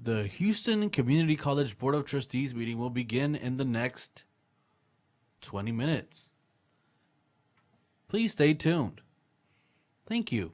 The Houston Community College Board of Trustees meeting will begin in the next 20 minutes. Please stay tuned. Thank you.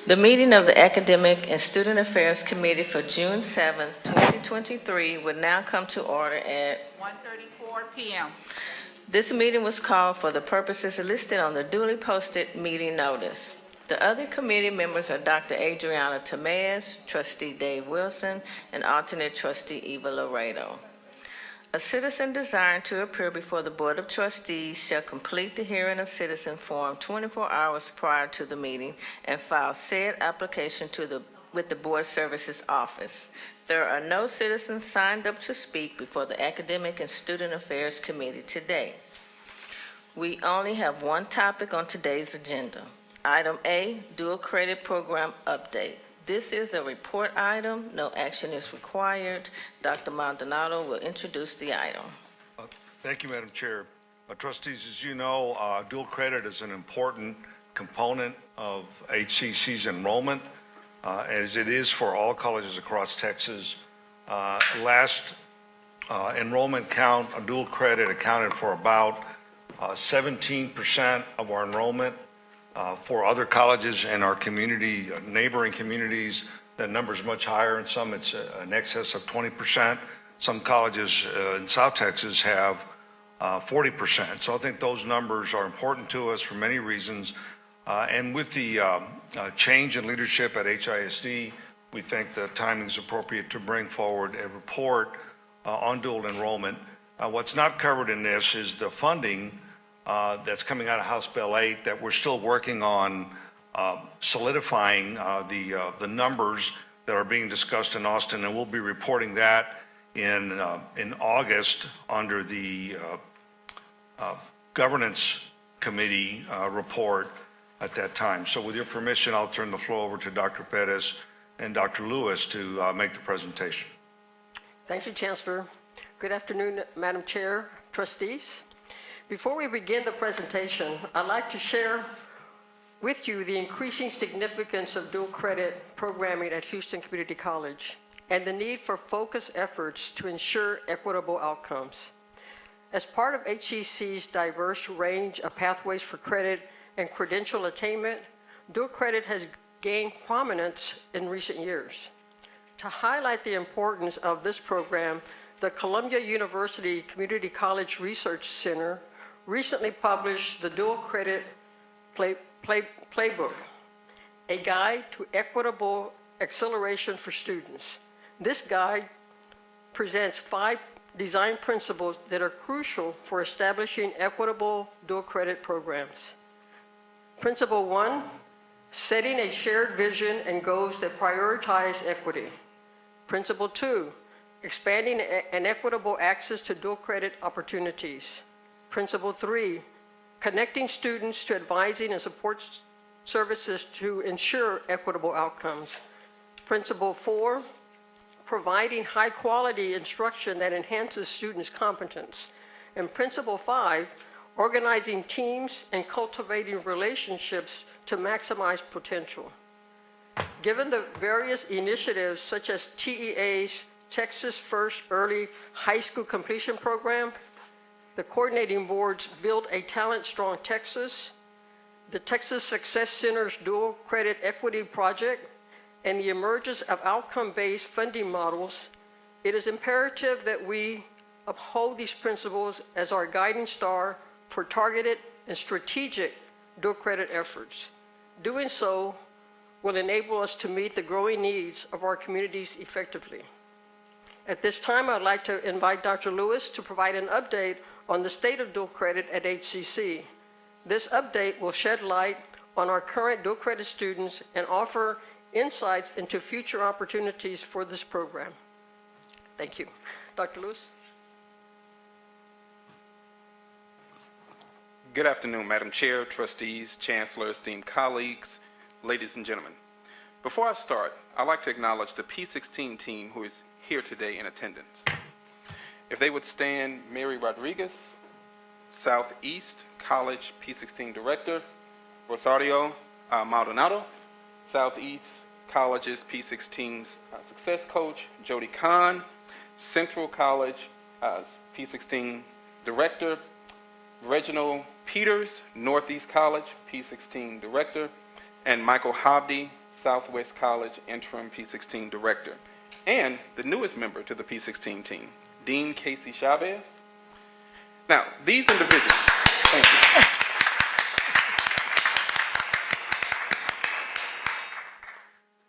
The meeting of the Academic and Student Affairs Committee for June 7, 2023 will now come to order at 1:34 p.m. This meeting was called for the purposes listed on the duly posted meeting notice. The other committee members are Dr. Adriana Tamez, Trustee Dave Wilson, and alternate Trustee Eva Laredo. A citizen desiring to appear before the Board of Trustees shall complete the hearing of citizen form 24 hours prior to the meeting and file said application with the Board Services Office. There are no citizens signed up to speak before the Academic and Student Affairs Committee today. We only have one topic on today's agenda. Item A, Dual Credit Program Update. This is a report item. No action is required. Dr. Maldonado will introduce the item. Thank you, Madam Chair. Trustees, as you know, dual credit is an important component of HCC's enrollment, as it is for all colleges across Texas. Last enrollment count, dual credit accounted for about 17% of our enrollment. For other colleges in our community, neighboring communities, that number is much higher. In some, it's in excess of 20%. Some colleges in South Texas have 40%. So I think those numbers are important to us for many reasons. And with the change in leadership at HISD, we think the timing is appropriate to bring forward a report on dual enrollment. What's not covered in this is the funding that's coming out of House Bill 8 that we're still working on solidifying the numbers that are being discussed in Austin, and we'll be reporting that in August under the Governance Committee report at that time. So with your permission, I'll turn the floor over to Dr. Pettis and Dr. Lewis to make the presentation. Thank you, Chancellor. Good afternoon, Madam Chair, trustees. Before we begin the presentation, I'd like to share with you the increasing significance of dual credit programming at Houston Community College and the need for focused efforts to ensure equitable outcomes. As part of HCC's diverse range of pathways for credit and credential attainment, dual credit has gained prominence in recent years. To highlight the importance of this program, the Columbia University Community College Research Center recently published the Dual Credit Playbook, a guide to equitable acceleration for students. This guide presents 5 design principles that are crucial for establishing equitable dual credit programs. Principle 1, setting a shared vision and goals that prioritize equity. Principle 2, expanding an equitable access to dual credit opportunities. Principle 3, connecting students to advising and support services to ensure equitable outcomes. Principle 4, providing high-quality instruction that enhances students' competence. And Principle 5, organizing teams and cultivating relationships to maximize potential. Given the various initiatives such as TEA's Texas First Early High School Completion Program, the coordinating boards Build a Talent Strong Texas, the Texas Success Center's Dual Credit Equity Project, and the emergence of outcome-based funding models, it is imperative that we uphold these principles as our guiding star for targeted and strategic dual credit efforts. Doing so will enable us to meet the growing needs of our communities effectively. At this time, I'd like to invite Dr. Lewis to provide an update on the state of dual credit at HCC. This update will shed light on our current dual credit students and offer insights into future opportunities for this program. Thank you. Dr. Lewis? Good afternoon, Madam Chair, trustees, chancellor, esteemed colleagues, ladies and gentlemen. Before I start, I'd like to acknowledge the P16 team who is here today in attendance. If they would stand, Mary Rodriguez, Southeast College P16 Director, Rosario Maldonado, Southeast College's P16's Success Coach, Jody Kahn, Central College P16 Director, Reginald Peters, Northeast College P16 Director, and Michael Hobdy, Southwest College Interim P16 Director, and the newest member to the P16 team, Dean Casey Chavez. Now, these individuals, thank you.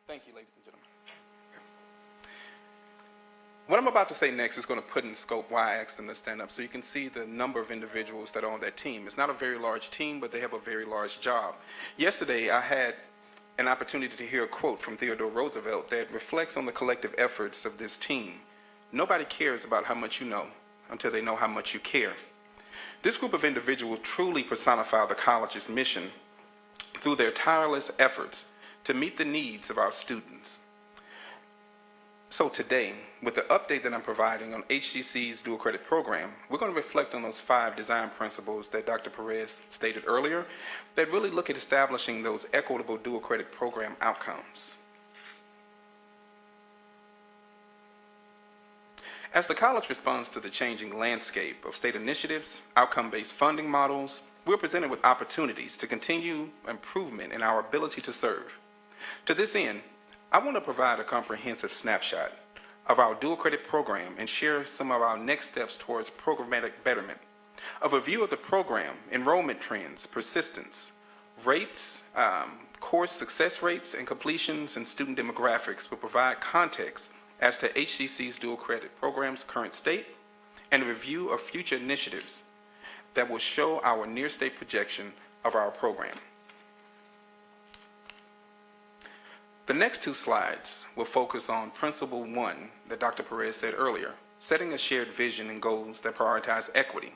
Thank you, ladies and gentlemen. What I'm about to say next is going to put in scope why I asked them to stand up, so you can see the number of individuals that are on that team. It's not a very large team, but they have a very large job. Yesterday, I had an opportunity to hear a quote from Theodore Roosevelt that reflects on the collective efforts of this team. Nobody cares about how much you know until they know how much you care. This group of individuals truly personify the college's mission through their tireless efforts to meet the needs of our students. So today, with the update that I'm providing on HCC's dual credit program, we're going to reflect on those 5 design principles that Dr. Perez stated earlier that really look at establishing those equitable dual credit program outcomes. As the college responds to the changing landscape of state initiatives, outcome-based funding models, we're presented with opportunities to continue improvement in our ability to serve. To this end, I want to provide a comprehensive snapshot of our dual credit program and share some of our next steps towards programmatic betterment. Of a view of the program, enrollment trends, persistence, rates, course success rates and completions, and student demographics will provide context as to HCC's dual credit program's current state and a review of future initiatives that will show our near state projection of our program. The next 2 slides will focus on Principle 1 that Dr. Perez said earlier, setting a shared vision and goals that prioritize equity.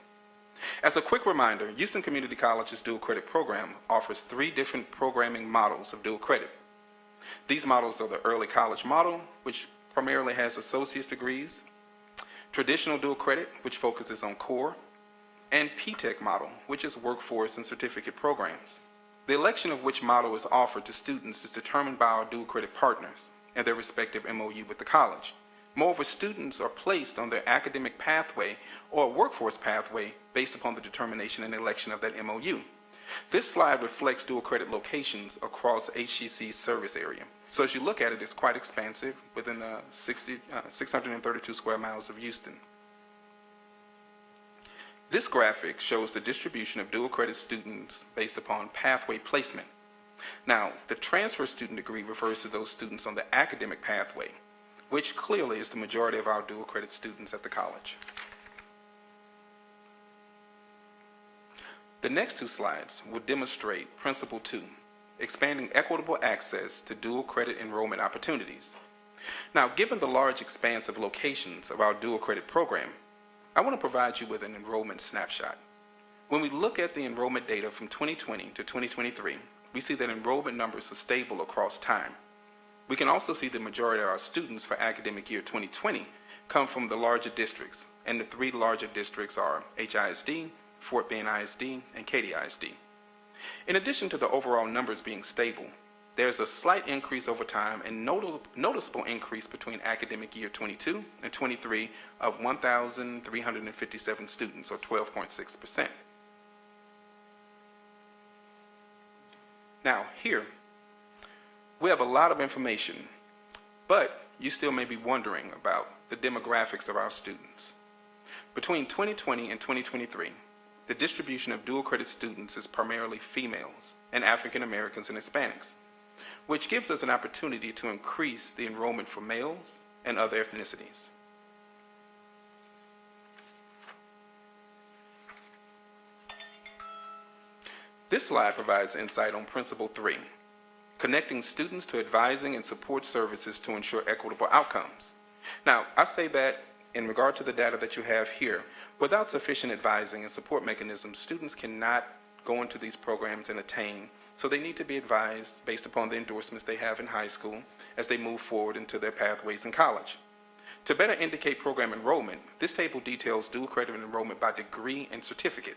As a quick reminder, Houston Community College's dual credit program offers 3 different programming models of dual credit. These models are the early college model, which primarily has associate's degrees, traditional dual credit, which focuses on core, and P-TECH model, which is workforce and certificate programs. The election of which model is offered to students is determined by our dual credit partners and their respective MOU with the college. Moreover, students are placed on their academic pathway or workforce pathway based upon the determination and election of that MOU. This slide reflects dual credit locations across HCC's service area. So as you look at it, it's quite expansive within the 632 square miles of Houston. This graphic shows the distribution of dual credit students based upon pathway placement. Now, the transfer student degree refers to those students on the academic pathway, which clearly is the majority of our dual credit students at the college. The next 2 slides will demonstrate Principle 2, expanding equitable access to dual credit enrollment opportunities. Now, given the large expanse of locations of our dual credit program, I want to provide you with an enrollment snapshot. When we look at the enrollment data from 2020 to 2023, we see that enrollment numbers are stable across time. We can also see the majority of our students for academic year 2020 come from the larger districts, and the 3 larger districts are HISD, Fort Bend ISD, and Katy ISD. In addition to the overall numbers being stable, there's a slight increase over time and noticeable increase between academic year 22 and 23 of 1,357 students, or 12.6%. Now here, we have a lot of information, but you still may be wondering about the demographics of our students. Between 2020 and 2023, the distribution of dual credit students is primarily females and African Americans and Hispanics, which gives us an opportunity to increase the enrollment for males and other ethnicities. This slide provides insight on Principle 3, connecting students to advising and support services to ensure equitable outcomes. Now, I say that in regard to the data that you have here, without sufficient advising and support mechanisms, students cannot go into these programs and attain. So they need to be advised based upon the endorsements they have in high school as they move forward into their pathways in college. To better indicate program enrollment, this table details dual credit enrollment by degree and certificate.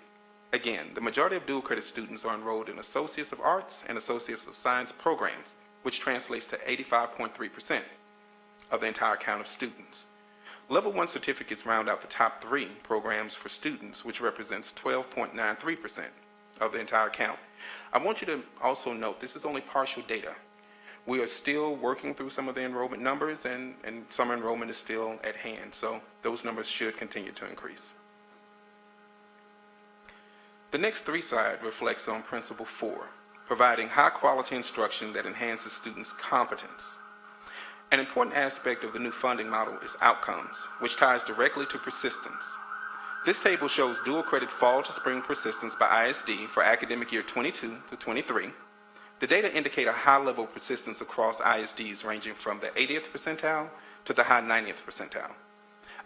Again, the majority of dual credit students are enrolled in Associates of Arts and Associates of Science programs, which translates to 85.3% of the entire count of students. Level 1 certificates round out the top 3 programs for students, which represents 12.93% of the entire count. I want you to also note this is only partial data. We are still working through some of the enrollment numbers, and summer enrollment is still at hand, so those numbers should continue to increase. The next three slides reflects on Principle 4, providing high-quality instruction that enhances students' competence. An important aspect of the new funding model is outcomes, which ties directly to persistence. This table shows dual credit fall to spring persistence by ISD for academic year 22 to 23. The data indicate a high level of persistence across ISDs ranging from the 80th percentile to the high 90th percentile.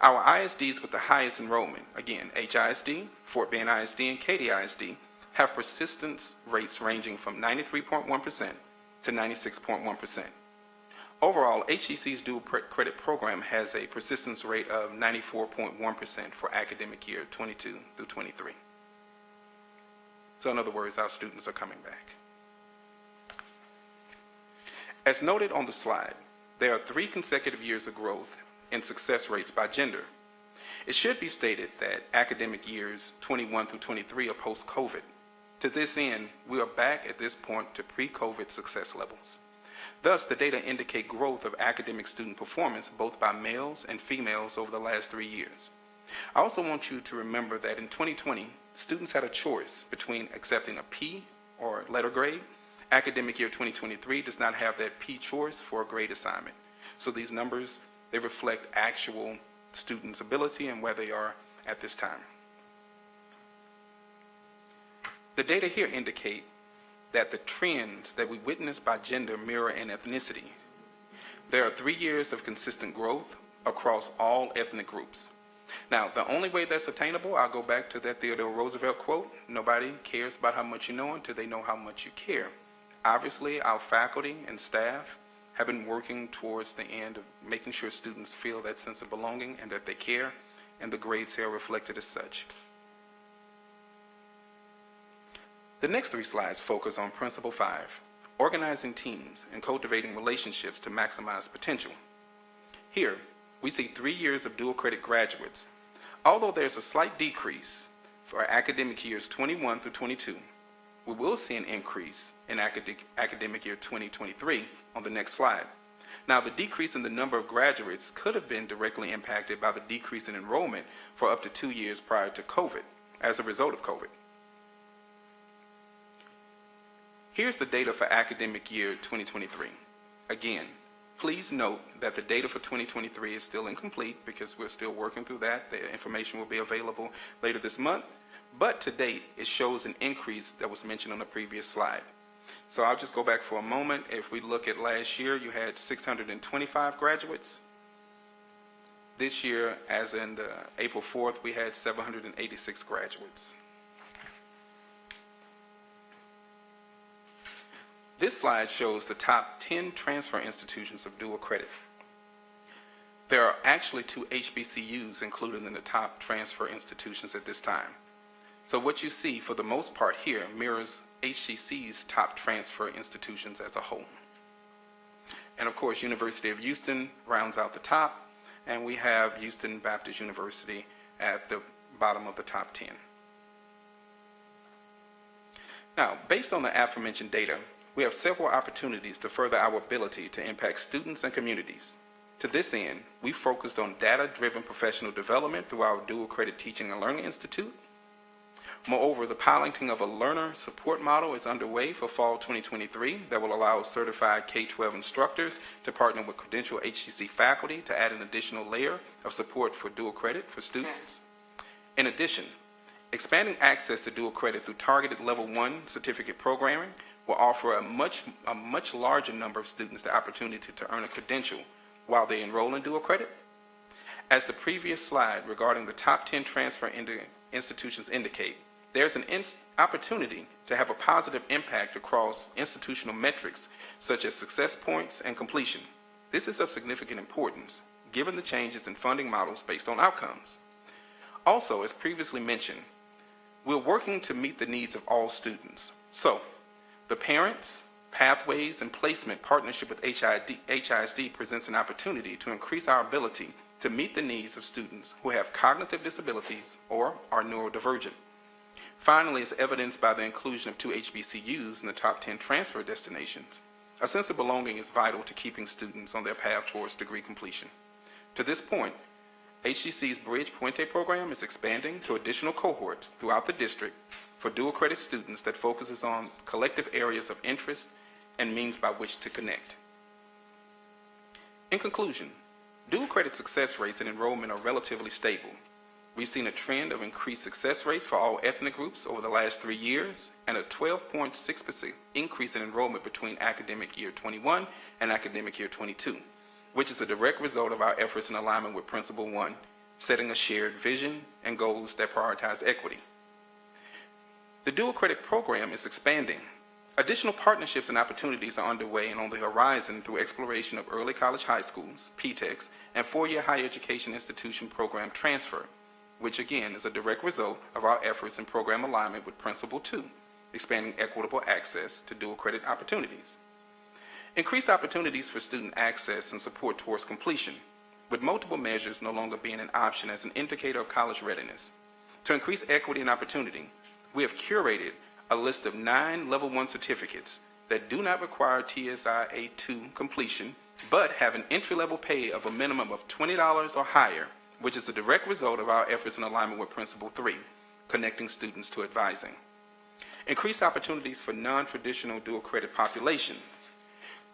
Our ISDs with the highest enrollment, again, HISD, Fort Bend ISD, and Katy ISD, have persistence rates ranging from 93.1% to 96.1%. Overall, HCC's dual credit program has a persistence rate of 94.1% for academic year 22 through 23. So in other words, our students are coming back. As noted on the slide, there are 3 consecutive years of growth in success rates by gender. It should be stated that academic years 21 through 23 are post-COVID. To this end, we are back at this point to pre-COVID success levels. Thus, the data indicate growth of academic student performance both by males and females over the last 3 years. I also want you to remember that in 2020, students had a choice between accepting a P or letter grade. Academic year 2023 does not have that P choice for a grade assignment. So these numbers, they reflect actual students' ability and where they are at this time. The data here indicate that the trends that we witness by gender mirror and ethnicity. There are 3 years of consistent growth across all ethnic groups. Now, the only way that's attainable, I'll go back to that Theodore Roosevelt quote, nobody cares about how much you know until they know how much you care. Obviously, our faculty and staff have been working towards the end of making sure students feel that sense of belonging and that they care, and the grades here are reflected as such. The next 3 slides focus on Principle 5, organizing teams and cultivating relationships to maximize potential. Here, we see 3 years of dual credit graduates. Although there's a slight decrease for academic years 21 through 22, we will see an increase in academic year 2023 on the next slide. Now, the decrease in the number of graduates could have been directly impacted by the decrease in enrollment for up to 2 years prior to COVID, as a result of COVID. Here's the data for academic year 2023. Again, please note that the data for 2023 is still incomplete because we're still working through that. The information will be available later this month. But to date, it shows an increase that was mentioned on the previous slide. So I'll just go back for a moment. If we look at last year, you had 625 graduates. This year, as in April 4th, we had 786 graduates. This slide shows the top 10 transfer institutions of dual credit. There are actually 2 HBCUs included in the top transfer institutions at this time. So what you see, for the most part here, mirrors HCC's top transfer institutions as a whole. And of course, University of Houston rounds out the top, and we have Houston Baptist University at the bottom of the top 10. Now, based on the aforementioned data, we have several opportunities to further our ability to impact students and communities. To this end, we focused on data-driven professional development through our Dual Credit Teaching and Learning Institute. Moreover, the piloting of a learner support model is underway for fall 2023 that will allow certified K-12 instructors to partner with credentialed HCC faculty to add an additional layer of support for dual credit for students. In addition, expanding access to dual credit through targeted level 1 certificate programming will offer a much larger number of students the opportunity to earn a credential while they enroll in dual credit. As the previous slide regarding the top 10 transfer institutions indicate, there's an opportunity to have a positive impact across institutional metrics such as success points and completion. This is of significant importance given the changes in funding models based on outcomes. Also, as previously mentioned, we're working to meet the needs of all students. So, the Parents, Pathways, and Placement partnership with HISD presents an opportunity to increase our ability to meet the needs of students who have cognitive disabilities or are neurodivergent. Finally, as evidenced by the inclusion of 2 HBCUs in the top 10 transfer destinations, A sense of belonging is vital to keeping students on their path towards degree completion. To this point, HCC's Bridge Puente program is expanding to additional cohorts throughout the district for dual credit students that focuses on collective areas of interest and means by which to connect. In conclusion, dual credit success rates and enrollment are relatively stable. We've seen a trend of increased success rates for all ethnic groups over the last 3 years and a 12.6% increase in enrollment between academic year 21 and academic year 22, which is a direct result of our efforts in alignment with Principle 1, setting a shared vision and goals that prioritize equity. The dual credit program is expanding. Additional partnerships and opportunities are underway and on the horizon through exploration of early college high schools, PTECs, and four-year higher education institution program transfer, which again is a direct result of our efforts in program alignment with Principle 2, expanding equitable access to dual credit opportunities. Increased opportunities for student access and support towards completion, with multiple measures no longer being an option as an indicator of college readiness. To increase equity and opportunity, we have curated a list of 9 Level 1 certificates that do not require TSI A2 completion, but have an entry-level pay of a minimum of $20 or higher, which is a direct result of our efforts in alignment with Principle 3, connecting students to advising. Increased opportunities for non-traditional dual credit populations.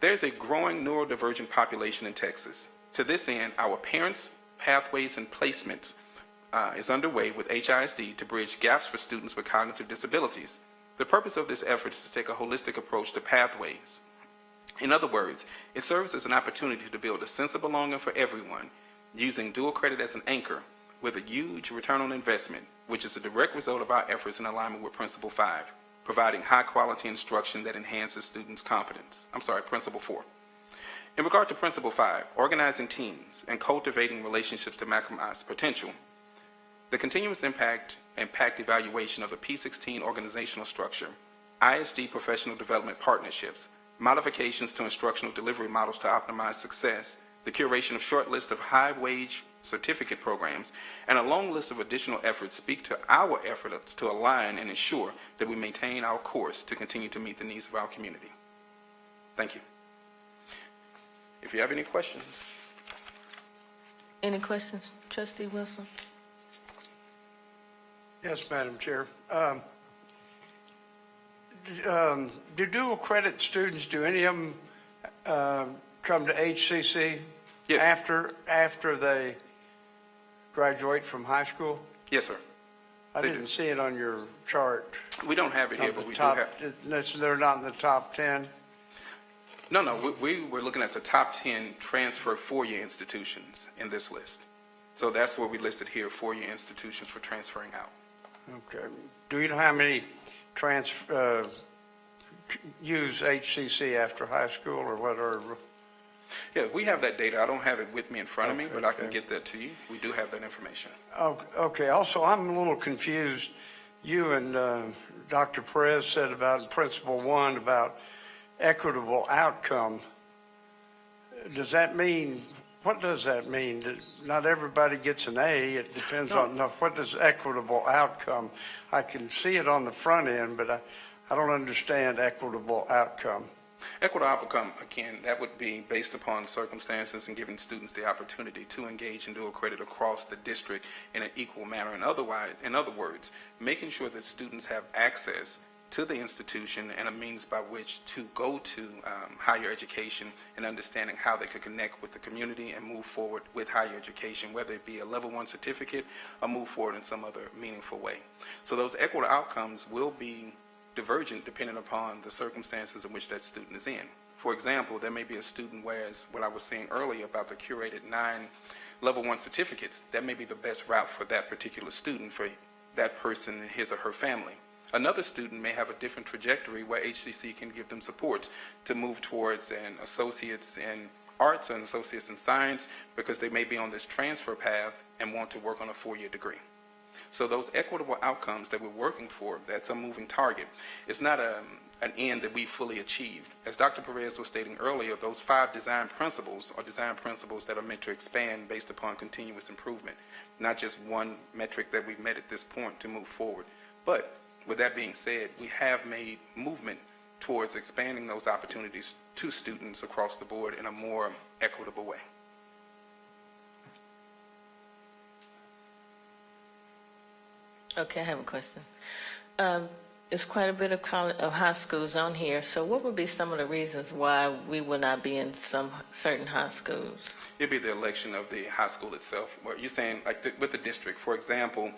There's a growing neurodivergent population in Texas. To this end, our Parents, Pathways, and Placements is underway with HISD to bridge gaps for students with cognitive disabilities. The purpose of this effort is to take a holistic approach to pathways. In other words, it serves as an opportunity to build a sense of belonging for everyone, using dual credit as an anchor with a huge return on investment, which is a direct result of our efforts in alignment with Principle 5, providing high-quality instruction that enhances students' competence. Principle 4. In regard to Principle 5, organizing teams and cultivating relationships to maximize potential, the continuous impact evaluation of the P16 organizational structure, ISD professional development partnerships, modifications to instructional delivery models to optimize success, the curation of short list of high-wage certificate programs, and a long list of additional efforts speak to our efforts to align and ensure that we maintain our course to continue to meet the needs of our community. Thank you. If you have any questions. Any questions, Trustee Wilson? Yes, Madam Chair. Do dual credit students, do any of them come to HCC Yes. after they graduate from high school? Yes, sir. I They didn't do. see it on your chart. We don't have it here, Of but the we top, do have. they're not in the top 10? No, we were looking at the top 10 transfer four-year institutions in this list. So that's where we listed here, four-year institutions for transferring out. Okay. Do you know how many use HCC after high school or what? Or Yeah, we have that data. I don't have it with me in front of me, but I can Okay. get that to you. We do have that information. Okay, also, I'm a little confused. You and Dr. Perez said about Principle 1 about equitable outcome. Does that mean, what does that mean? That not everybody gets an A, it depends on, what does equitable outcome? I can see it on the front end, but I don't understand equitable outcome. Equitable outcome, again, that would be based upon circumstances and giving students the opportunity to engage in dual credit across the district in an equal manner. In other words, making sure that students have access to the institution and a means by which to go to higher education and understanding how they could connect with the community and move forward with higher education, whether it be a level 1 certificate or move forward in some other meaningful way. So those equitable outcomes will be divergent depending upon the circumstances in which that student is in. For example, there may be a student, whereas what I was saying earlier about the curated 9 level 1 certificates, that may be the best route for that particular student, for that person and his or her family. Another student may have a different trajectory where HCC can give them support to move towards an associate's in arts and associate's in science because they may be on this transfer path and want to work on a 4-year degree. So those equitable outcomes that we're working for, that's a moving target. It's not an end that we fully achieved. As Dr. Perez was stating earlier, those 5 design principles are design principles that are meant to expand based upon continuous improvement, not just one metric that we've met at this point to move forward. But with that being said, we have made movement towards expanding those opportunities to students across the board in a more equitable way. Okay, I have a question. There's quite a bit of high schools on here, so what would be some of the reasons why we will not be in some certain high schools? It'd be the election of the high school itself. What you're saying, like with the district, for example,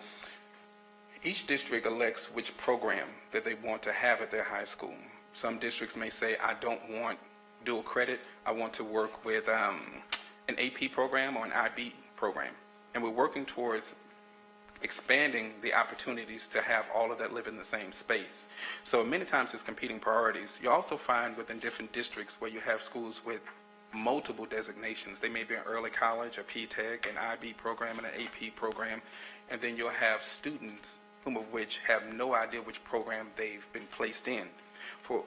each district elects which program that they want to have at their high school. Some districts may say, I don't want dual credit. I want to work with an AP program or an IB program. And we're working towards expanding the opportunities to have all of that live in the same space. So many times it's competing priorities. You also find within different districts where you have schools with multiple designations. They may be an early college, a P-TECH, an IB program, and an AP program. And then you'll have students, whom of which have no idea which program they've been placed in.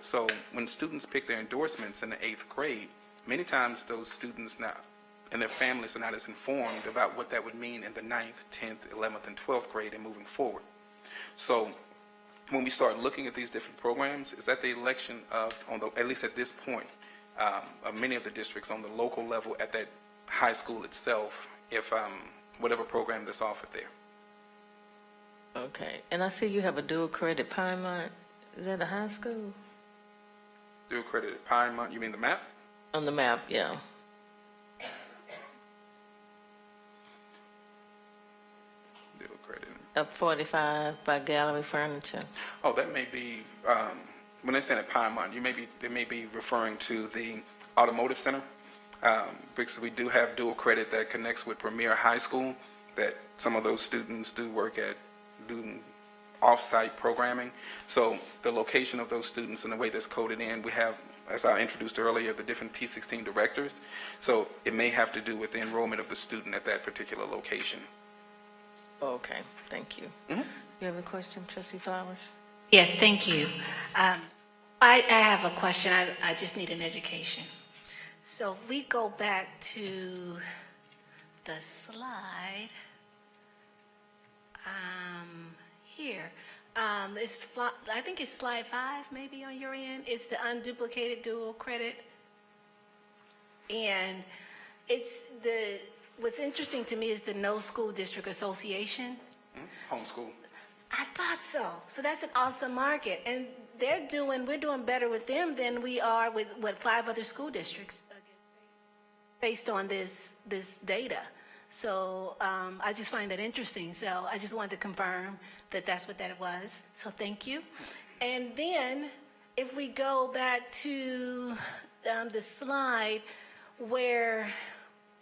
So when students pick their endorsements in the 8th grade, many times those students now and their families are not as informed about what that would mean in the 9th, 10th, 11th, and 12th grade and moving forward. So when we start looking at these different programs, is that the election of, at least at this point, of many of the districts on the local level at that high school itself, if whatever program that's offered there. Okay, and I see you have a dual credit Piedmont. Is that a high school? Dual credit Piedmont, you mean the map? On the map, yeah. Dual credit. Up 45 by Gallery Furniture. Oh, that may be, when they're saying at Piedmont, they may be referring to the Automotive Center, because we do have dual credit that connects with Premier High School, that some of those students do work at, do off-site programming. So the location of those students and the way that's coded in, we have, as I introduced earlier, the different P16 directors. So it may have to do with the enrollment of the student at that particular location. Okay, thank you. You have a question, Trustee Flowers? Yes, thank you. I have a question. I just need an education. So if we go back to the slide here, I think it's slide 5 maybe on your end. It's the unduplicated dual credit. And what's interesting to me is the No School District Association. Homeschool. I thought so. So that's an awesome market. And we're doing better with them than we are with 5 other school districts based on this data. So I just find that interesting. So I just wanted to confirm that that's what that was. So thank you. And then if we go back to the slide where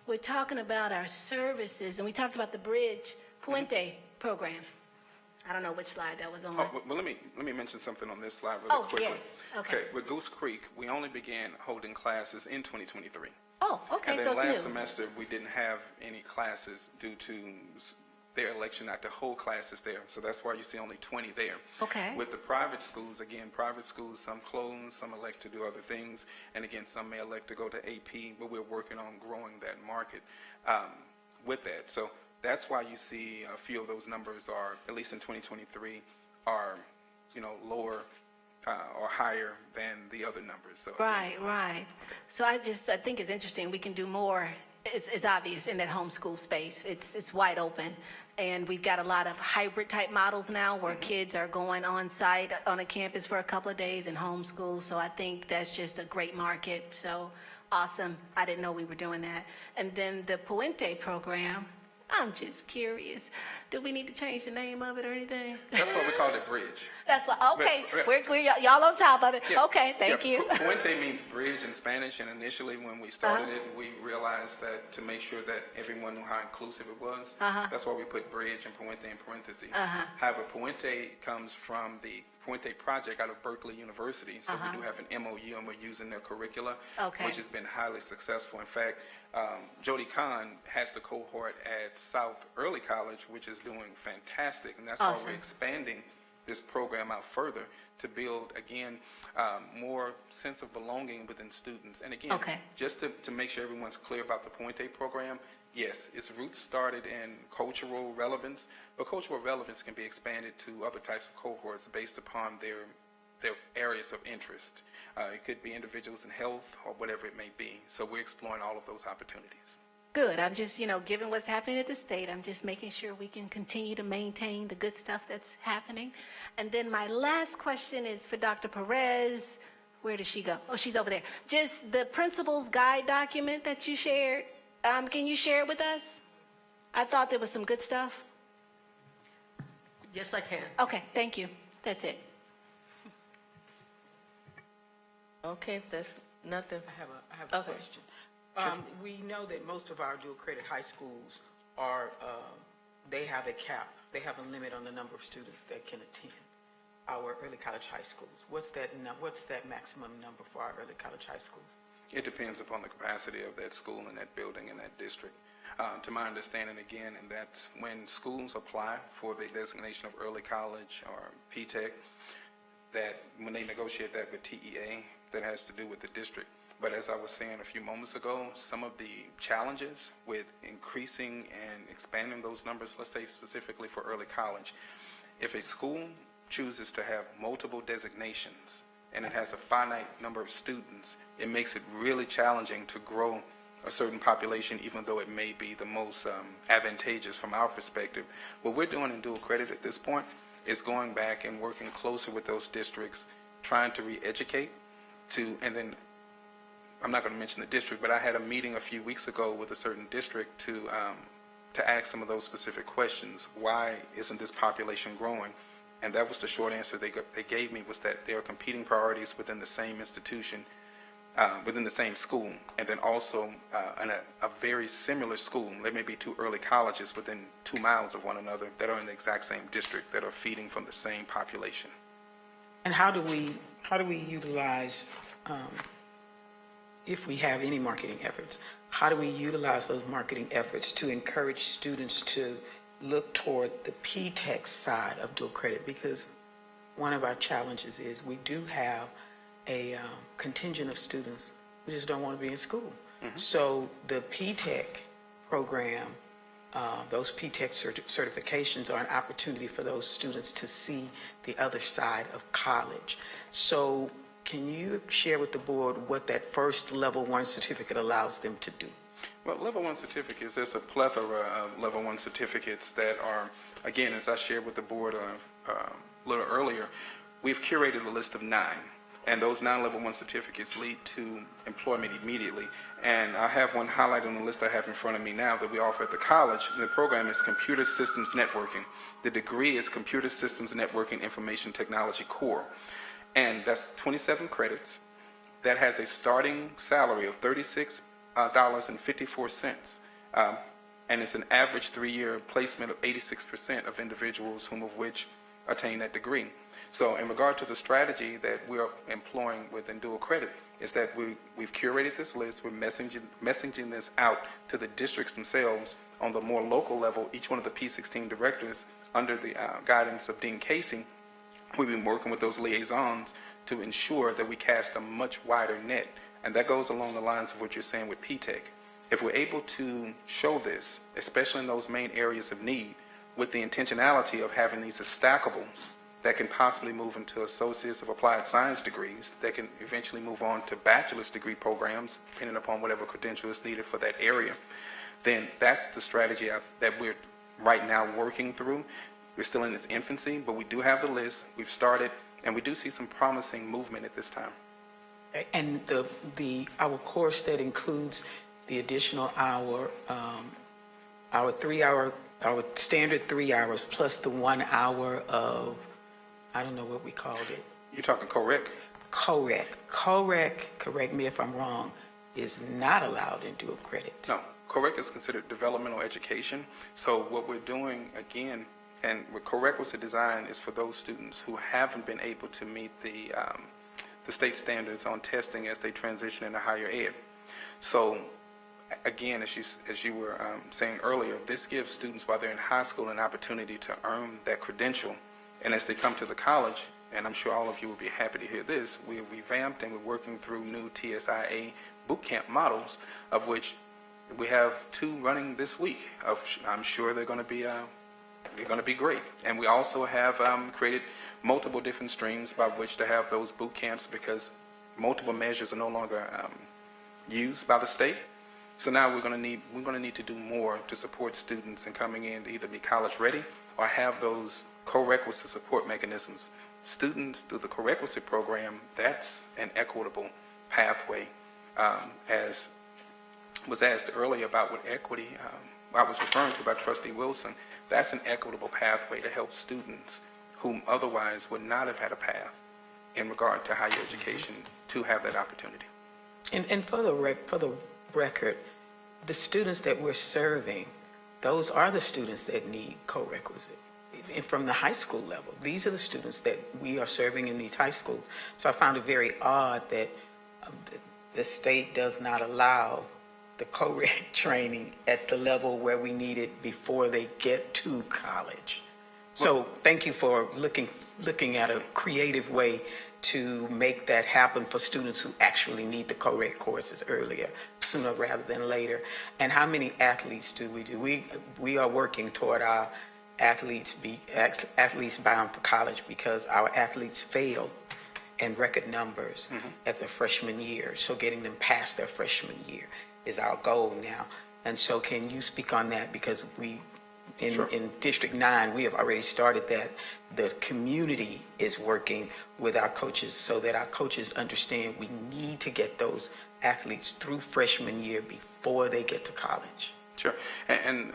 we're talking about our services, and we talked about the Bridge Puente program. I don't know which slide that was on. Oh, well, let me mention something on this slide really quickly. Yes. Okay. With Goose Creek, we only began holding classes in 2023. Oh, okay, And so then it's new. last semester, we didn't have any classes due to their election not to hold classes there. So that's why you see only 20 there. Okay. With the private schools, again, some close, some elect to do other things. And again, some may elect to go to AP, but we're working on growing that market with that. So that's why you see a few of those numbers are, at least in 2023, are, lower or higher than the other numbers. So Right. So I think it's interesting. We can do more. It's obvious in that homeschool space. It's wide open. And we've got a lot of hybrid type models now where kids are going on site on a campus for a couple of days and homeschool. So I think that's just a great market. So awesome. I didn't know we were doing that. And then the Puente program, I'm just curious. Do we need to change the name of it or anything? that's why we called it Bridge. That's why, okay, But- we're y'all on top of it. Yeah. Okay, thank Yeah, you. Puente means bridge in Spanish, and initially when we started it, we realized that to make sure that everyone knew how inclusive it was, that's why we put bridge and Puente in parentheses. However, Puente comes from the Puente project out of Berkeley University, so we do have an MOU and we're using their curricula, Okay. which has been highly successful. In fact, Jody Kahn has the cohort at South Early College, which is doing fantastic, and that's why Awesome. we're expanding this program out further to build, again, more sense of belonging within students. And again, Okay. just to make sure everyone's clear about the Puente program, yes, its roots started in cultural relevance, but cultural relevance can be expanded to other types of cohorts based upon their their areas of interest. It could be individuals in health or whatever it may be. So we're exploring all of those opportunities. Good. I'm just, given what's happening at the state, I'm just making sure we can continue to maintain the good stuff that's happening. And then my last question is for Dr. Perez. Where does she go? Oh, she's over there. Just the principal's guide document that you shared. Can you share it with us? I thought there was some good stuff. Yes, I can. Okay, thank you. That's it. Okay, if there's nothing. I have a Okay. question. We know that most of our dual credit high schools are, they have a cap. They have a limit on the number of students that can attend our early college high schools. What's that maximum number for our early college high schools? It depends upon the capacity of that school and that building and that district. To my understanding, again, and that's when schools apply for the designation of early college or P-TECH, that when they negotiate that with TEA, that has to do with the district. But as I was saying a few moments ago, some of the challenges with increasing and expanding those numbers, let's say specifically for early college, if a school chooses to have multiple designations and it has a finite number of students, it makes it really challenging to grow a certain population, even though it may be the most advantageous from our perspective. What we're doing in dual credit at this point is going back and working closer with those districts, trying to re-educate and then I'm not going to mention the district, but I had a meeting a few weeks ago with a certain district to ask some of those specific questions. Why isn't this population growing? And that was the short answer they gave me, was that there are competing priorities within the same institution, within the same school, and then also in a very similar school. There may be two early colleges within 2 miles of one another that are in the exact same district that are feeding from the same population. And how do we utilize, if we have any marketing efforts, how do we utilize those marketing efforts to encourage students to look toward the P-TECH side of dual credit? Because one of our challenges is we do have a contingent of students who just don't want to be in school. Mm-hmm. So the P-TECH program, those P-TECH certifications are an opportunity for those students to see the other side of college. So can you share with the board what that first level 1 certificate allows them to do? Well, level 1 certificates, there's a plethora of level 1 certificates that are, again, as I shared with the board a little earlier, we've curated a list of 9. And those 9 level 1 certificates lead to employment immediately. And I have one highlighted on the list I have in front of me now that we offer at the college. The program is Computer Systems Networking. The degree is Computer Systems Networking Information Technology Core. And that's 27 credits. That has a starting salary of $36.54. And it's an average 3-year placement of 86% of individuals whom of which attain that degree. So in regard to the strategy that we're employing within dual credit is that we've curated this list. We're messaging this out to the districts themselves on the more local level. Each one of the P16 directors under the guidance of Dean Casey, we've been working with those liaisons to ensure that we cast a much wider net. And that goes along the lines of what you're saying with P-TECH. If we're able to show this, especially in those main areas of need, with the intentionality of having these as stackables that can possibly move into associates of applied science degrees, that can eventually move on to bachelor's degree programs, depending upon whatever credential is needed for that area, then that's the strategy that we're right now working through. We're still in its infancy, but we do have the list. We've started, and we do see some promising movement at this time. And our course that includes the additional hour, our standard 3 hours plus the 1 hour of, I don't know what we called it. You're talking COREC? COREC, correct me if I'm wrong, is not allowed in dual credit. No, COREC is considered developmental education. So what we're doing, again, and what COREC was designed is for those students who haven't been able to meet the state standards on testing as they transition into higher ed. So again, as you were saying earlier, this gives students while they're in high school an opportunity to earn that credential. And as they come to the college, and I'm sure all of you will be happy to hear this, we revamped and we're working through new TSIA boot camp models, of which we have 2 running this week. I'm sure they're going to be great. And we also have created multiple different streams by which to have those boot camps because multiple measures are no longer used by the state. So now we're going to need to do more to support students in coming in to either be college ready or have those co-requisite support mechanisms. Students through the co-requisite program, that's an equitable pathway. As was asked earlier about what equity, I was referring to by Trustee Wilson, that's an equitable pathway to help students whom otherwise would not have had a path in regard to higher education to have that opportunity. And for the record, the students that we're serving, those are the students that need co-requisite. And from the high school level, these are the students that we are serving in these high schools. So I found it very odd that the state does not allow the co-rec training at the level where we need it before they get to college. So thank you for looking at a creative way to make that happen for students who actually need the co-rec courses earlier, sooner rather than later. And how many athletes do? We are working toward our athletes bound for college because our athletes fail in record numbers at their freshman year. So getting them past their freshman year is our goal now. And so can you speak on that? Because in District 9, we have already started that. The community is working with our coaches so that our coaches understand we need to get those athletes through freshman year before they get to college. Sure. And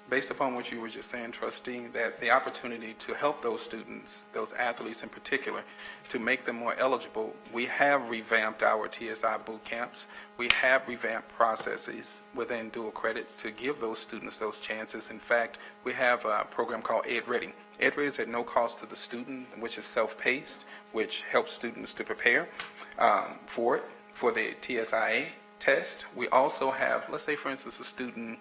based upon what you were just saying, Trustee, that the opportunity to help those students, those athletes in particular, to make them more eligible, we have revamped our TSI boot camps. We have revamped processes within dual credit to give those students those chances. In fact, we have a program called Ed Ready. Ed Ready is at no cost to the student, which is self-paced, which helps students to prepare for the TSIA test. We also have, let's say, for instance, a student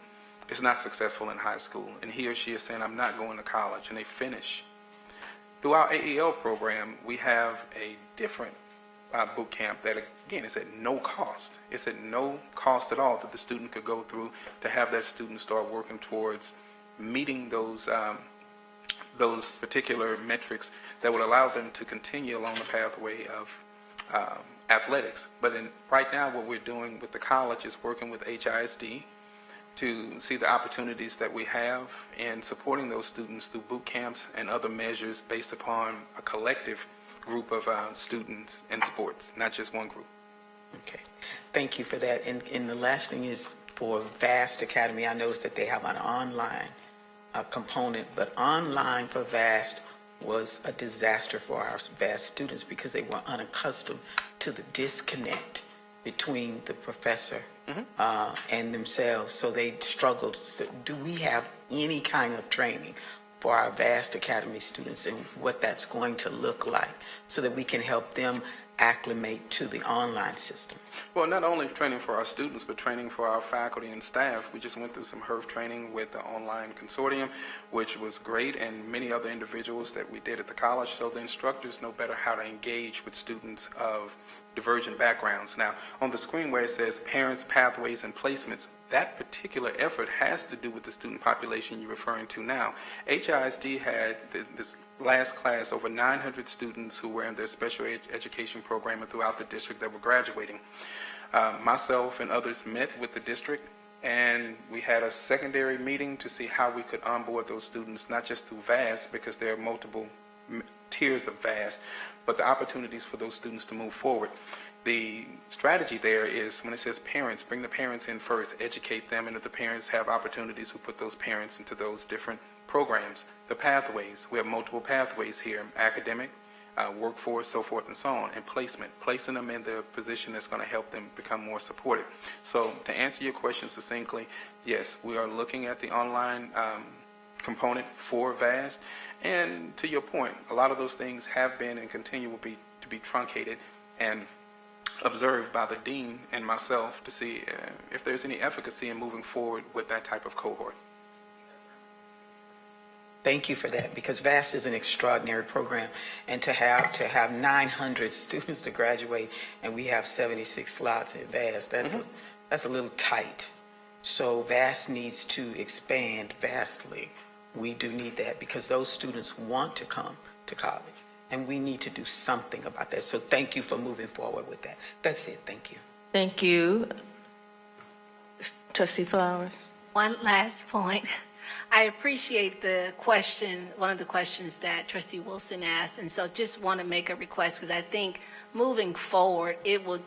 is not successful in high school, and he or she is saying, I'm not going to college, and they finish. Through our AEL program, we have a different boot camp that, again, is at no cost. It's at no cost at all that the student could go through to have that student start working towards meeting those particular metrics that would allow them to continue along the pathway of athletics. But right now, what we're doing with the college is working with HISD to see the opportunities that we have in supporting those students through boot camps and other measures based upon a collective group of students in sports, not just one group. Okay, thank you for that. And the last thing is for VAST Academy, I noticed that they have an online component, but online for VAST was a disaster for our VAST students because they were unaccustomed to the disconnect between the professor and themselves, so they struggled. So do we have any kind of training for our VAST Academy students and what that's going to look like so that we can help them acclimate to the online system? Well, not only training for our students, but training for our faculty and staff. We just went through some HERF training with the online consortium, which was great, and many other individuals that we did at the college, so the instructors know better how to engage with students of divergent backgrounds. Now, on the screen where it says parents, pathways, and placements, that particular effort has to do with the student population you're referring to now. HISD had this last class over 900 students who were in their special education program throughout the district that were graduating. Myself and others met with the district, and we had a secondary meeting to see how we could onboard those students, not just through VAST, because there are multiple tiers of VAST, but the opportunities for those students to move forward. The strategy there is when it says parents, bring the parents in first, educate them, and if the parents have opportunities, we put those parents into those different programs. The pathways, we have multiple pathways here, academic, workforce, so forth and so on, and placement, placing them in the position that's going to help them become more supported. So to answer your question succinctly, yes, we are looking at the online component for VAST, and to your point, a lot of those things have been and continue to be truncated and observed by the dean and myself to see if there's any efficacy in moving forward with that type of cohort. Thank you for that, because VAST is an extraordinary program, and to have 900 students to graduate and we have 76 slots in VAST, that's a little tight. So VAST needs to expand vastly. We do need that because those students want to come to college. And we need to do something about that. So thank you for moving forward with that. That's it. Thank you. Thank you. Trustee Flowers? One last point. I appreciate the question, one of the questions that Trustee Wilson asked, and so just want to make a request because I think moving forward, it will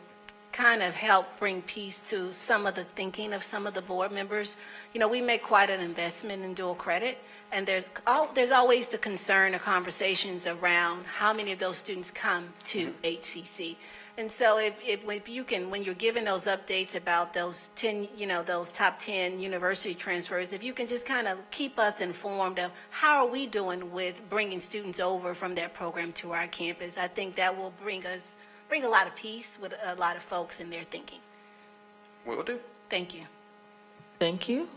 kind of help bring peace to some of the thinking of some of the board members. You know, we make quite an investment in dual credit, and there's always the concern or conversations around how many of those students come to HCC. And so if you can, when you're giving those updates about those 10, those top 10 university transfers, if you can just kind of keep us informed of how are we doing with bringing students over from that program to our campus, I think that will bring a lot of peace with a lot of folks in their thinking. Will do. Thank you. Thank you.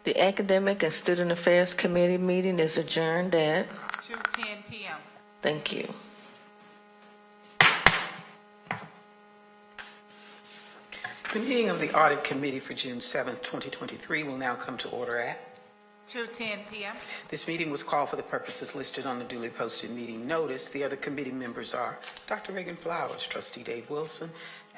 The Academic and Student Affairs Committee meeting is adjourned at 2:10 p.m. Thank you. The meeting of the Audit Committee for June 7th, 2023 will now come to order at 2:10 p.m. This meeting was called for the purposes listed on the duly posted meeting notice. The other committee members are Dr. Reagan Flowers, Trustee Dave Wilson,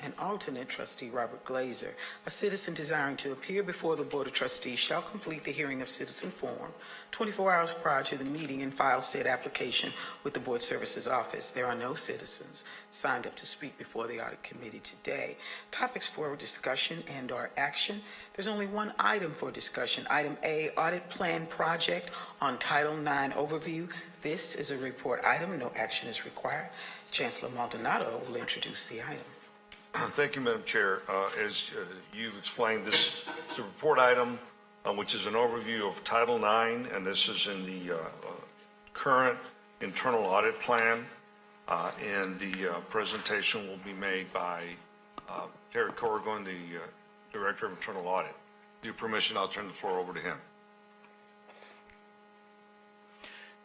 and alternate Trustee Robert Glazer. A citizen desiring to appear before the Board of Trustees shall complete the hearing of citizen form 24 hours prior to the meeting and file said application with the Board Services Office. There are no citizens signed up to speak before the Audit Committee today. Topics for discussion and/or action. There's only one item for discussion. Item A, Audit Plan Project on Title IX Overview. This is a report item. No action is required. Chancellor Maldonado will introduce the item. Thank you, Madam Chair. As you've explained, this is a report item, which is an overview of Title IX, and this is in the current internal audit plan. And the presentation will be made by Terry Corrigan, the Director of Internal Audit. With your permission, I'll turn the floor over to him.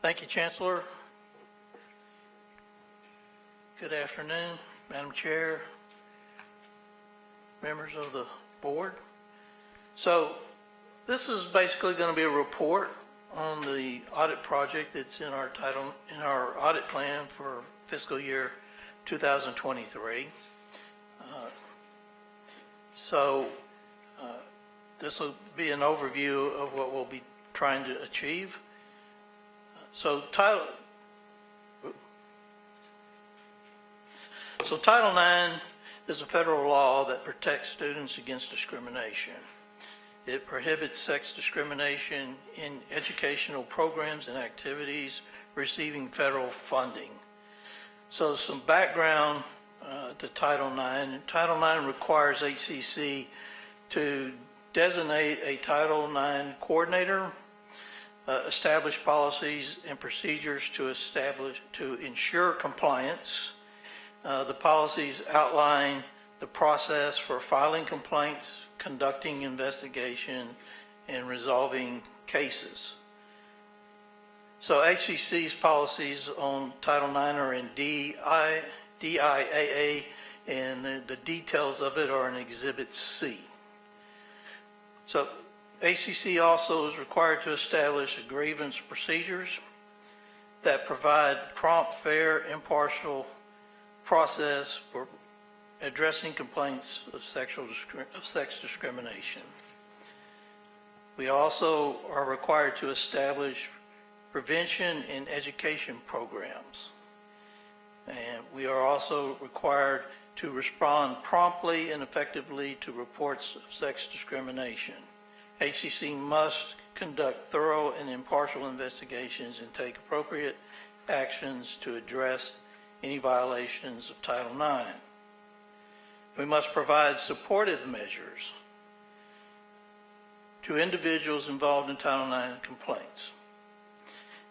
Thank you, Chancellor. Good afternoon, Madam Chair, members of the board. So this is basically going to be a report on the audit project that's in our audit plan for fiscal year 2023. This will be an overview of what we'll be trying to achieve. Title IX is a federal law that protects students against discrimination. It prohibits sex discrimination in educational programs and activities receiving federal funding. So some background to Title IX. Title IX requires HCC to designate a Title IX coordinator, establish policies and procedures to ensure compliance. The policies outline the process for filing complaints, conducting investigation, and resolving cases. So HCC's policies on Title IX are in DIAA, and the details of it are in Exhibit C. So HCC also is required to establish grievance procedures that provide prompt, fair, impartial process for addressing complaints of sex discrimination. We also are required to establish prevention and education programs. And we are also required to respond promptly and effectively to reports of sex discrimination. HCC must conduct thorough and impartial investigations and take appropriate actions to address any violations of Title IX. We must provide supportive measures to individuals involved in Title IX complaints.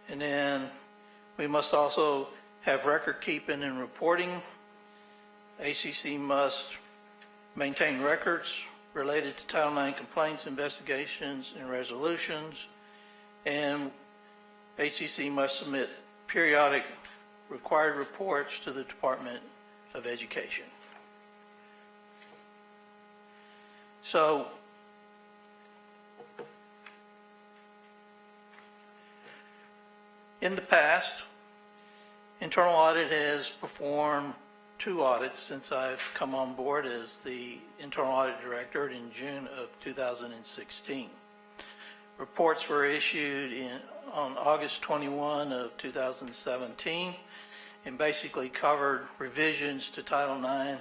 And then we must also have record keeping and reporting. HCC must maintain records related to Title IX complaints, investigations, and resolutions. And HCC must submit periodic required reports to the Department of Education. So in the past, Internal Audit has performed 2 audits since I've come on board as the Internal Audit Director in June of 2016. Reports were issued on August 21 of 2017 and basically covered revisions to Title IX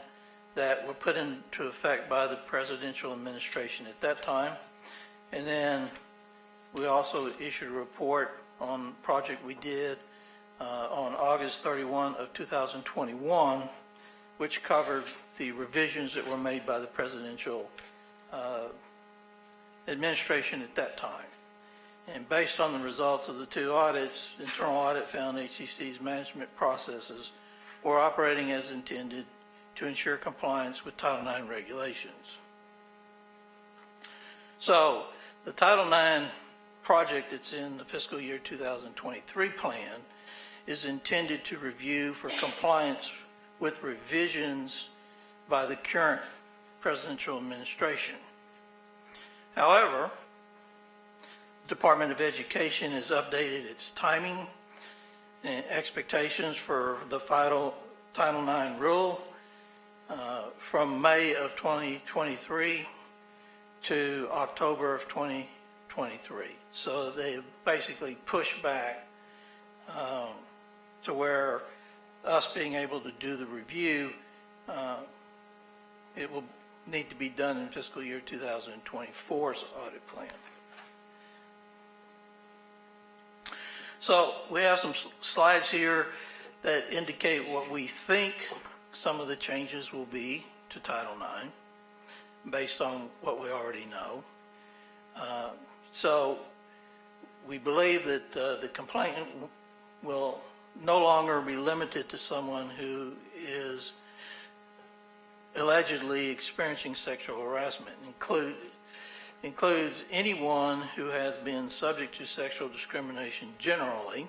that were put into effect by the presidential administration at that time. And then we also issued a report on the project we did on August 31 of 2021, which covered the revisions that were made by the presidential administration at that time. And based on the results of the 2 audits, internal audit found HCC's management processes were operating as intended to ensure compliance with Title IX regulations. So the Title IX project that's in the fiscal year 2023 plan is intended to review for compliance with revisions by the current presidential administration. However, the Department of Education has updated its timing and expectations for the Title IX rule from May of 2023 to October of 2023. So they basically pushed back to where us being able to do the review, it will need to be done in fiscal year 2024's audit plan. So we have some slides here that indicate what we think some of the changes will be to Title IX based on what we already know. So we believe that the complainant will no longer be limited to someone who is allegedly experiencing sexual harassment. Includes anyone who has been subject to sexual discrimination generally,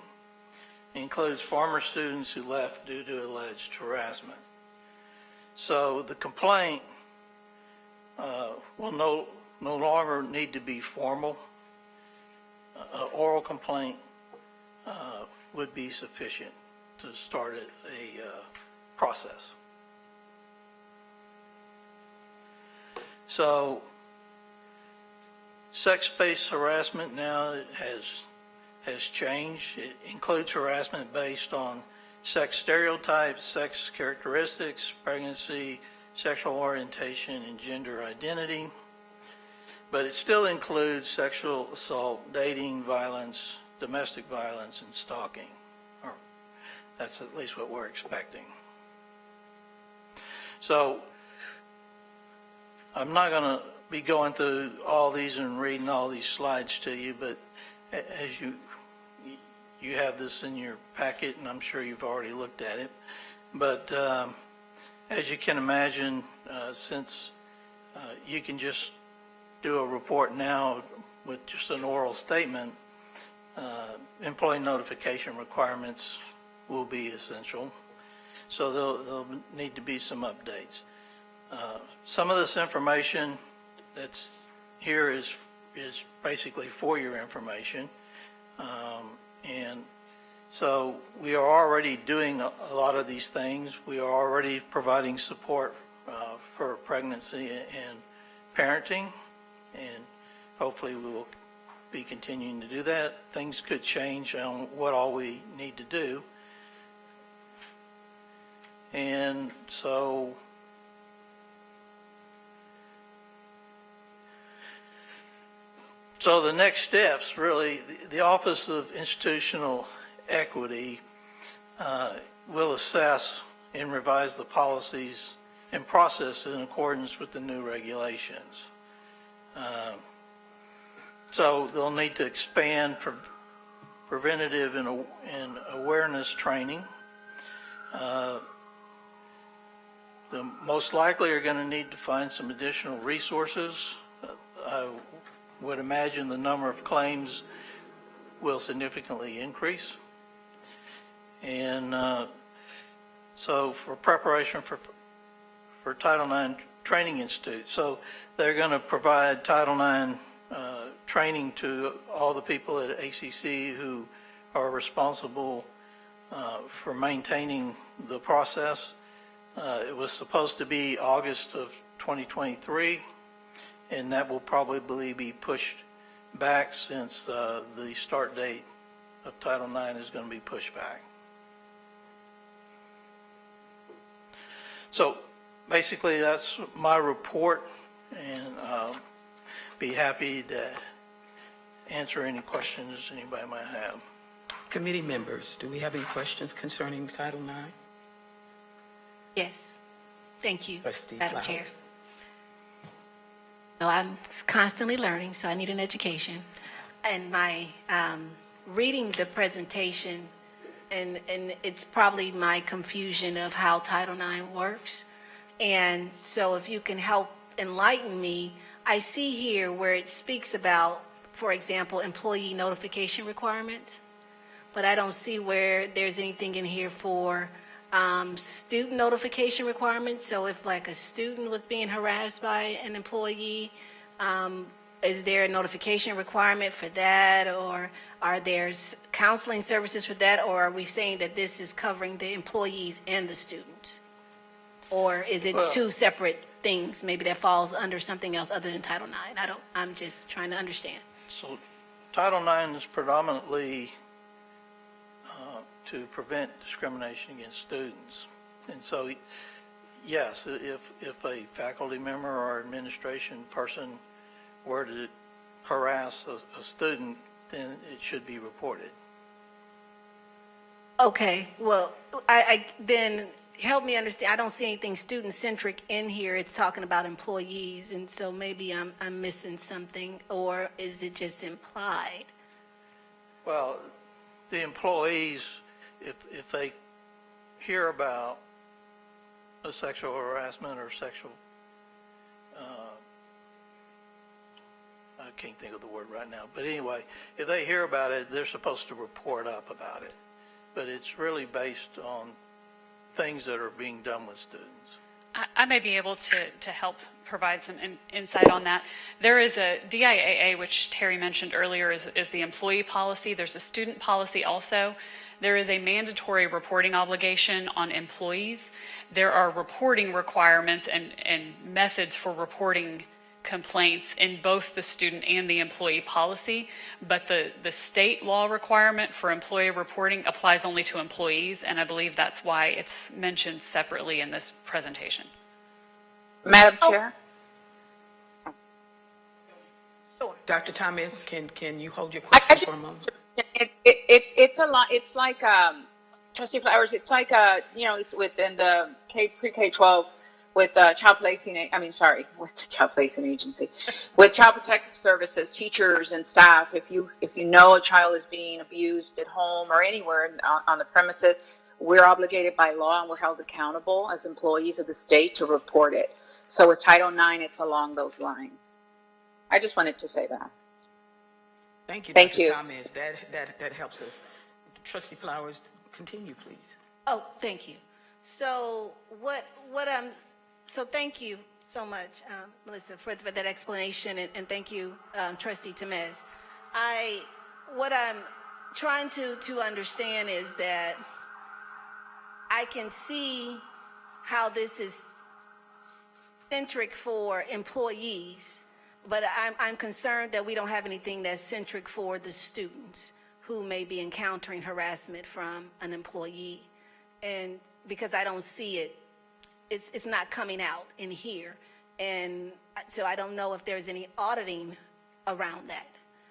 includes former students who left due to alleged harassment. So the complaint will no longer need to be formal. Oral complaint would be sufficient to start a process. So sex-based harassment now has changed. It includes harassment based on sex stereotypes, sex characteristics, pregnancy, sexual orientation, and gender identity. But it still includes sexual assault, dating, violence, domestic violence, and stalking. Or that's at least what we're expecting. So I'm not going to be going through all these and reading all these slides to you, but as you have this in your packet, and I'm sure you've already looked at it. But as you can imagine, since you can just do a report now with just an oral statement, employee notification requirements will be essential. So there'll need to be some updates. Some of this information that's here is basically for your information. And so we are already doing a lot of these things. We are already providing support for pregnancy and parenting, and hopefully we will be continuing to do that. Things could change on what all we need to do. And so the next steps, really, the Office of Institutional Equity will assess and revise the policies and process in accordance with the new regulations. So they'll need to expand preventative and awareness training. They most likely are going to need to find some additional resources. I would imagine the number of claims will significantly increase. And so for preparation for Title IX Training Institute, so they're going to provide Title IX training to all the people at HCC who are responsible for maintaining the process. It was supposed to be August of 2023, and that will probably be pushed back since the start date of Title IX is going to be pushed back. So basically, that's my report, and be happy to answer any questions anybody might have. Committee members, do we have any questions concerning Title IX? Yes. Thank you, Trustee Madam Chair. Flowers. No, I'm constantly learning, so I need an education. And my reading the presentation, and it's probably my confusion of how Title IX works. And so if you can help enlighten me, I see here where it speaks about, for example, employee notification requirements, but I don't see where there's anything in here for student notification requirements. So if like a student was being harassed by an employee, is there a notification requirement for that, or are there counseling services for that, or are we saying that this is covering the employees and the students? Or is it two separate things, maybe that falls under something else other than Title IX? I'm just trying to understand. So Title IX is predominantly to prevent discrimination against students. And so, yes, if a faculty member or administration person were to harass a student, then it should be reported. Okay, well, I then help me understand. I don't see anything student-centric in here. It's talking about employees, and so maybe I'm missing something, or is it just implied? Well, the employees, if they hear about a sexual harassment or sexual, I can't think of the word right now, but anyway, if they hear about it, they're supposed to report up about it. But it's really based on things that are being done with students. I may be able to help provide some insight on that. There is a DIAA, which Terry mentioned earlier, is the employee policy. There's a student policy also. There is a mandatory reporting obligation on employees. There are reporting requirements and methods for reporting complaints in both the student and the employee policy, but the state law requirement for employee reporting applies only to employees, and I believe that's why it's mentioned separately in this presentation. Madam Chair? Dr. Thomas, can you hold your question for a moment? It's a lot. It's like Trustee Flowers. It's like within the pre-K-12 with child placing agency, with child protective services, teachers and staff. If you know a child is being abused at home or anywhere on the premises, we're obligated by law and we're held accountable as employees of the state to report it. So with Title IX, it's along those lines. I just wanted to say that. Thank you, Thank Dr. you. Thomas. That helps us. Trustee Flowers, continue, please. Oh, thank you. So so thank you so much, Melissa, for that explanation, and thank you, Trustee Temez. What I'm trying to understand is that I can see how this is centric for employees, but I'm concerned that we don't have anything that's centric for the students who may be encountering harassment from an employee. And because I don't see it, it's not coming out in here. And so I don't know if there's any auditing around that.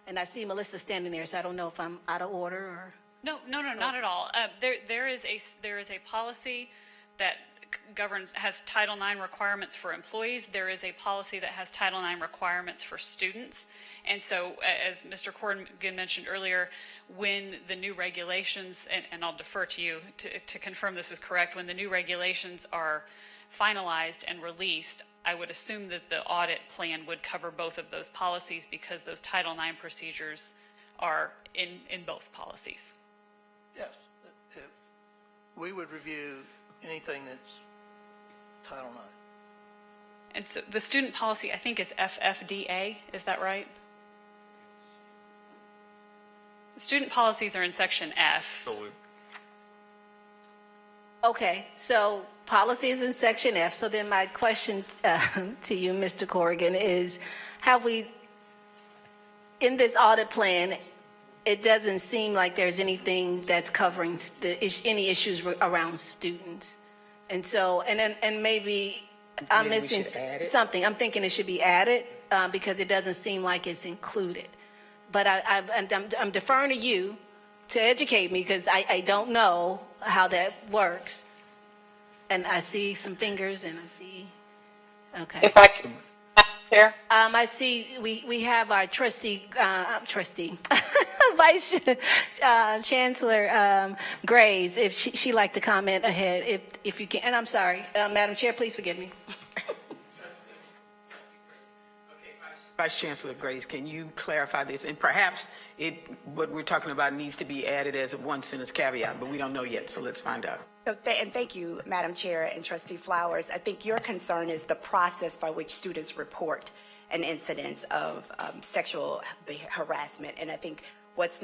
And I see Melissa standing there, so I don't know if I'm out of order or. No, not at all. There is a policy that has Title IX requirements for employees. There is a policy that has Title IX requirements for students. And so, as Mr. Corrigan mentioned earlier, when the new regulations, and I'll defer to you to confirm this is correct, when the new regulations are finalized and released, I would assume that the audit plan would cover both of those policies because those Title IX procedures are in both policies. Yes, we would review anything that's Title IX. And so the student policy, I think, is FFDA. Is that right? Student policies are in Section F. So Okay, so policy is in section F, so then my question to you, Mr. Corrigan, is have we, in this audit plan, it doesn't seem like there's anything that's covering any issues around students. And so, and maybe I'm Maybe we missing should add it? something. I'm thinking it should be added because it doesn't seem like it's included. But I'm deferring to you to educate me because I don't know how that works. And I see some fingers and I see, okay. If I can, Madam Chair? I see we have our Vice Chancellor Grays, if she like to comment ahead, if you can. And I'm sorry, Madam Chair, please forgive me. Vice Chancellor Grace, can you clarify this? And perhaps what we're talking about needs to be added as a one sentence caveat, but we don't know yet, so let's find out. So and thank you, Madam Chair and Trustee Flowers. I think your concern is the process by which students report an incidence of sexual harassment. And I think what's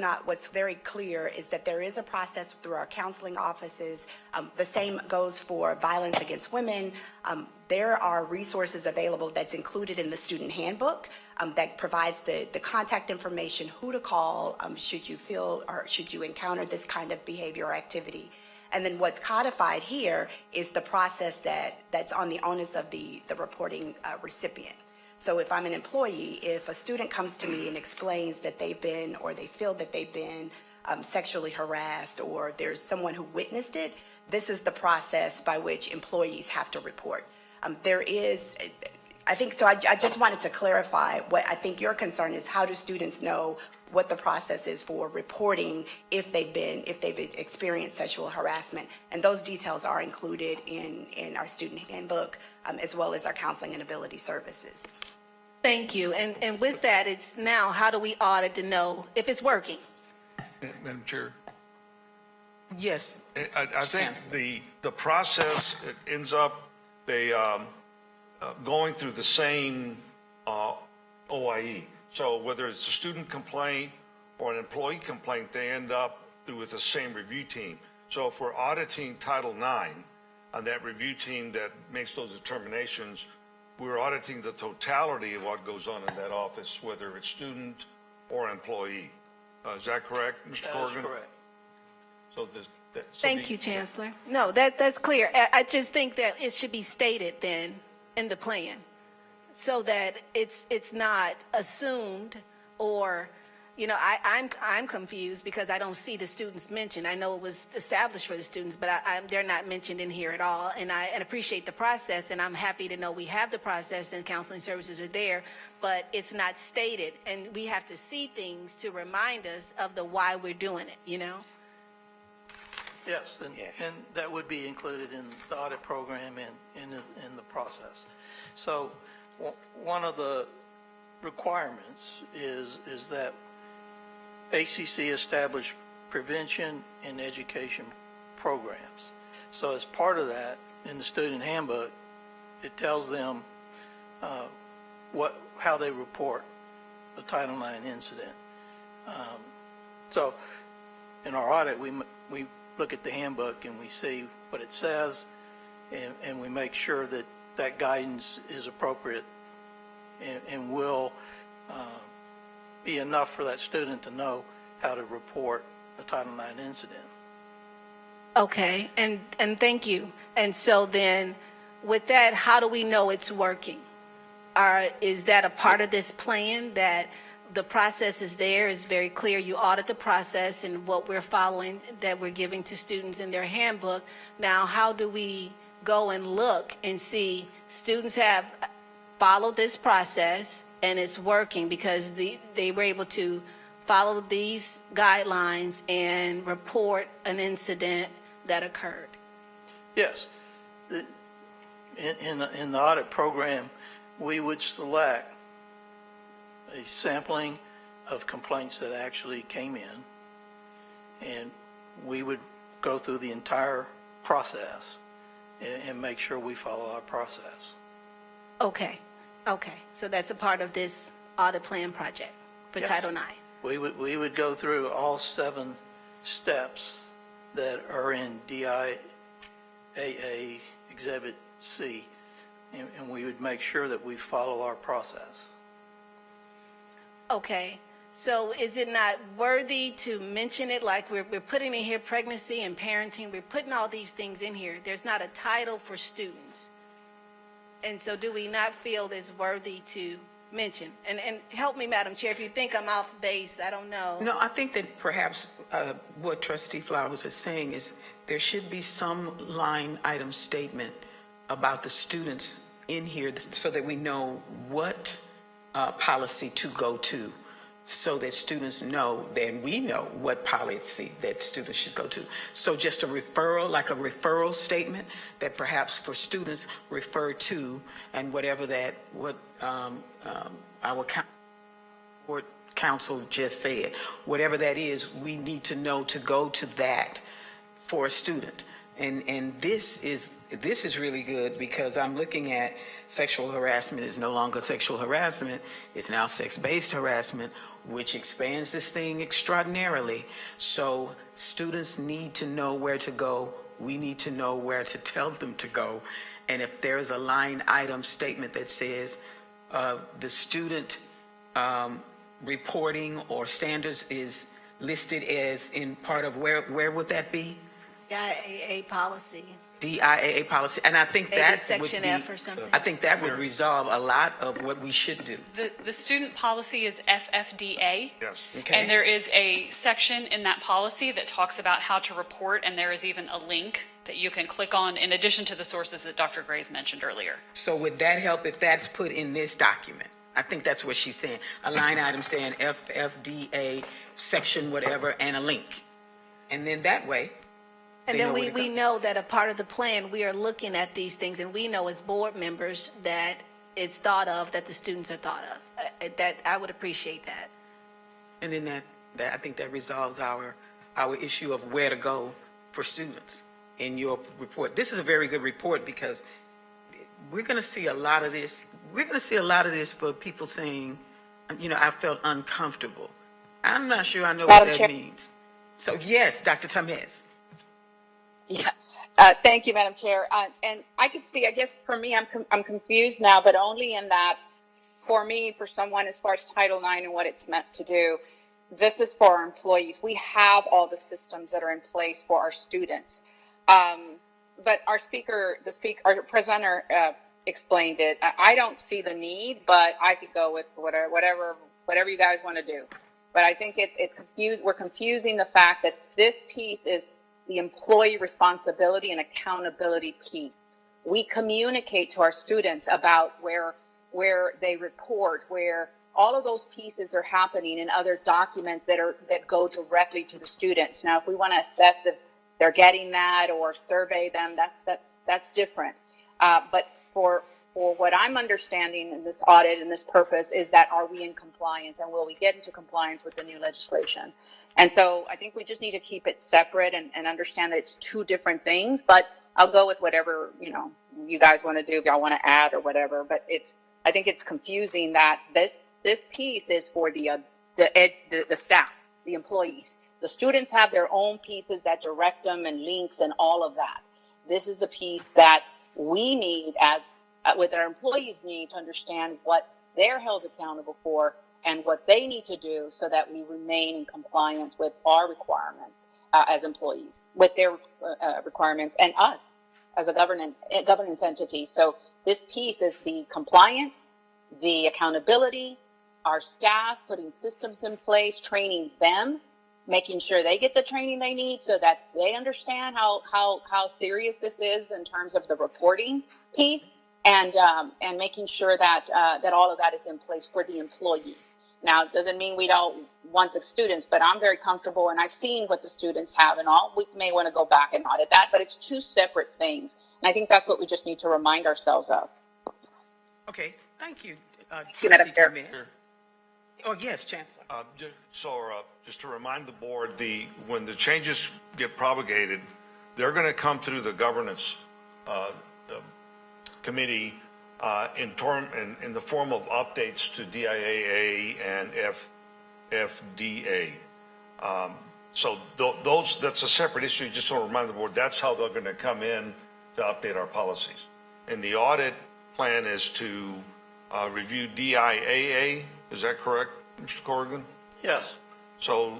very clear is that there is a process through our counseling offices. The same goes for violence against women. There are resources available that's included in the student handbook that provides the contact information, who to call should you feel or should you encounter this kind of behavior or activity. And then what's codified here is the process that's on the onus of the reporting recipient. So if I'm an employee, if a student comes to me and explains that they've been or they feel that they've been sexually harassed or there's someone who witnessed it, this is the process by which employees have to report. There is, I think, so I just wanted to clarify what I think your concern is. How do students know what the process is for reporting if they've experienced sexual harassment? And those details are included in our student handbook as well as our counseling and ability services. Thank you. And with that, it's now, how do we audit to know if it's working? Madam Chair, Yes. I think the process, it ends up going through the same OIE. So whether it's a student complaint or an employee complaint, they end up with the same review team. So if we're auditing Title IX, on that review team that makes those determinations, we're auditing the totality of what goes on in that office, whether it's student or employee. Is that correct, Mr. Corrigan? That's correct. So Thank you, Chancellor. No, that's clear. I just think that it should be stated then in the plan so that it's not assumed or, you know, I'm confused because I don't see the students mentioned. I know it was established for the students, but they're not mentioned in here at all. And I appreciate the process, and I'm happy to know we have the process and counseling services are there, but it's not stated. And we have to see things to remind us of the why we're doing it, you know? Yes, and that would be included in the audit program and in the process. So one of the requirements is that HCC establish prevention and education programs. So as part of that, in the student handbook, it tells them how they report a Title IX incident. So in our audit, we look at the handbook and we see what it says, and we make sure that that guidance is appropriate and will be enough for that student to know how to report a Title IX incident. Okay, and thank you. And so then, with that, how do we know it's working? Is that a part of this plan, that the process is there, is very clear, you audit the process and what we're following, that we're giving to students in their handbook? Now, how do we go and look and see students have followed this process and it's working because they were able to follow these guidelines and report an incident that occurred? Yes. In the audit program, we would select a sampling of complaints that actually came in, and we would go through the entire process and make sure we follow our process. Okay, so that's a part of this audit plan project for Yes. Title IX. We would go through all 7 steps that are in DIAA Exhibit C, and we would make sure that we follow our process. Okay, so is it not worthy to mention it, like we're putting in here pregnancy and parenting, we're putting all these things in here, there's not a title for students. And so do we not feel it's worthy to mention? And help me, Madam Chair, if you think I'm off base, I don't know. No, I think that perhaps what Trustee Flowers is saying is there should be some line item statement about the students in here so that we know what policy to go to, so that students know, then we know what policy that students should go to. So just a referral, like a referral statement that perhaps for students refer to, and whatever that, what our council just said, whatever that is, we need to know to go to that for a student. And this is really good, because I'm looking at sexual harassment is no longer sexual harassment, it's now sex-based harassment, which expands this thing extraordinarily. So students need to know where to go. We need to know where to tell them to go. And if there's a line item statement that says the student reporting or standards is listed as in part of, where would that be? DIAA policy. DIAA policy, and I think Maybe that Section would be, F or something. I think that would resolve a lot of what we should do. The student policy is FFDA. Yes. Okay. And there is a section in that policy that talks about how to report, and there is even a link that you can click on in addition to the sources that Dr. Grace mentioned earlier. So would that help if that's put in this document? I think that's what she's saying. A line item saying FFDA section whatever and a link. And then that way, And they then know where to we go. know that a part of the plan, we are looking at these things, and we know as board members that it's thought of, that the students are thought of. That, I would appreciate that. And then that I think that resolves our issue of where to go for students in your report. This is a very good report, because we're going to see a lot of this. We're going to see a lot of this for people saying, I felt uncomfortable. I'm not sure I know what that means. So yes, Dr. Tamez. Yeah, thank you, Madam Chair. And I could see, I guess for me, I'm confused now, but only in that, for me, for someone as far as Title IX and what it's meant to do, this is for our employees. We have all the systems that are in place for our students. But our presenter explained it. I don't see the need, but I could go with whatever you guys want to do. But I think it's confused. We're confusing the fact that this piece is the employee responsibility and accountability piece. We communicate to our students about where they report, where all of those pieces are happening in other documents that go directly to the students. Now, if we want to assess if they're getting that or survey them, that's different. But for what I'm understanding in this audit and this purpose is that, are we in compliance, and will we get into compliance with the new legislation? And so I think we just need to keep it separate and understand that it's two different things, but I'll go with whatever, you guys want to do, if y'all want to add or whatever. But I think it's confusing that this piece is for the staff, the employees. The students have their own pieces that direct them and links and all of that. This is a piece that we need what our employees need to understand what they're held accountable for and what they need to do so that we remain in compliance with our requirements as employees, with their requirements, and us as a governance entity. So this piece is the compliance, the accountability, our staff putting systems in place, training them, making sure they get the training they need so that they understand how serious this is in terms of the reporting piece, and making sure that all of that is in place for the employee. Now, it doesn't mean we don't want the students, but I'm very comfortable, and I've seen what the students have and all. We may want to go back and audit that, but it's two separate things. And I think that's what we just need to remind ourselves of. Okay, thank you. Madam Chair. Sure. Oh, yes, Chancellor. Just to remind the board, when the changes get propagated, they're going to come through the governance committee in the form of updates to DIAA and FFDA. So that's a separate issue. Just to remind the board, that's how they're going to come in to update our policies. And the audit plan is to review DIAA, is that correct, Mr. Corrigan? Yes. So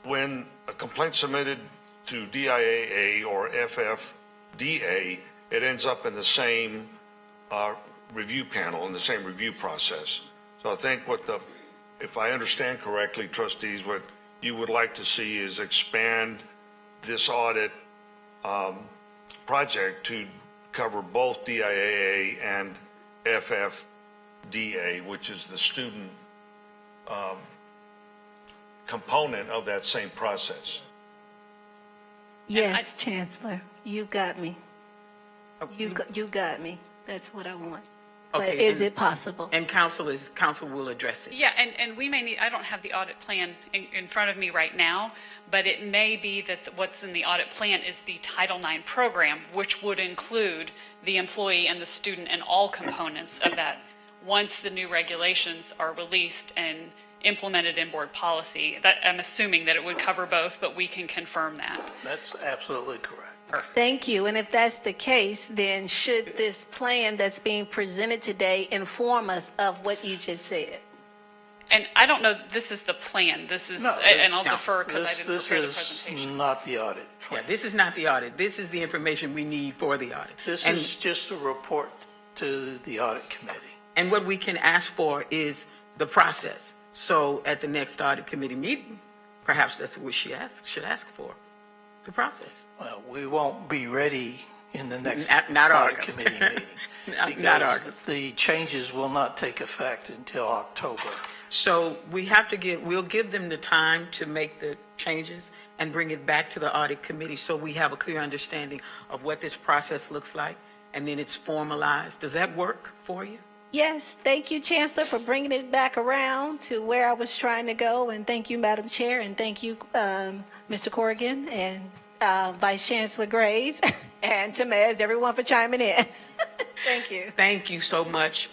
when a complaint submitted to DIAA or FFDA, it ends up in the same review panel, in the same review process. So I think if I understand correctly, trustees, what you would like to see is expand this audit project to cover both DIAA and FFDA, which is the student component of that same process. Yes, Chancellor, you got me. You got me. That's what I want. But Okay, is it possible? And council will address it. Yeah, and we may need, I don't have the audit plan in front of me right now, but it may be that what's in the audit plan is the Title IX program, which would include the employee and the student and all components of that once the new regulations are released and implemented in board policy. That, I'm assuming that it would cover both, but we can confirm that. That's absolutely correct. Thank you. And if that's the case, then should this plan that's being presented today inform us of what you just said? And I don't know, this is the plan. This is, No, and I'll defer because I didn't prepare the This presentation. is not the audit. Yeah, this is not the audit. This is the information we need for the audit. This And- is just a report to the audit committee. And what we can ask for is the process. So at the next audit committee meeting, perhaps that's what she should ask for, the process. Well, we won't be ready in the next Not audit August. committee meeting. Not Because August. the changes will not take effect until October. So we'll give them the time to make the changes and bring it back to the audit committee so we have a clear understanding of what this process looks like, and then it's formalized. Does that work for you? Yes, thank you, Chancellor, for bringing it back around to where I was trying to go. And thank you, Madam Chair, and thank you, Mr. Corrigan and Vice Chancellor Graves and Tamez, everyone for chiming in. Thank you. Thank you so much,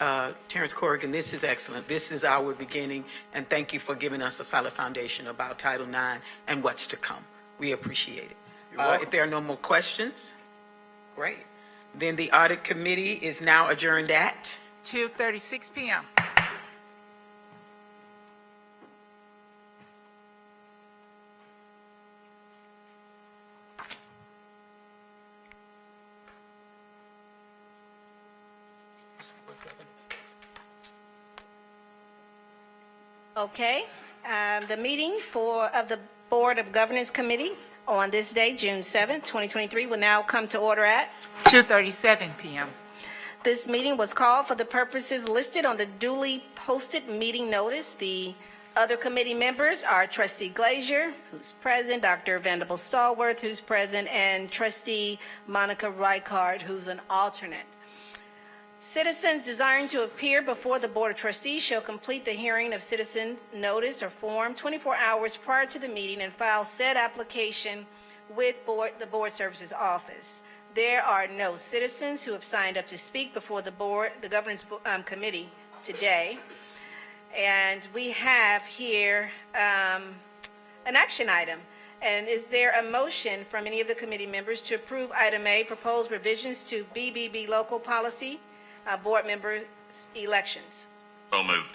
Terrence Corrigan. This is excellent. This is our beginning, and thank you for giving us a solid foundation about Title IX and what's to come. We appreciate it. If there are no more questions, great. Then the audit committee is now adjourned at 2:36 p.m. Okay, the meeting of the Board of Governance Committee on this day, June 7th, 2023, will now come to order at 2:37 p.m. This meeting was called for the purposes listed on the duly posted meeting notice. The other committee members are Trustee Glazier, who's present, Dr. Vanderbilt Stallworth, who's present, and Trustee Monica Reichard, who's an alternate. Citizens desiring to appear before the Board of Trustees shall complete the hearing of citizen notice or form 24 hours prior to the meeting and file said application with the Board Services Office. There are no citizens who have signed up to speak before the Governance Committee today. And we have here an action item. And is there a motion from any of the committee members to approve item A, proposed revisions to BBB local policy, board members elections? So moved.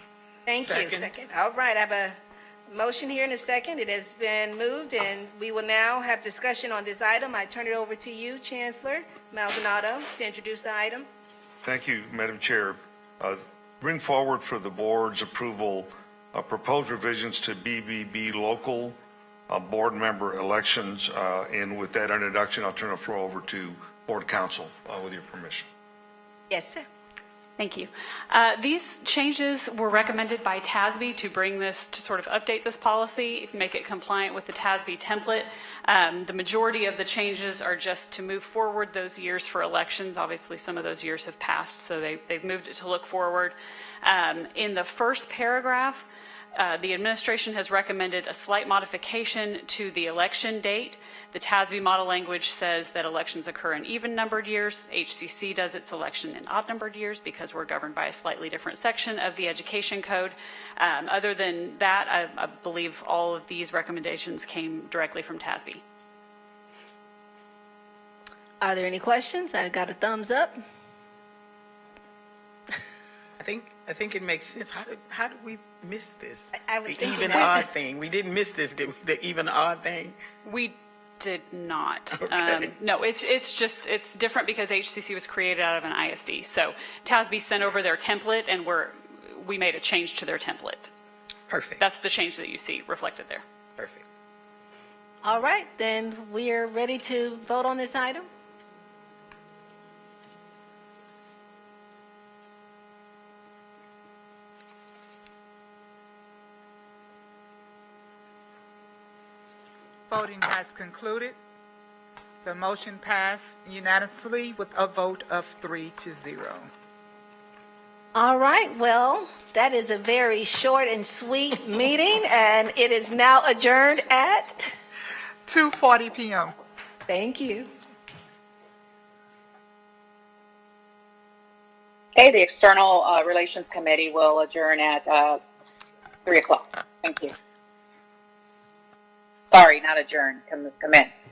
Thank you. Second. All right, I have a motion here in a second. It has been moved, and we will now have discussion on this item. I turn it over to you, Chancellor Maldonado, to introduce the item. Thank you, Madam Chair. Bring forward for the board's approval proposed revisions to BBB local board member elections. And with that introduction, I'll turn the floor over to Board Counsel with your permission. Yes, sir. Thank you. These changes were recommended by TASB to bring this, to sort of update this policy, make it compliant with the TASB template. The majority of the changes are just to move forward those years for elections. Obviously, some of those years have passed, so they've moved it to look forward. In the first paragraph, the administration has recommended a slight modification to the election date. The TASB model language says that elections occur in even-numbered years. HCC does its election in odd-numbered years because we're governed by a slightly different section of the Education Code. Other than that, I believe all of these recommendations came directly from TASB. Are there any questions? I got a thumbs up. I think it makes sense. How did we miss this? I was The thinking even that. odd thing. We didn't miss this, did we? The even odd thing. We did not. Okay. No, it's different because HCC was created out of an ISD. So TASB sent over their template, and we made a change to their template. Perfect. That's the change that you see reflected there. Perfect. All right, then we are ready to vote on this item. Voting has concluded. The motion passed unanimously with a vote of 3-0. All right, well, that is a very short and sweet meeting, and it is now adjourned at, 2:40 p.m. thank you. Okay, the External Relations Committee will adjourn at 3 o'clock. Thank you. Sorry, not adjourn, commence.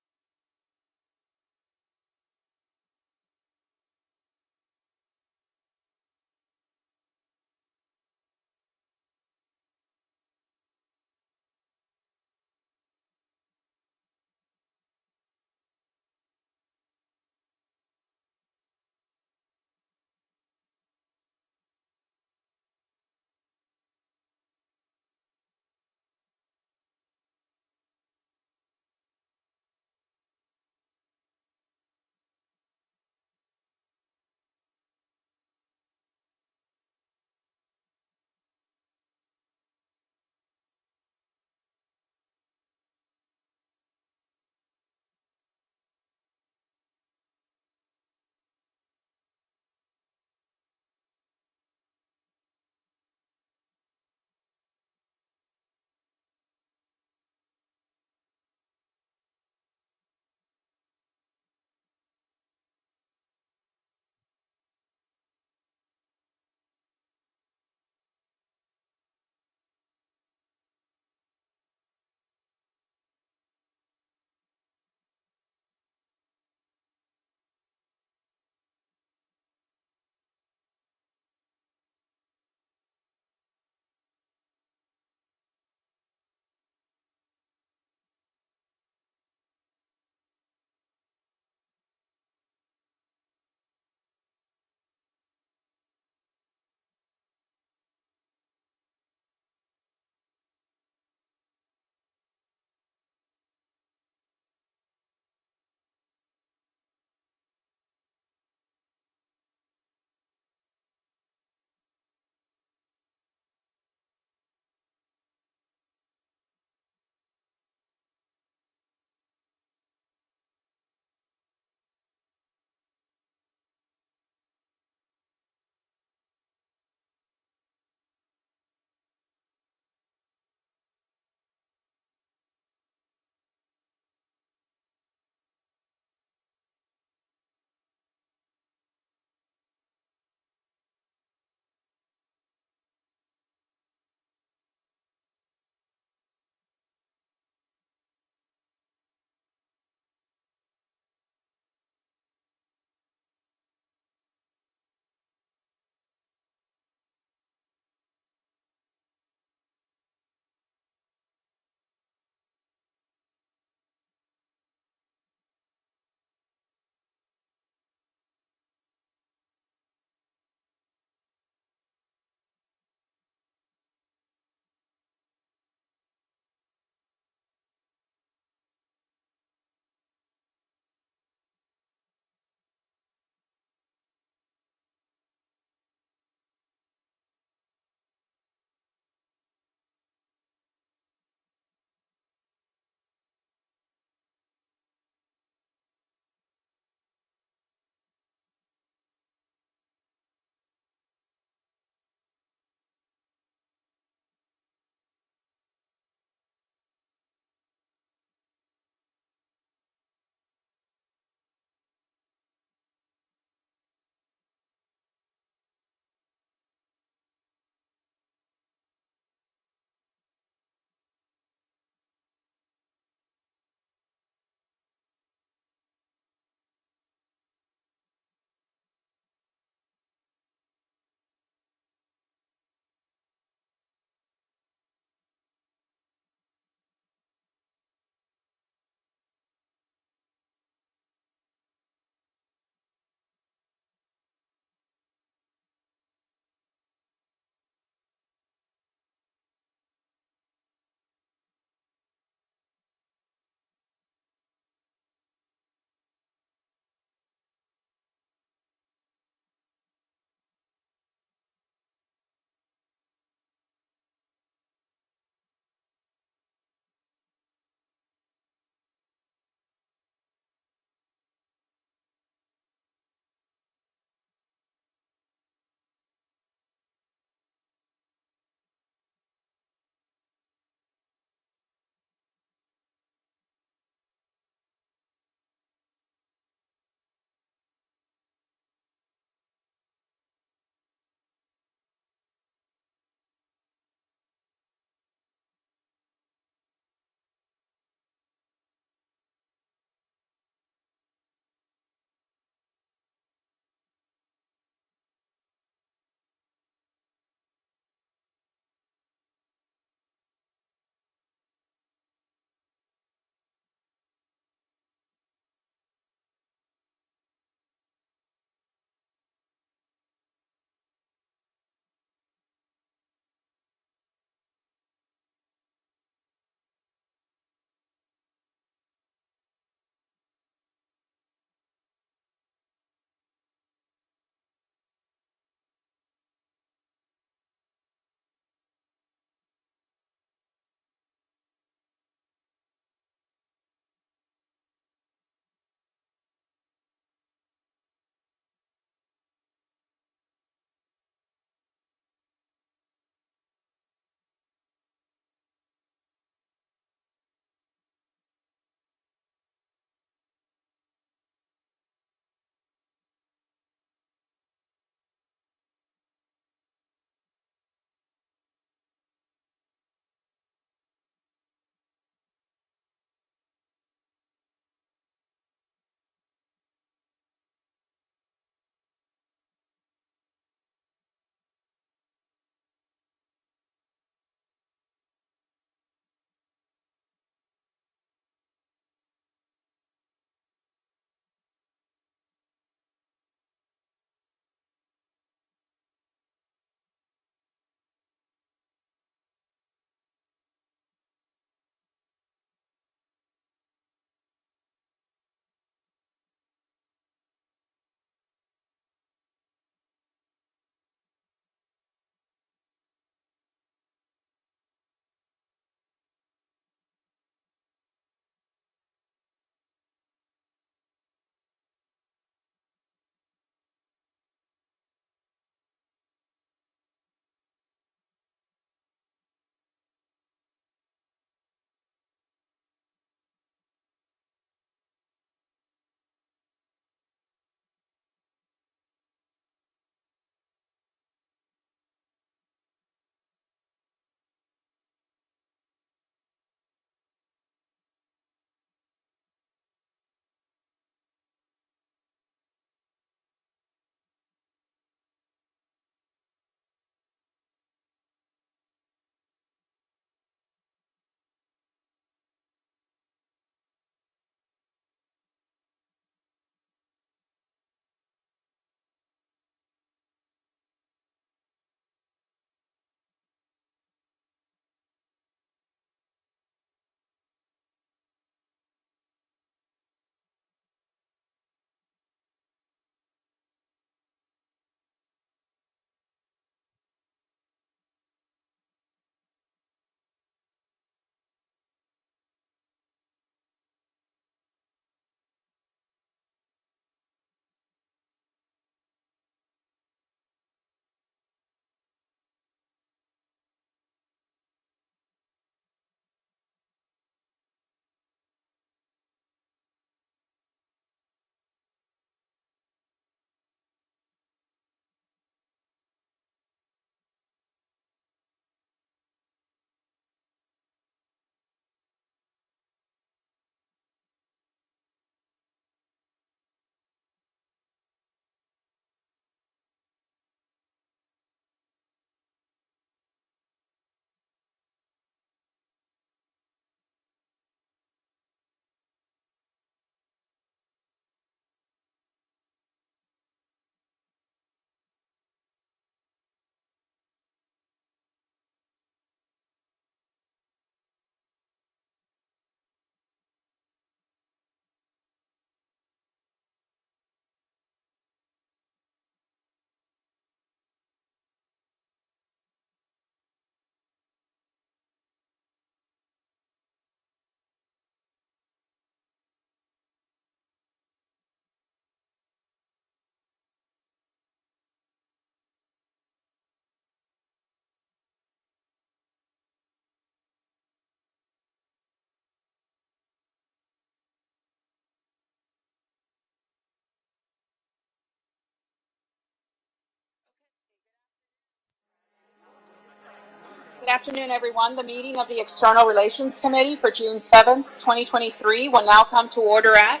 Good afternoon, everyone. The meeting of the External Relations Committee for June 7th, 2023 will now come to order at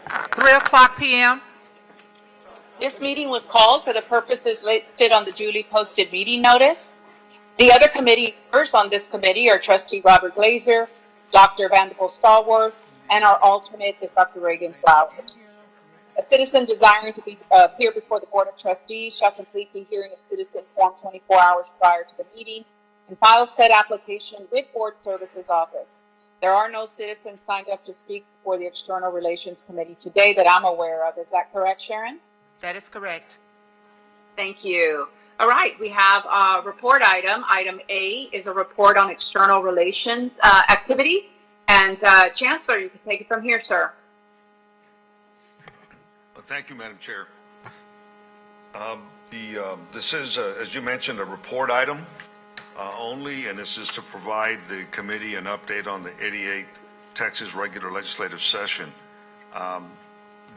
3:00 p.m. This meeting was called for the purposes listed on the duly posted meeting notice. The other committee members on this committee are Trustee Robert Glazer, Dr. Vanderbilt Stallworth, and our alternate is Dr. Reagan Flowers. A citizen desiring to appear before the Board of Trustees shall complete the hearing of citizen form 24 hours prior to the meeting and file said application with Board Services Office. There are no citizens signed up to speak before the External Relations Committee today that I'm aware of. Is that correct, Sharon? That is correct. Thank you. All right, we have a report item. Item A is a report on external relations activities. And Chancellor, you can take it from here, sir. Thank you, Madam Chair. This is, as you mentioned, a report item only, and this is to provide the committee an update on the 88th Texas regular legislative session.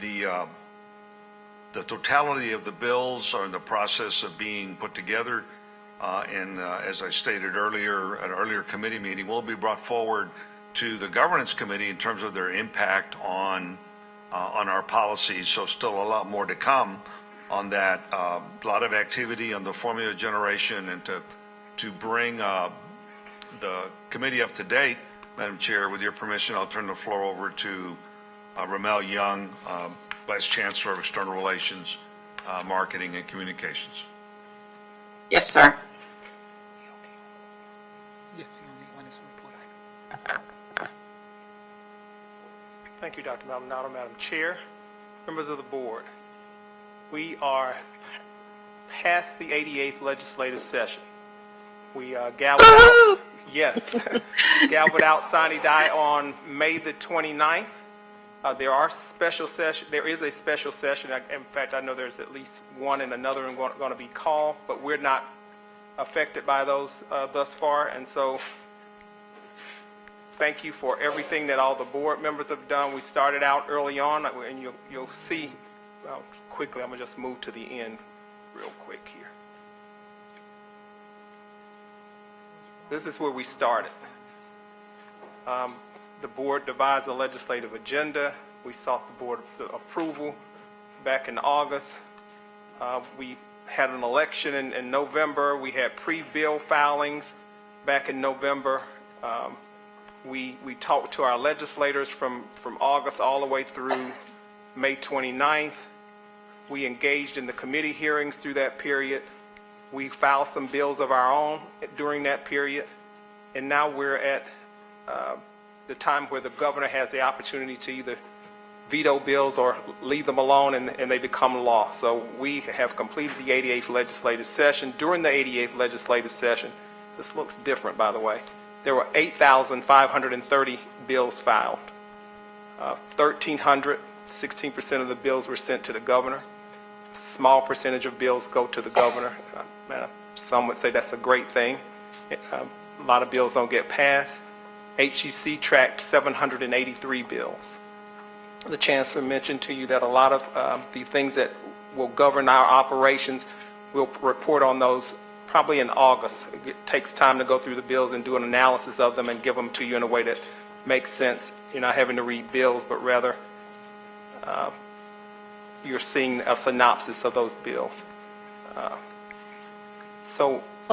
The totality of the bills are in the process of being put together, and as I stated earlier, at an earlier committee meeting, will be brought forward to the governance committee in terms of their impact on our policies. So still a lot more to come on that. A lot of activity on the formula generation, and to bring the committee up to date, Madam Chair, with your permission, I'll turn the floor over to Ramel Young, Vice Chancellor of External Relations, Marketing and Communications. Yes, sir. Yes, the only one is report item. Thank you, Dr. Maldonado, Madam Chair, members of the board. We are past the 88th legislative session. We gaveled out, yes, gaveled out sine die on May the 29th. There is a special session. In fact, I know there's at least one and another one going to be called, but we're not affected by those thus far. And so thank you for everything that all the board members have done. We started out early on, and you'll see quickly. I'm going to just move to the end real quick here. This is where we started. The board devised a legislative agenda. We sought the board approval back in August. We had an election in November. We had pre-bill filings back in November. We talked to our legislators from August all the way through May 29th. We engaged in the committee hearings through that period. We filed some bills of our own during that period. And now we're at the time where the governor has the opportunity to either veto bills or leave them alone, and they become law. So we have completed the 88th legislative session. During the 88th legislative session, this looks different, by the way, there were 8,530 bills filed. 1,300, 16% of the bills were sent to the governor. A small percentage of bills go to the governor. Some would say that's a great thing. A lot of bills don't get passed. HCC tracked 783 bills. The Chancellor mentioned to you that a lot of the things that will govern our operations, we'll report on those probably in August. It takes time to go through the bills and do an analysis of them and give them to you in a way that makes sense. You're not having to read bills, but rather you're seeing a synopsis of those bills. Well,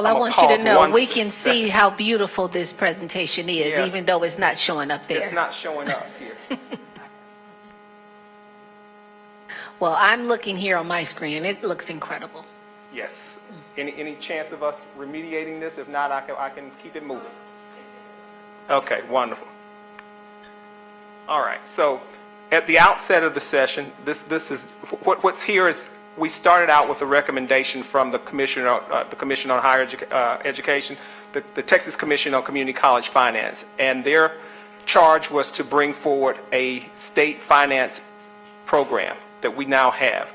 I want you to know we can see how beautiful this presentation is, Yes. even though it's not showing up there. It's not showing up here. Well, I'm looking here on my screen, and it looks incredible. Yes. Any chance of us remediating this? If not, I can keep it moving. Okay, wonderful. All right. So at the outset of the session, this is what's here is we started out with a recommendation from the Commission on Higher Education, the Texas Commission on Community College Finance, and their charge was to bring forward a state finance program that we now have.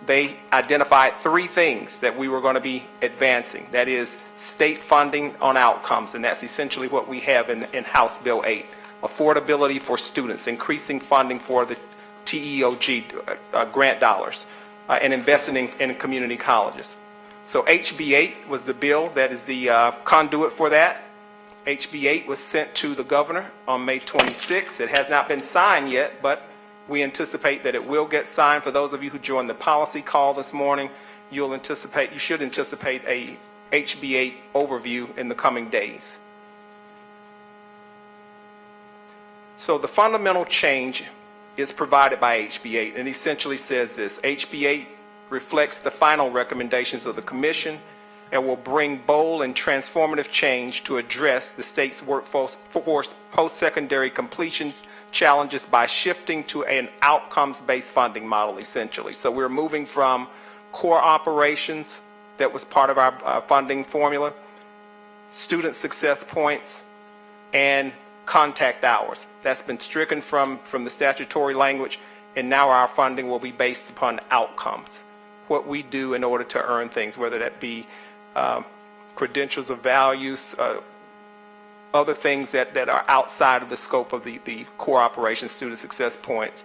They identified three things that we were going to be advancing. That is state funding on outcomes, and that's essentially what we have in House Bill 8. Affordability for students, increasing funding for the TEOG grant dollars, and investing in community colleges. So HB8 was the bill that is the conduit for that. HB8 was sent to the governor on May 26th. It has not been signed yet, but we anticipate that it will get signed. For those of you who joined the policy call this morning, you should anticipate a HB8 overview in the coming days. So the fundamental change is provided by HB8, and essentially says this: HB8 reflects the final recommendations of the commission and will bring bold and transformative change to address the state's workforce post-secondary completion challenges by shifting to an outcomes-based funding model, essentially. So we're moving from core operations that was part of our funding formula, student success points, and contact hours. That's been stricken from the statutory language, and now our funding will be based upon outcomes, what we do in order to earn things, whether that be credentials of values, other things that are outside of the scope of the core operations, student success points,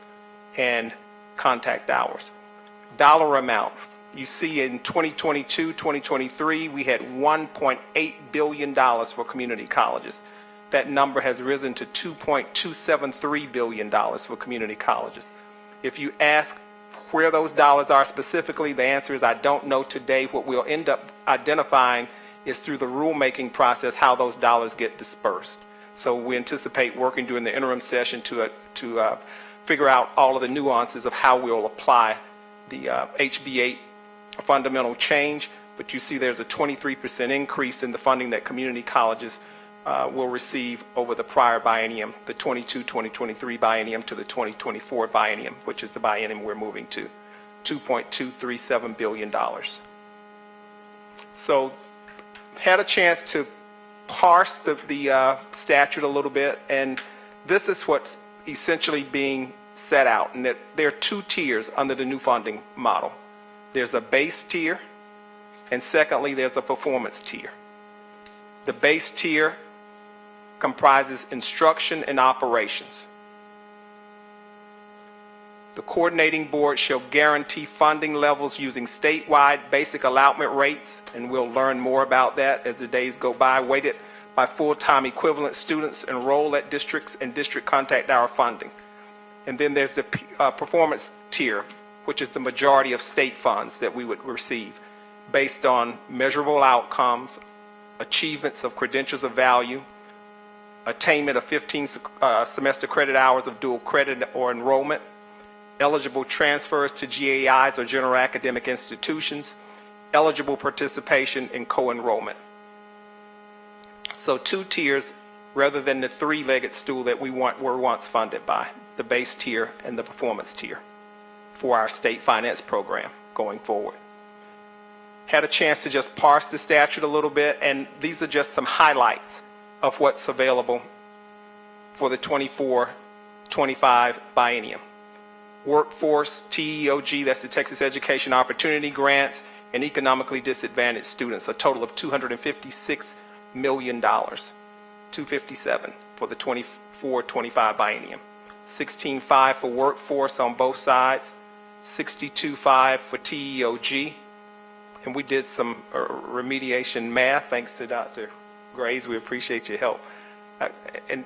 and contact hours. Dollar amount. You see in 2022, 2023, we had $1.8 billion for community colleges. That number has risen to $2.273 billion for community colleges. If you ask where those dollars are specifically, the answer is I don't know today. What we'll end up identifying is through the rulemaking process how those dollars get dispersed. So we anticipate working during the interim session to figure out all of the nuances of how we'll apply the HB8 fundamental change. But you see there's a 23% increase in the funding that community colleges will receive over the prior biennium, the 2023 biennium to the 2024 biennium, which is the biennium we're moving to, $2.237 billion. So had a chance to parse the statute a little bit, and this is what's essentially being set out, and that there are two tiers under the new funding model. There's a base tier, and secondly, there's a performance tier. The base tier comprises instruction and operations. The coordinating board shall guarantee funding levels using statewide basic allotment rates, and we'll learn more about that as the days go by, weighted by full-time equivalent students enrolled at districts and district contact hour funding. And then there's the performance tier, which is the majority of state funds that we would receive based on measurable outcomes, achievements of credentials of value, attainment of 15 semester credit hours of dual credit or enrollment, eligible transfers to GAIs or general academic institutions, eligible participation in co-enrollment. So two tiers rather than the three-legged stool that were once funded by, the base tier and the performance tier for our state finance program going forward. Had a chance to just parse the statute a little bit, and these are just some highlights of what's available for the 24-25 biennium. Workforce, TEOG, that's the Texas Education Opportunity Grants, and economically disadvantaged students, a total of $256 million, 257 for the 24-25 biennium. 16.5 for workforce on both sides, 62.5 for TEOG, and we did some remediation math, thanks to Dr. Graves. We appreciate your help. And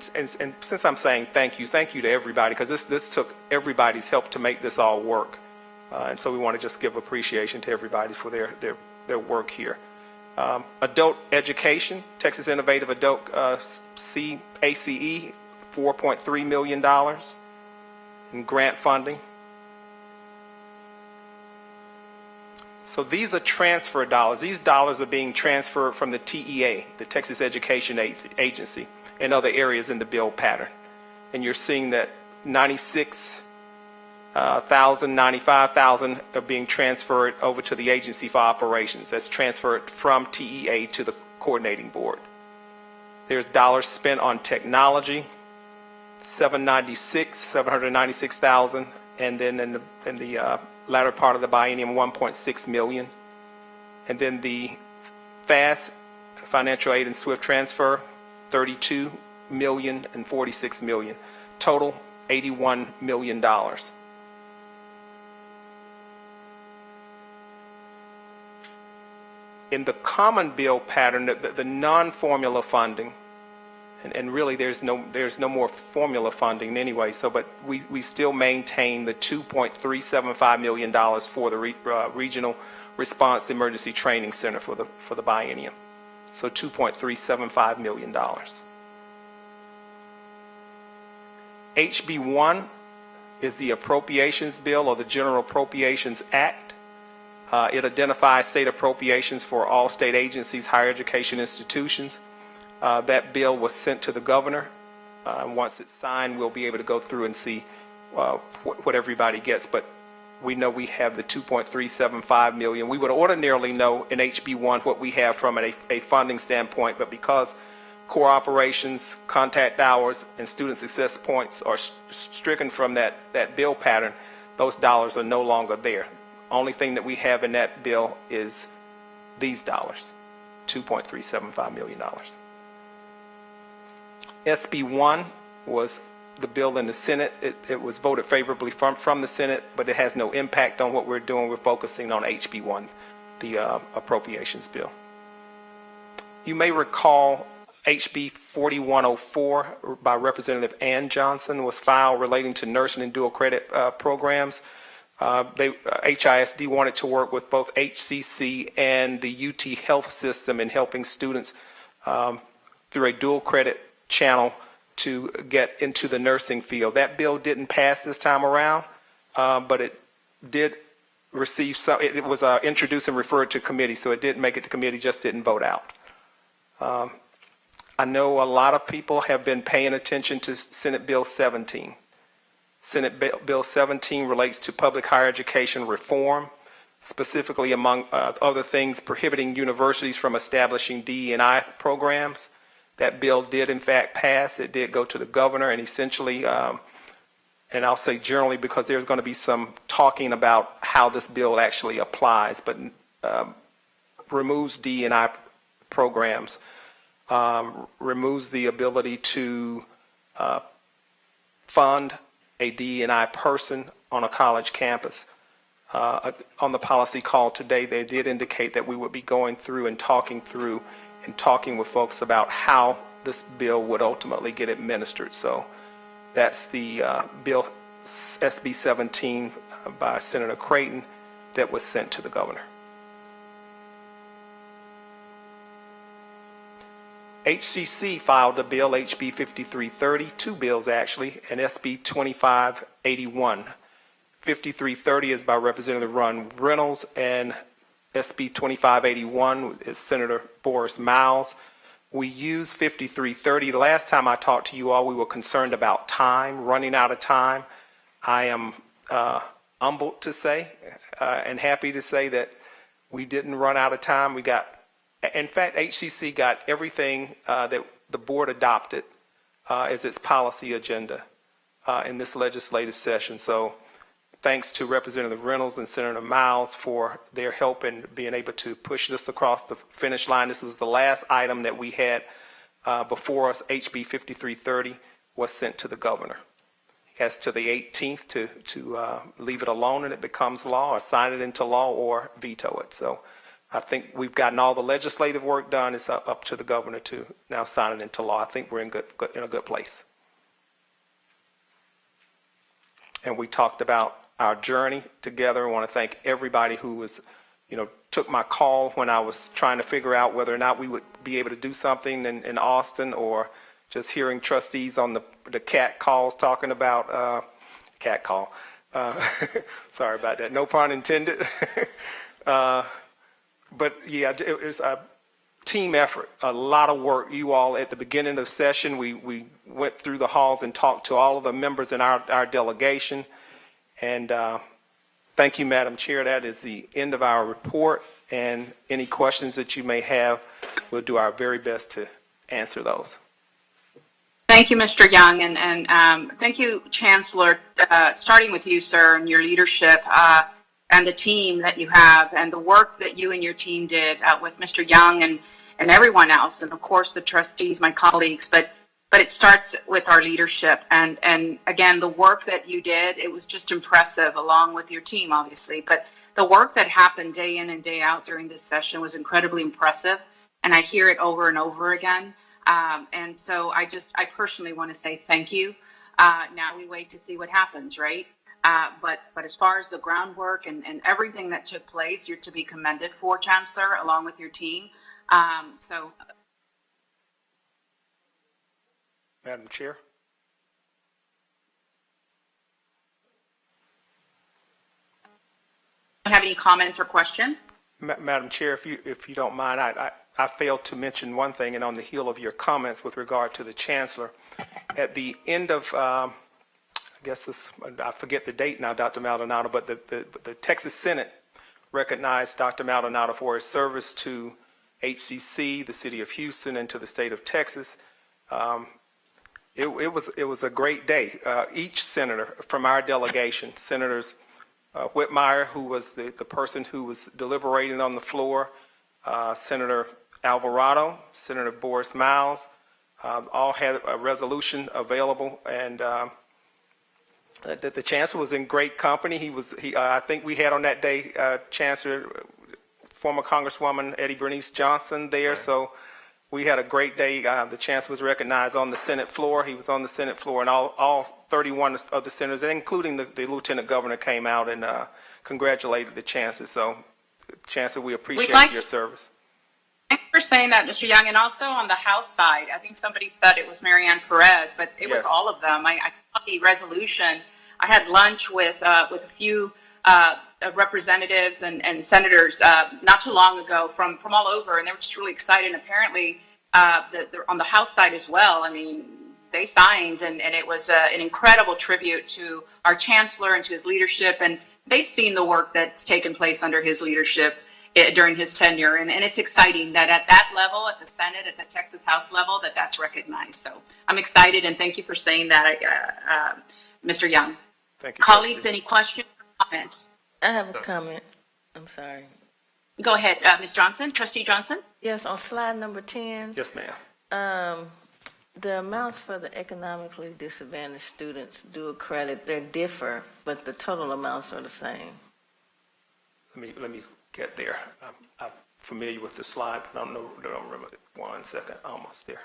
since I'm saying thank you to everybody, because this took everybody's help to make this all work. And so we want to just give appreciation to everybody for their work here. Adult education, Texas Innovative Adult ACE, $4.3 million in grant funding. So these are transfer dollars. These dollars are being transferred from the TEA, the Texas Education Agency, and other areas in the bill pattern. And you're seeing that 95,000 are being transferred over to the agency for operations. That's transferred from TEA to the coordinating board. There's dollars spent on technology, 796,000, and then in the latter part of the biennium, 1.6 million. And then the FAST, financial aid and SWIFT transfer, 32 million and 46 million. Total, $81 million. in the common bill pattern, the non-formula funding, and really there's no more formula funding anyway, so but we still maintain the $2.375 million for the Regional Response Emergency Training Center for the biennium. So $2.375 million. HB1 is the appropriations bill, or the General Appropriations Act. It identifies state appropriations for all state agencies, higher education institutions. That bill was sent to the governor. Once it's signed, we'll be able to go through and see what everybody gets. But we know we have the $2.375 million. We would ordinarily know in HB1 what we have from a funding standpoint, but because core operations, contact hours, and student success points are stricken from that bill pattern, those dollars are no longer there. Only thing that we have in that bill is these dollars, $2.375 million. SB1 was the bill in the Senate. It was voted favorably from the Senate, but it has no impact on what we're doing. We're focusing on HB1, the appropriations bill. You may recall HB 4104 by Representative Ann Johnson was filed relating to nursing and dual credit programs. HISD wanted to work with both HCC and the UT health system in helping students through a dual credit channel to get into the nursing field. That bill didn't pass this time around, but it did receive some. It was introduced and referred to committee, so it did make it to committee, just didn't vote out. I know a lot of people have been paying attention to Senate Bill 17. Senate Bill 17 relates to public higher education reform, specifically among other things prohibiting universities from establishing DE&I programs. That bill did in fact pass. It did go to the governor, and essentially, and I'll say generally because there's going to be some talking about how this bill actually applies, but removes DE&I programs, removes the ability to fund a DE&I person on a college campus. On the policy call today, they did indicate that we would be going through and talking with folks about how this bill would ultimately get administered. So that's the bill SB 17 by Senator Creighton that was sent to the governor. HCC filed a bill, HB 5330, two bills actually, and SB 2581. 5330 is by Representative Ron Reynolds, and SB 2581 is Senator Boris Miles. We use 5330. The last time I talked to you all, we were concerned about time, running out of time. I am humbled to say and happy to say that we didn't run out of time. In fact, HCC got everything that the board adopted as its policy agenda in this legislative session. So thanks to Representative Reynolds and Senator Miles for their help in being able to push this across the finish line. This was the last item that we had before us. HB 5330 was sent to the governor. He has to the 18th to leave it alone and it becomes law, or sign it into law, or veto it. So I think we've gotten all the legislative work done. It's up to the governor to now sign it into law. I think we're in a good place. And we talked about our journey together. I want to thank everybody who was, took my call when I was trying to figure out whether or not we would be able to do something in Austin, or just hearing trustees on the CAT calls talking about CAT call. Sorry about that. No pun intended. But yeah, it was a team effort, a lot of work. You all, at the beginning of the session, we went through the halls and talked to all of the members in our delegation. And thank you, Madam Chair. That is the end of our report. And any questions that you may have, we'll do our very best to answer those. Thank you, Mr. Young, and thank you, Chancellor, starting with you, sir, and your leadership. And the team that you have, and the work that you and your team did with Mr. Young and everyone else, and of course the trustees, my colleagues, but it starts with our leadership. And again, the work that you did, it was just impressive, along with your team, obviously, but the work that happened day in and day out during this session was incredibly impressive, and I hear it over and over again. And so I personally want to say thank you. Now we wait to see what happens, right? But as far as the groundwork and everything that took place, you're to be commended for, Chancellor, along with your team. So, Madam Chair. have any comments or questions? Madam Chair, if you don't mind, I failed to mention one thing, and on the heel of your comments with regard to the Chancellor, at the end of, I forget the date now, Dr. Maldonado, but the Texas Senate recognized Dr. Maldonado for his service to HCC, the city of Houston, and to the state of Texas. It was a great day. Each senator from our delegation, Senators Whitmire, who was the person who was deliberating on the floor, Senator Alvarado, Senator Boris Miles, all had a resolution available, and the Chancellor was in great company. I think we had on that day, Chancellor, former Congresswoman Eddie Bernice Johnson there, right. So we had a great day. The Chancellor was recognized on the Senate floor. He was on the Senate floor, and all 31 of the senators, including the Lieutenant Governor, came out and congratulated the Chancellor. So, Chancellor, we appreciate your service. Thanks for saying that, Mr. Young. And also on the House side, I think somebody said it was Marianne Perez, but it was all of them. I saw the resolution. I had lunch with a few representatives and senators not too long ago from all over, and they were just really excited. And apparently, on the House side as well, I mean, they signed, and it was an incredible tribute to our Chancellor and to his leadership, and they've seen the work that's taken place under his leadership during his tenure, and it's exciting that at that level, at the Senate, at the Texas House level, that's recognized. So I'm excited, and thank you for saying that, Mr. Young. Thank you, colleagues. Trustee. Any questions or comments? I have a comment. I'm sorry. Go ahead, Ms. Johnson, Trustee Johnson. Yes, on slide number 10. Yes, ma'am. The amounts for the economically disadvantaged students dual credit, they differ, but the total amounts are the same. Let me get there. I'm familiar with the slide, but I don't remember it. 1 second, almost there.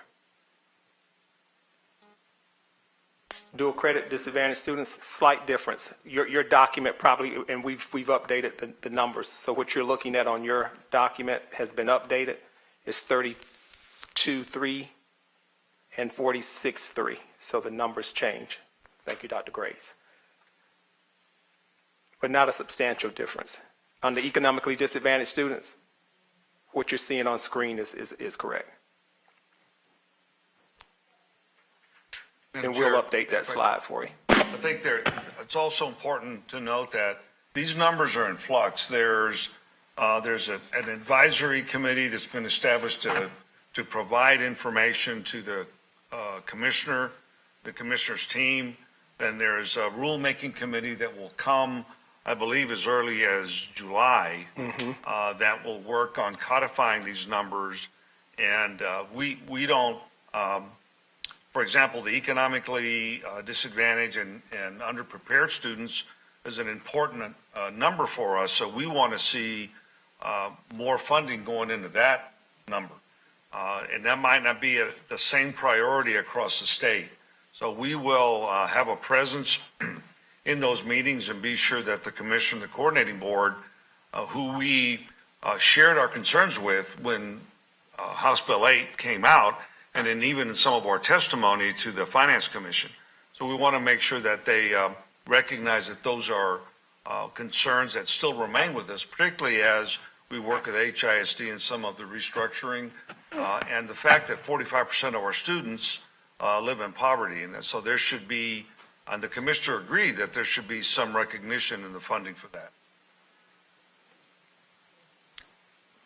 Dual credit disadvantaged students, slight difference. Your document probably, and we've updated the numbers. So what you're looking at on your document has been updated. It's 32.3 and 46.3. So the numbers change. Thank you, Dr. Graves. But not a substantial difference. On the economically disadvantaged students, what you're seeing on screen is correct. And we'll update that slide for you. I think it's also important to note that these numbers are in flux. There's an advisory committee that's been established to provide information to the commissioner, the commissioner's team. Then there's a rulemaking committee that will come, I believe, as early as July, that will work on codifying these numbers. And we don't, for example, the economically disadvantaged and underprepared students is an important number for us. So we want to see more funding going into that number. And that might not be the same priority across the state. So we will have a presence in those meetings and be sure that the commission, the coordinating board, who we shared our concerns with when House Bill 8 came out, and then even in some of our testimony to the Finance Commission. So we want to make sure that they recognize that those are concerns that still remain with us, particularly as we work with HISD and some of the restructuring, and the fact that 45% of our students live in poverty. And so there should be, and the commissioner agreed that there should be some recognition in the funding for that.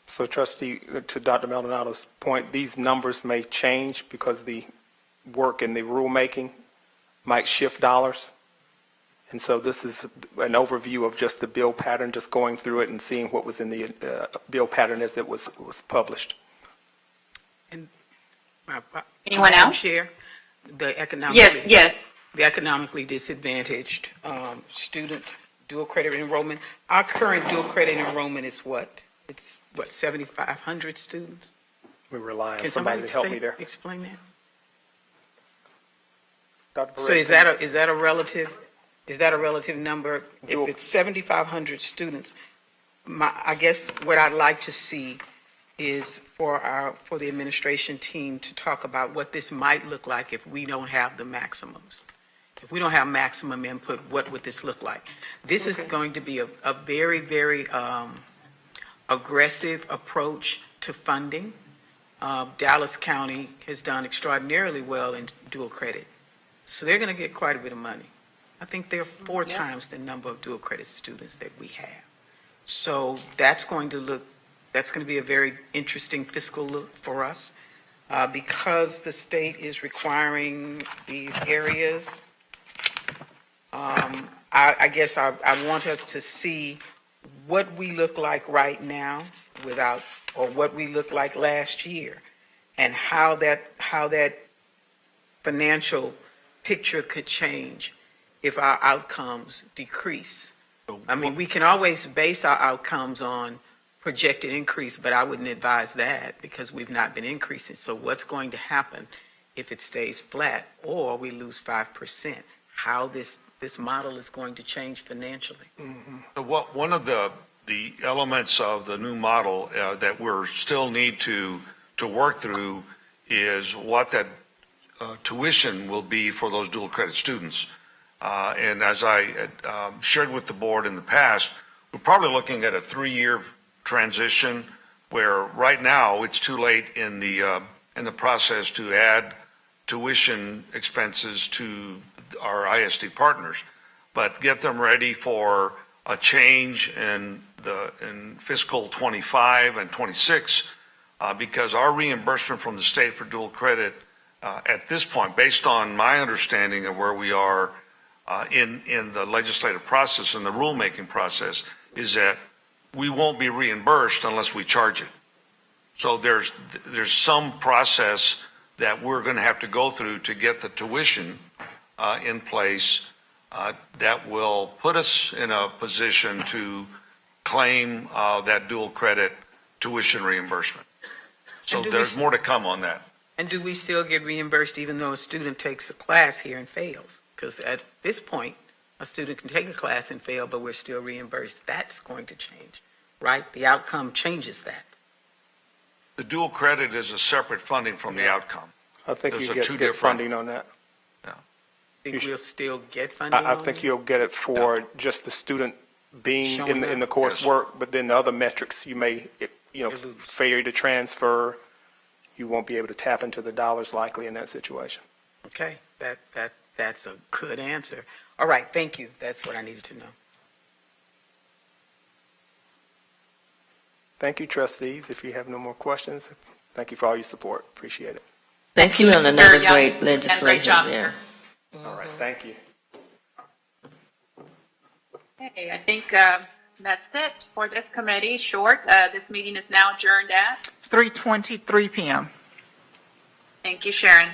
So, Trustee, to Dr. Maldonado's point, these numbers may change because the work in the rulemaking might shift dollars. And so this is an overview of just the bill pattern, just going through it and seeing what was in the bill pattern as it was published. And anyone else? Chair, the economically yes. The economically disadvantaged student dual credit enrollment. Our current dual credit enrollment is what? It's what, 7,500 students? We rely on Can somebody somebody to help me there. explain that? Dr. So Perez, is that a relative number? Dual- If it's 7,500 students, I guess what I'd like to see is for the administration team to talk about what this might look like if we don't have the maximums. If we don't have maximum input, what would this look like? This is going to be a very, very aggressive approach to funding. Dallas County has done extraordinarily well in dual credit. So they're going to get quite a bit of money. I think they're 4 times the number of dual credit students that we have. So that's going to be a very interesting fiscal look for us. Because the state is requiring these areas, I guess I want us to see what we look like right now or what we looked like last year, and how that financial picture could change if our outcomes decrease. I mean, we can always base our outcomes on projected increase, but I wouldn't advise that because we've not been increasing. So what's going to happen if it stays flat or we lose 5%? How this model is going to change financially. One of the elements of the new model that we're still need to work through is what that tuition will be for those dual credit students. And as I had shared with the board in the past, we're probably looking at a 3-year transition where right now it's too late in the process to add tuition expenses to our ISD partners, but get them ready for a change in fiscal 25 and 26, because our reimbursement from the state for dual credit at this point, based on my understanding of where we are in the legislative process and the rulemaking process, is that we won't be reimbursed unless we charge it. So there's some process that we're going to have to go through to get the tuition in place that will put us in a position to claim that dual credit tuition reimbursement. So there's more to come on that. And do we still get reimbursed even though a student takes a class here and fails? Because at this point, a student can take a class and fail, but we're still reimbursed. That's going to change, right? The outcome changes that. The dual credit is a separate funding from the outcome. I think Those you are get two good different- funding on that. Think we'll still get funding I on think that? you'll get it for just the student being Showing in the up. coursework, but then the other metrics, you may, You lose. failure to transfer, you won't be able to tap into the dollars likely in that situation. Okay, that's a good answer. All right, thank you. That's what I needed to know. Thank you, trustees. If you have no more questions, thank you for all your support. Appreciate it. Thank you on another Very young great and great legislation job, there. All right, thank you. Okay, I think that's it for this committee. Short. This meeting is now adjourned at. 3:23 p.m. Thank you, Sharon.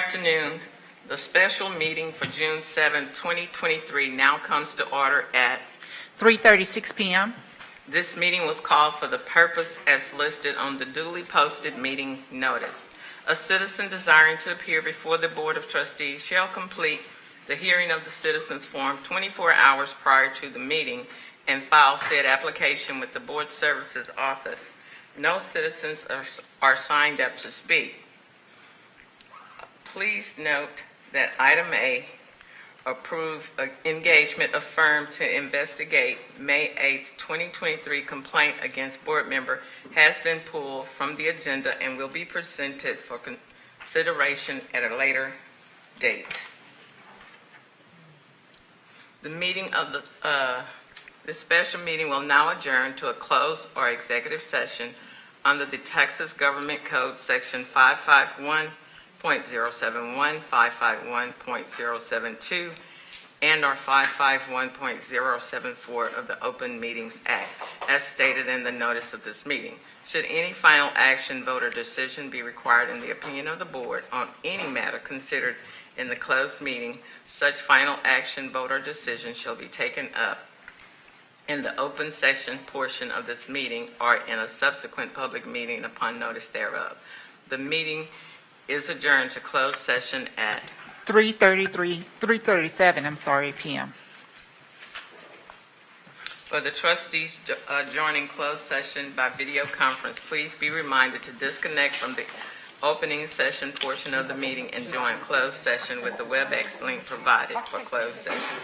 afternoon. The special meeting for June 7, 2023 now comes to order at 3:36 p.m. This meeting was called for the purpose as listed on the duly posted meeting notice. A citizen desiring to appear before the Board of Trustees shall complete the hearing of the citizens forum 24 hours prior to the meeting and file said application with the Board Services Office. No citizens are signed up to speak. Please note that item A, approve engagement of firm to investigate May 8th, 2023 complaint against board member has been pulled from the agenda and will be presented for consideration at a later date. The meeting of the special meeting will now adjourn to a closed or executive session under the Texas Government Code Section 551.071, 551.072, and or 551.074 of the Open Meetings Act, as stated in the notice of this meeting. Should any final action, vote, or decision be required in the opinion of the board on any matter considered in the closed meeting, such final action, vote, or decision shall be taken up in the open session portion of this meeting or in a subsequent public meeting upon notice thereof. The meeting is adjourned to closed session at 3:37 p.m. For the trustees joining closed session by video conference, please be reminded to disconnect from the opening session portion of the meeting and join closed session with the WebEx link provided for closed session.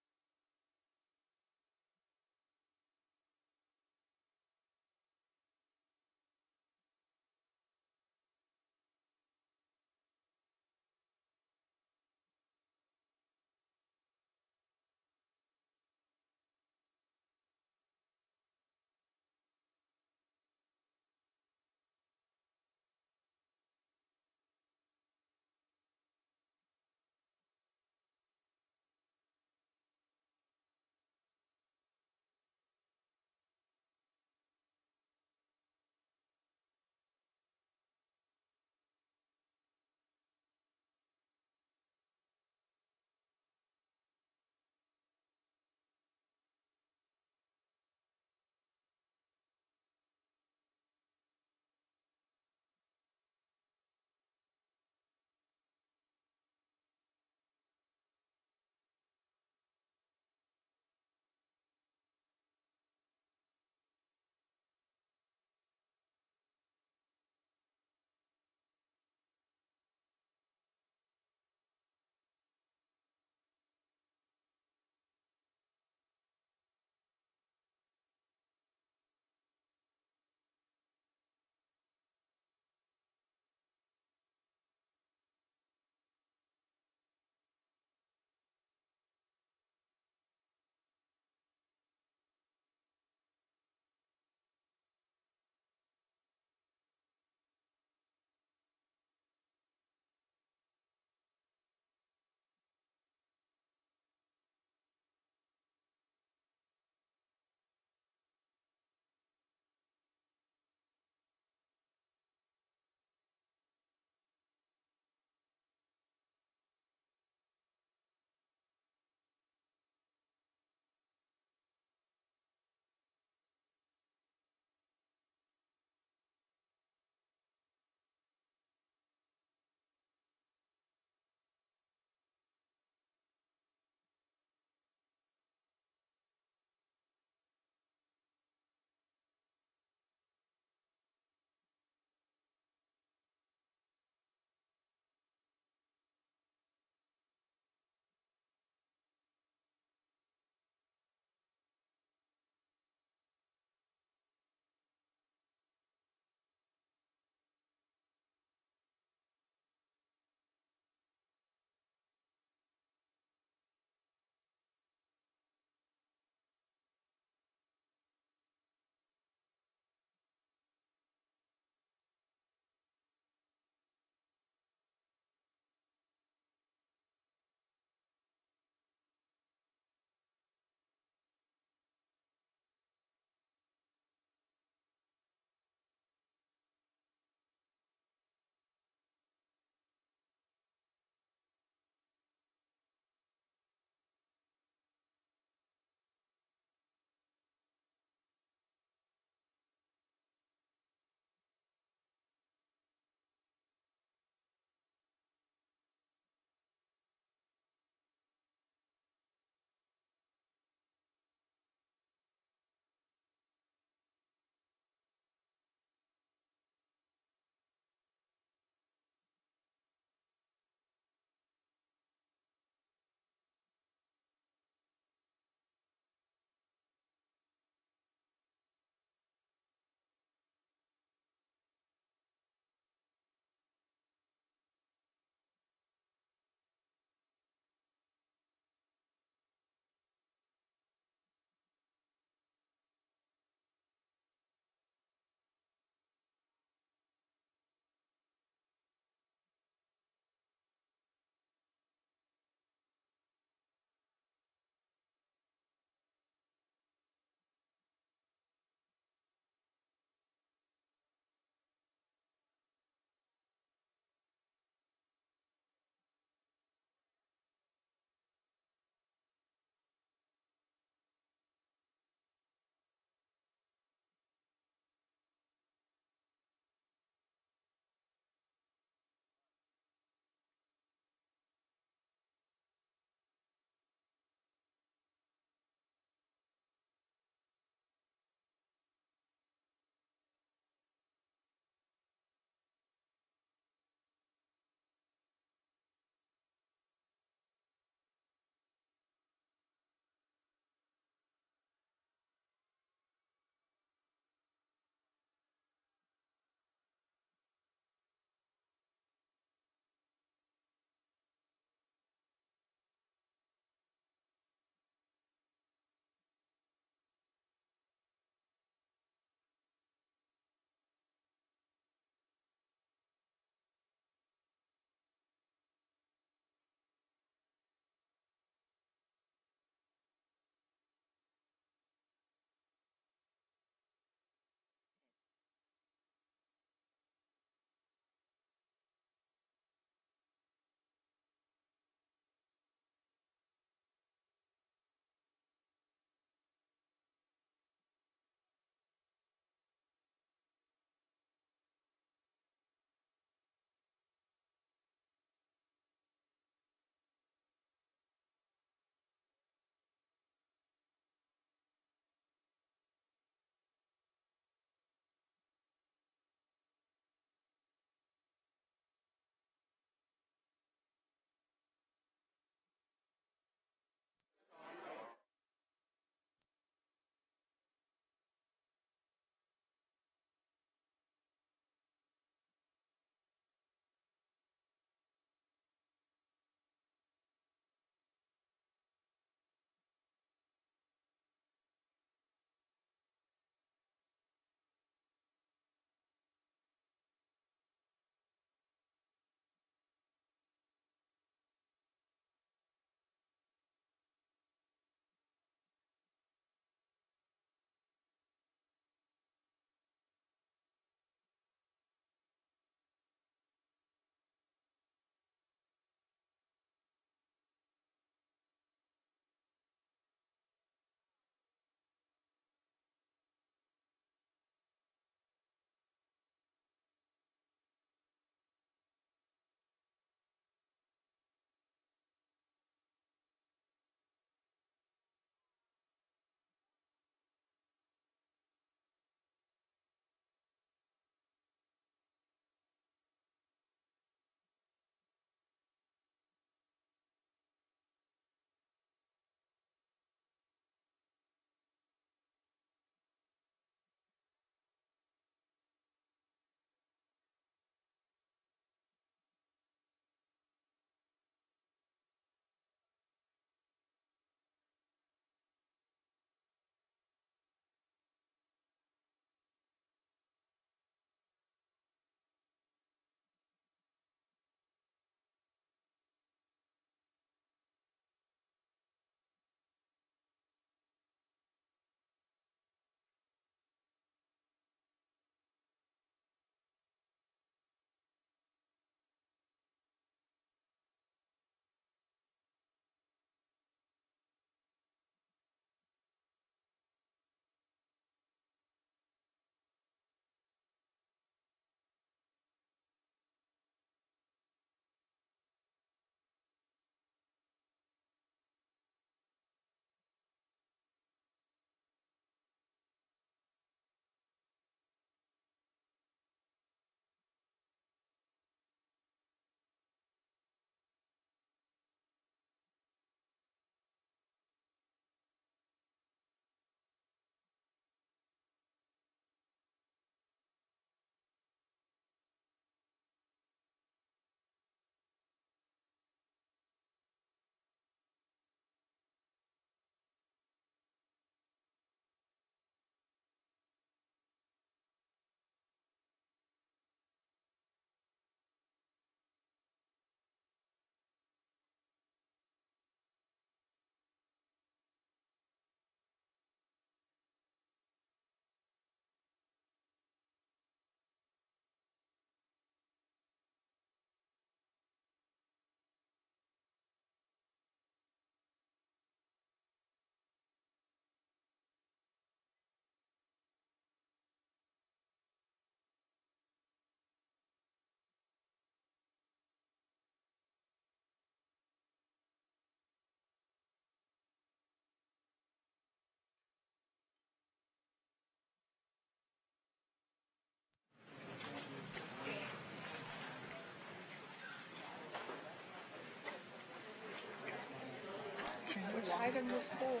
item was for?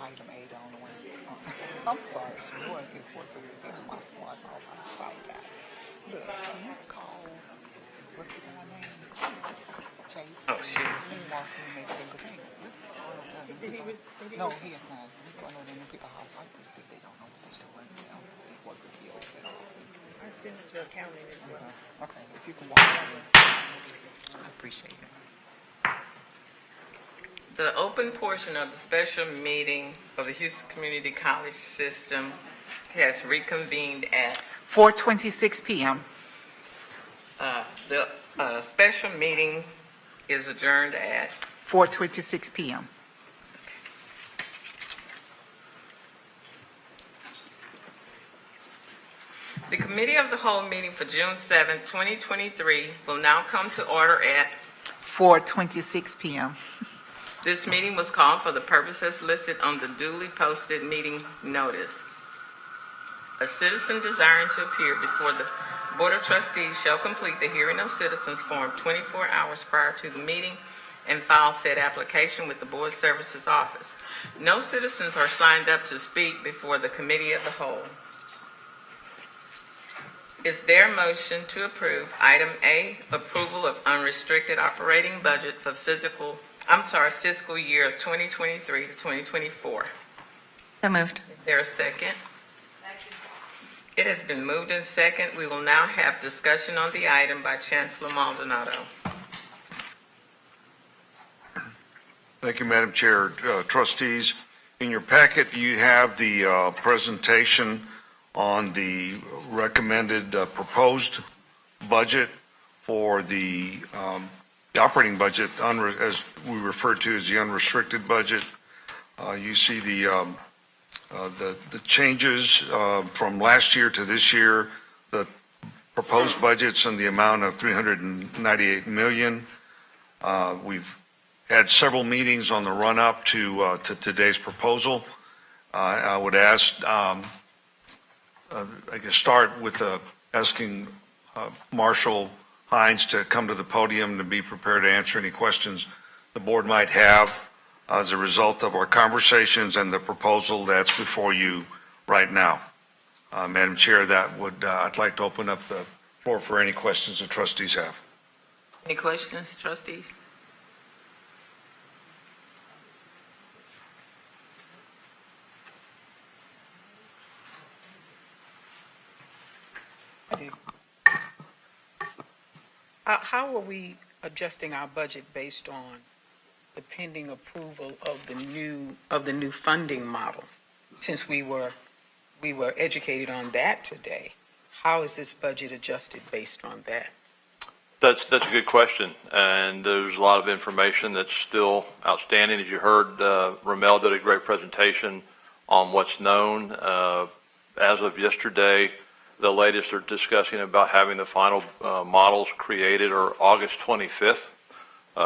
Item 8 on the one. I'm sorry, Shmuel is working in my spot. I apologize. Look, can you call, what's the guy's name? Chase? Oh, shoot. He walked in and they said, "Look, no, he is not. We're going over there and pick a house. I just think they don't know what they're doing. They work with you over there. I sent it to accounting as well. Okay, if you can walk over, I appreciate it. The open portion of the special meeting of the Houston Community College System has reconvened at 4:26 p.m. The special meeting is adjourned at 4:26 p.m. the Committee of the Whole meeting for June 7, 2023 will now come to order at 4:26 p.m. This meeting was called for the purposes listed on the duly posted meeting notice. A citizen desiring to appear before the Board of Trustees shall complete the hearing of citizens form 24 hours prior to the meeting and file said application with the Board Services Office. No citizens are signed up to speak before the Committee of the Whole. Is there a motion to approve item A, approval of unrestricted operating budget for fiscal year 2023 to 2024? So moved. Is there a second? It has been moved in second. We will now have discussion on the item by Chancellor Maldonado. Thank you, Madam Chair. Trustees, in your packet, you have the presentation on the recommended proposed budget for the operating budget, as we refer to as the unrestricted budget. You see the changes from last year to this year. The proposed budget's in the amount of $398 million. We've had several meetings on the run-up to today's proposal. I would ask, I guess, start with asking Marshall Hines to come to the podium to be prepared to answer any questions the board might have as a result of our conversations and the proposal that's before you right now. Madam Chair, I'd like to open up the floor for any questions the trustees have. Any questions, trustees? I do. How are we adjusting our budget based on the pending approval of the new funding model? Since we were educated on that today, how is this budget adjusted based on that? That's a good question, and there's a lot of information that's still outstanding. As you heard, Ramel did a great presentation on what's known. As of yesterday, the latest they're discussing about having the final models created are August 25th,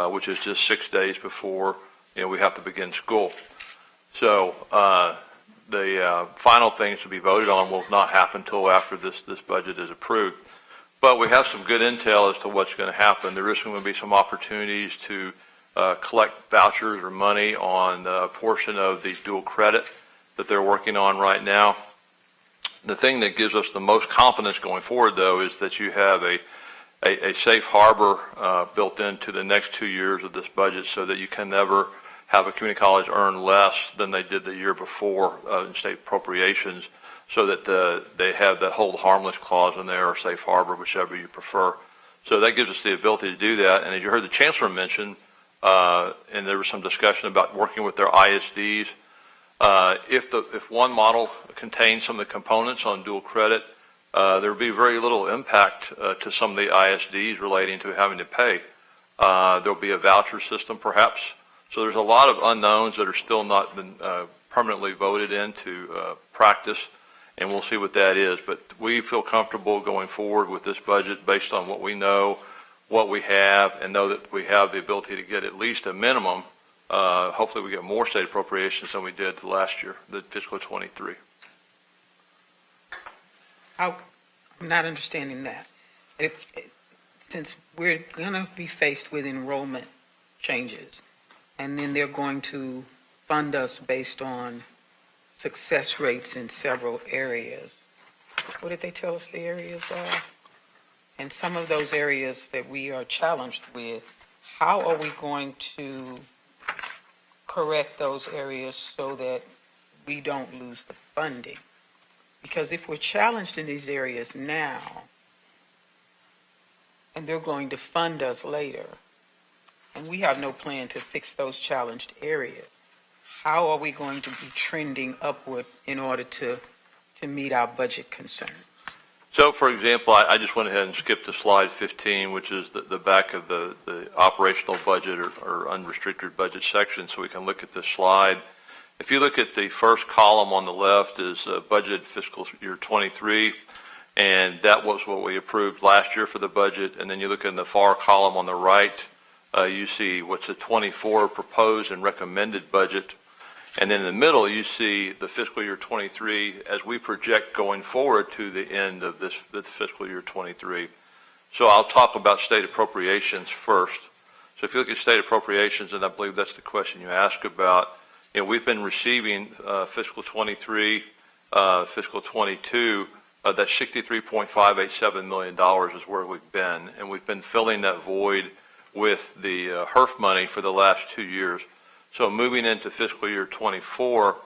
which is just 6 days before we have to begin school. So the final things to be voted on will not happen until after this budget is approved. But we have some good intel as to what's going to happen. There is going to be some opportunities to collect vouchers or money on a portion of the dual credit that they're working on right now. The thing that gives us the most confidence going forward, though, is that you have a safe harbor built into the next 2 years of this budget so that you can never have a community college earn less than they did the year before in state appropriations, so that they have that hold harmless clause in there, or safe harbor, whichever you prefer. So that gives us the ability to do that. And as you heard the Chancellor mention, and there was some discussion about working with their ISDs, if one model contains some of the components on dual credit, there will be very little impact to some of the ISDs relating to having to pay. There will be a voucher system, perhaps. So there's a lot of unknowns that are still not been permanently voted into practice, and we'll see what that is. But we feel comfortable going forward with this budget based on what we know, what we have, and know that we have the ability to get at least a minimum. Hopefully we get more state appropriations than we did last year, the fiscal 23. I'm not understanding that. Since we're going to be faced with enrollment changes, and then they're going to fund us based on success rates in several areas. What did they tell us the areas are? And some of those areas that we are challenged with, how are we going to correct those areas so that we don't lose the funding? Because if we're challenged in these areas now, and they're going to fund us later, and we have no plan to fix those challenged areas, how are we going to be trending upward in order to meet our budget concerns? So, for example, I just went ahead and skipped to slide 15, which is the back of the operational budget or unrestricted budget section, so we can look at this slide. If you look at the first column on the left is budgeted fiscal year 23, and that was what we approved last year for the budget. And then you look in the far column on the right, you see what's the 24 proposed and recommended budget. And then in the middle, you see the fiscal year 23 as we project going forward to the end of this fiscal year 23. So I'll talk about state appropriations first. So if you look at state appropriations, and I believe that's the question you asked about, you know, we've been receiving fiscal 23, fiscal 22, that $63.587 million is where we've been. And we've been filling that void with the HERF money for the last 2 years. So moving into fiscal year 24,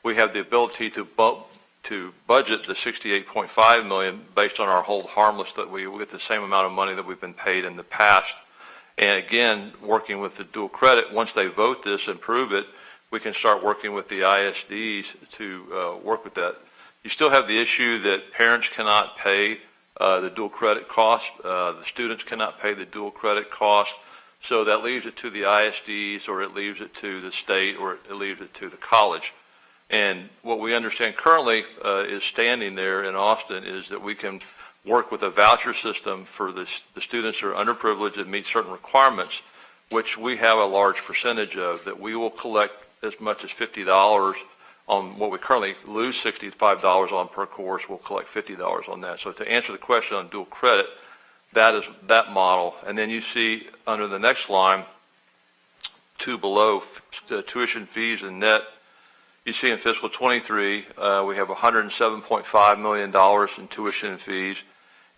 we have the ability to budget the $68.5 million based on our hold harmless, that we get the same amount of money that we've been paid in the past. And again, working with the dual credit, once they vote this and prove it, we can start working with the ISDs to work with that. You still have the issue that parents cannot pay the dual credit cost. The students cannot pay the dual credit cost. So that leaves it to the ISDs, or it leaves it to the state, or it leaves it to the college. And what we understand currently is standing there in Austin is that we can work with a voucher system for the students who are underprivileged and meet certain requirements, which we have a large percentage of, that we will collect as much as $50 on what we currently lose $65 on per course. We'll collect $50 on that. So to answer the question on dual credit, that is that model. And then you see under the next line, two below, the tuition fees and net, you see in fiscal 23, we have $107.5 million in tuition and fees.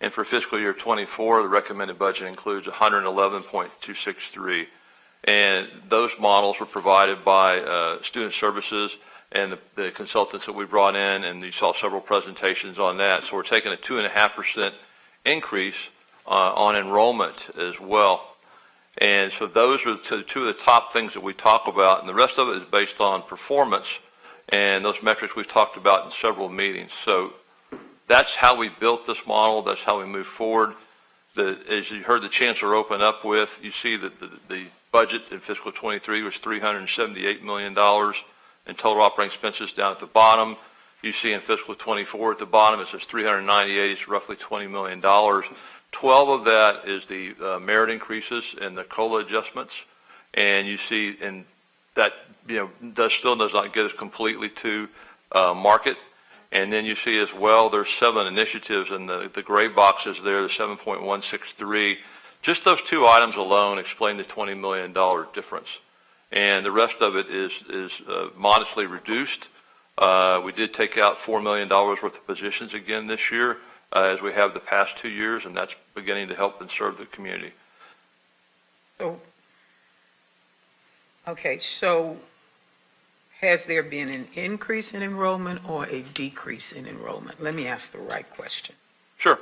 And for fiscal year 24, the recommended budget includes $111.263. And those models were provided by Student Services and the consultants that we brought in, and you saw several presentations on that. So we're taking a 2.5% increase on enrollment as well. And so those are two of the top things that we talk about, and the rest of it is based on performance, and those metrics we've talked about in several meetings. So that's how we built this model. That's how we move forward. As you heard the Chancellor open up with, you see that the budget in fiscal 23 was $378 million in total operating expenses down at the bottom. You see in fiscal 24 at the bottom it says 398, it's roughly $20 million. 12 of that is the merit increases and the COLA adjustments, and you see, and that still does not get us completely to market. And then you see as well, there's 7 initiatives in the gray boxes there, the 7.163. Just those 2 items alone explain the $20 million difference, and the rest of it is modestly reduced. We did take out $4 million worth of positions again this year, as we have the past 2 years, and that's beginning to help and serve the community. So, okay, so has there been an increase in enrollment or a decrease in enrollment? Let me ask the right question. Sure.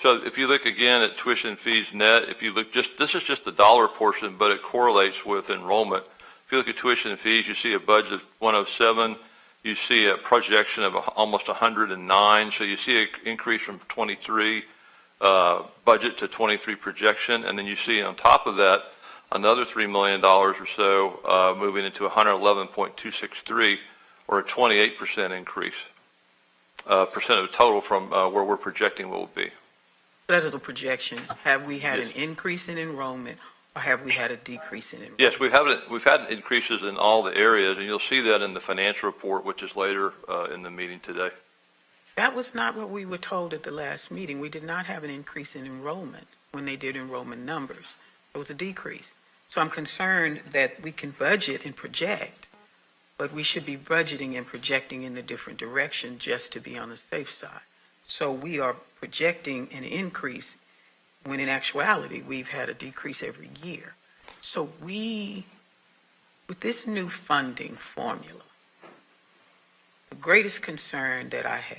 So if you look again at tuition fees net, if you look this is just the dollar portion, but it correlates with enrollment. If you look at tuition fees, you see a budget of 107. You see a projection of almost 109. So you see an increase from 23 budget to 23 projection. And then you see on top of that, another $3 million or so moving into 111.263, or a 28% increase, percent of the total from where we're projecting what will be. That is a projection. Have we had an increase in enrollment, or have we had a decrease in enrollment? Yes, we've had increases in all the areas, and you'll see that in the financial report, which is later in the meeting today. That was not what we were told at the last meeting. We did not have an increase in enrollment when they did enrollment numbers. It was a decrease. So I'm concerned that we can budget and project, but we should be budgeting and projecting in the different direction just to be on the safe side. So we are projecting an increase when in actuality, we've had a decrease every year. So with this new funding formula, the greatest concern that I have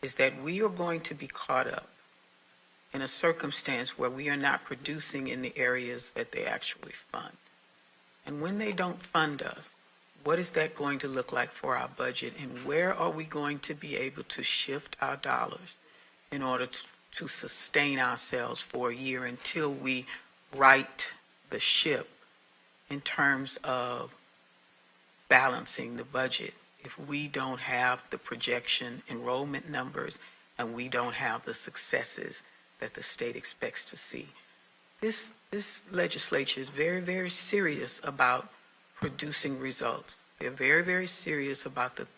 is that we are going to be caught up in a circumstance where we are not producing in the areas that they actually fund. And when they don't fund us, what is that going to look like for our budget, and where are we going to be able to shift our dollars in order to sustain ourselves for a year until we right the ship in terms of balancing the budget if we don't have the projection enrollment numbers and we don't have the successes that the state expects to see. This legislature is very, very serious about producing results. They're very, very serious about the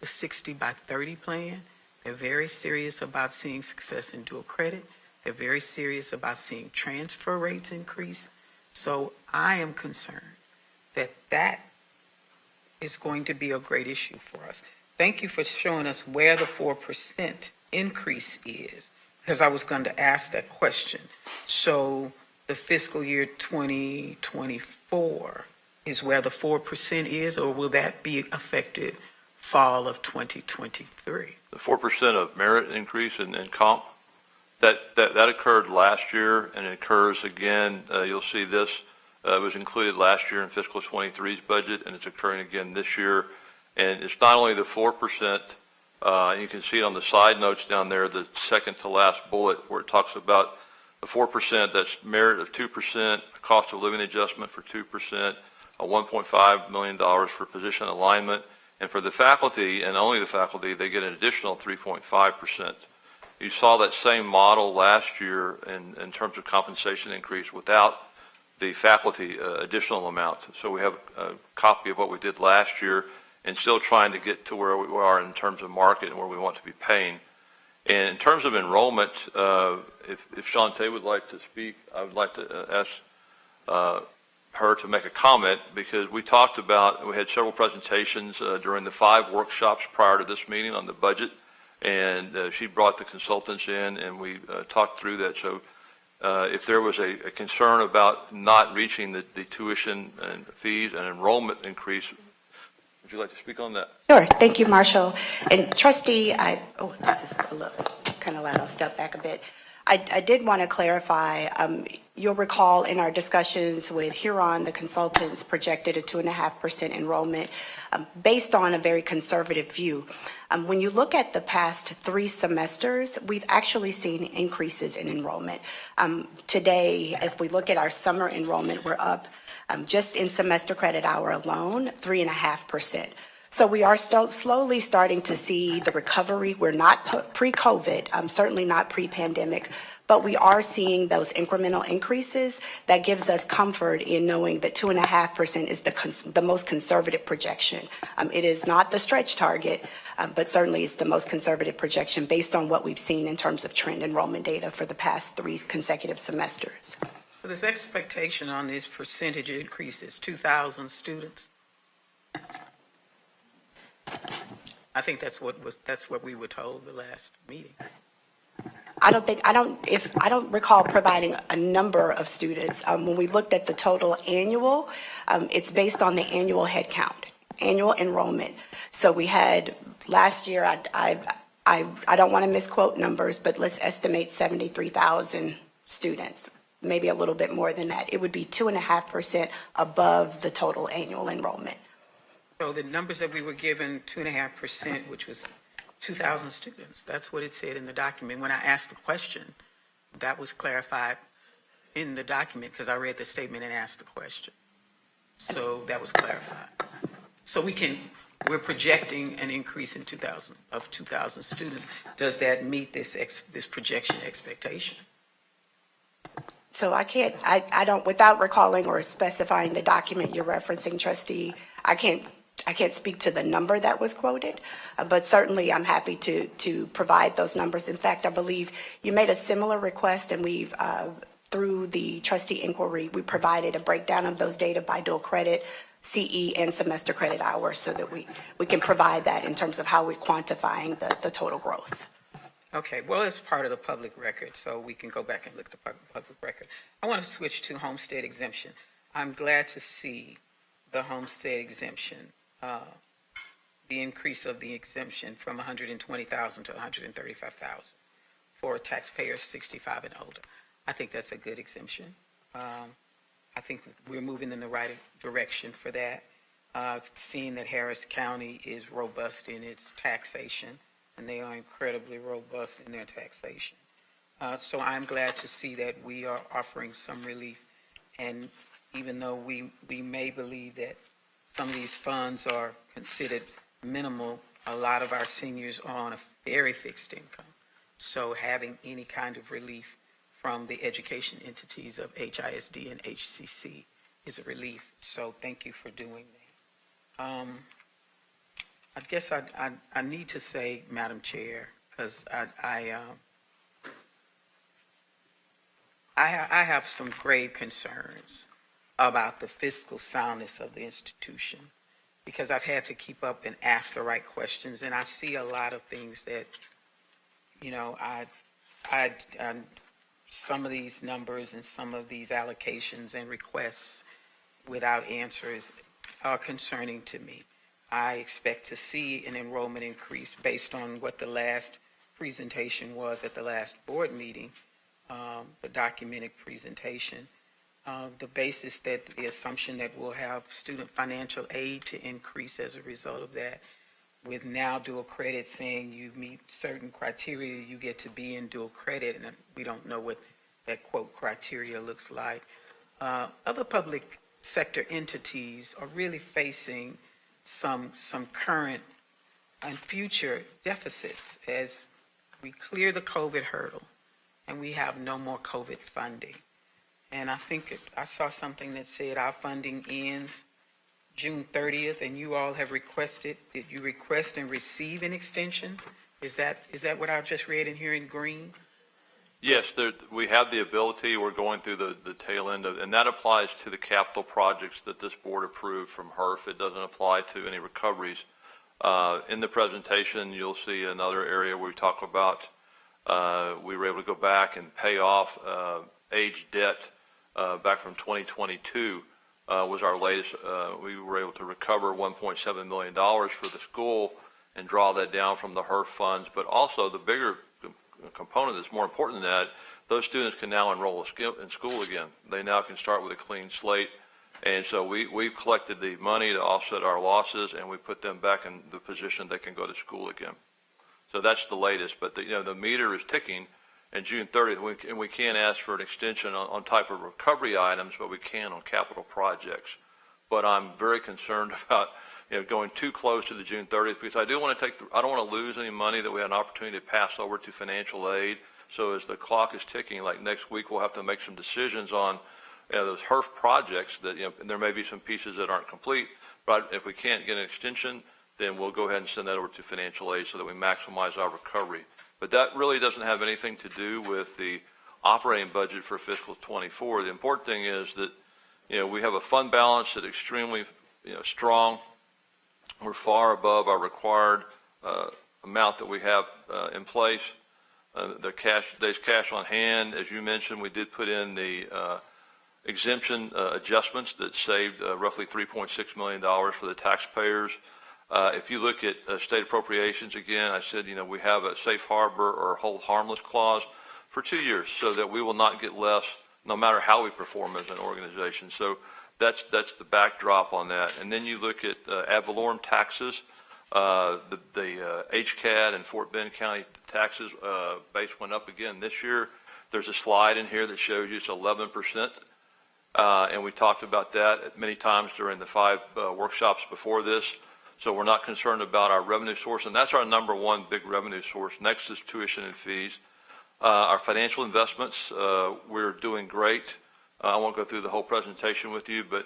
60 by 30 plan. They're very serious about seeing success in dual credit. They're very serious about seeing transfer rates increase. So I am concerned that that is going to be a great issue for us. Thank you for showing us where the 4% increase is, because I was going to ask that question. So the fiscal year 2024 is where the 4% is, or will that be effective fall of 2023? The 4% of merit increase in comp, that occurred last year, and it occurs again. You'll see this was included last year in fiscal 23's budget, and it's occurring again this year. And it's not only the 4%, you can see it on the side notes down there, the second to last bullet, where it talks about the 4%, that's merit of 2%, cost of living adjustment for 2%, $1.5 million for position alignment, and for the faculty, and only the faculty, they get an additional 3.5%. You saw that same model last year in terms of compensation increase without the faculty additional amount. So we have a copy of what we did last year, and still trying to get to where we are in terms of market and where we want to be paying. And in terms of enrollment, if Shantae would like to speak, I would like to ask her to make a comment, because we talked about, we had several presentations during the 5 workshops prior to this meeting on the budget, and she brought the consultants in, and we talked through that. So if there was a concern about not reaching the tuition and fees and enrollment increase, would you like to speak on that? Sure. Thank you, Marshall. And Trustee, this is a little kind of loud. I'll step back a bit. I did want to clarify, you'll recall in our discussions with Huron, the consultants projected a 2.5% enrollment based on a very conservative view. When you look at the past 3 semesters, we've actually seen increases in enrollment. Today, if we look at our summer enrollment, we're up just in semester credit hour alone, 3.5%. So we are still slowly starting to see the recovery. We're not pre-COVID, certainly not pre-pandemic, but we are seeing those incremental increases. That gives us comfort in knowing that 2.5% is the most conservative projection. It is not the stretch target, but certainly it's the most conservative projection based on what we've seen in terms of trend enrollment data for the past 3 consecutive semesters. So this expectation on this percentage increase is 2,000 students? I think that's what we were told the last meeting. I don't recall providing a number of students. When we looked at the total annual, it's based on the annual head count, annual enrollment. So we had last year, I don't want to misquote numbers, but let's estimate 73,000 students, maybe a little bit more than that. It would be 2.5% above the total annual enrollment. So the numbers that we were given, 2.5%, which was 2,000 students. That's what it said in the document. When I asked the question, that was clarified in the document because I read the statement and asked the question. So that was clarified. So we're projecting an increase in 2,000 students. Does that meet this projection expectation? So I don't, without recalling or specifying the document you're referencing, Trustee, I can't speak to the number that was quoted, but certainly I'm happy to provide those numbers. In fact, I believe you made a similar request, and we've, through the trustee inquiry, we provided a breakdown of those data by dual credit, CE and semester credit hours so that we can provide that in terms of how we're quantifying the total growth. Okay, well, it's part of the public record, so we can go back and look at the public record. I want to switch to homestead exemption. I'm glad to see the homestead exemption, the increase of the exemption from $120,000 to $135,000 for taxpayers 65 and older. I think that's a good exemption. I think we're moving in the right direction for that. Seeing that Harris County is robust in its taxation, and they are incredibly robust in their taxation. So I'm glad to see that we are offering some relief. And even though we may believe that some of these funds are considered minimal, a lot of our seniors are on a very fixed income. So having any kind of relief from the education entities of HISD and HCC is a relief. So thank you for doing that. I guess I need to say, Madam Chair, because I have some grave concerns about the fiscal soundness of the institution, because I've had to keep up and ask the right questions, and I see a lot of things that, some of these numbers and some of these allocations and requests without answers are concerning to me. I expect to see an enrollment increase based on what the last presentation was at the last board meeting, the documented presentation. The basis that the assumption that we'll have student financial aid to increase as a result of that, with now dual credit saying you meet certain criteria, you get to be in dual credit, and we don't know what that quote criteria looks like. Other public sector entities are really facing some current and future deficits as we clear the COVID hurdle and we have no more COVID funding. And I think I saw something that said our funding ends June 30th, and you all have requested, did you request and receive an extension? Is that what I just read in here in green? Yes, we have the ability. We're going through the tail end of, and that applies to the capital projects that this board approved from HERF. It doesn't apply to any recoveries. In the presentation, you'll see another area where we talk about we were able to go back and pay off age debt back from 2022 was our latest. We were able to recover $1.7 million for the school and draw that down from the HERF funds. But also the bigger component that's more important than that, those students can now enroll in school again. They now can start with a clean slate. And so we've collected the money to offset our losses, and we put them back in the position they can go to school again. So that's the latest. But the meter is ticking. And June 30th, and we can't ask for an extension on type of recovery items, but we can on capital projects. But I'm very concerned about going too close to the June 30th, because I don't want to lose any money that we had an opportunity to pass over to financial aid. So as the clock is ticking, like next week, we'll have to make some decisions on those HERF projects that, and there may be some pieces that aren't complete, but if we can't get an extension, then we'll go ahead and send that over to financial aid so that we maximize our recovery. But that really doesn't have anything to do with the operating budget for fiscal 24. The important thing is that, we have a fund balance that's extremely, strong. We're far above our required amount that we have in place. There's cash on hand. As you mentioned, we did put in the exemption adjustments that saved roughly $3.6 million for the taxpayers. If you look at state appropriations, again, I said, we have a safe harbor or hold harmless clause for 2 years so that we will not get less no matter how we perform as an organization. So that's the backdrop on that. And then you look at ad valorem taxes, the HCAD and Fort Bend County taxes base went up again this year. There's a slide in here that shows you it's 11%. And we talked about that many times during the 5 workshops before this. So we're not concerned about our revenue source, and that's our number one big revenue source. Next is tuition and fees. Our financial investments, we're doing great. I won't go through the whole presentation with you, but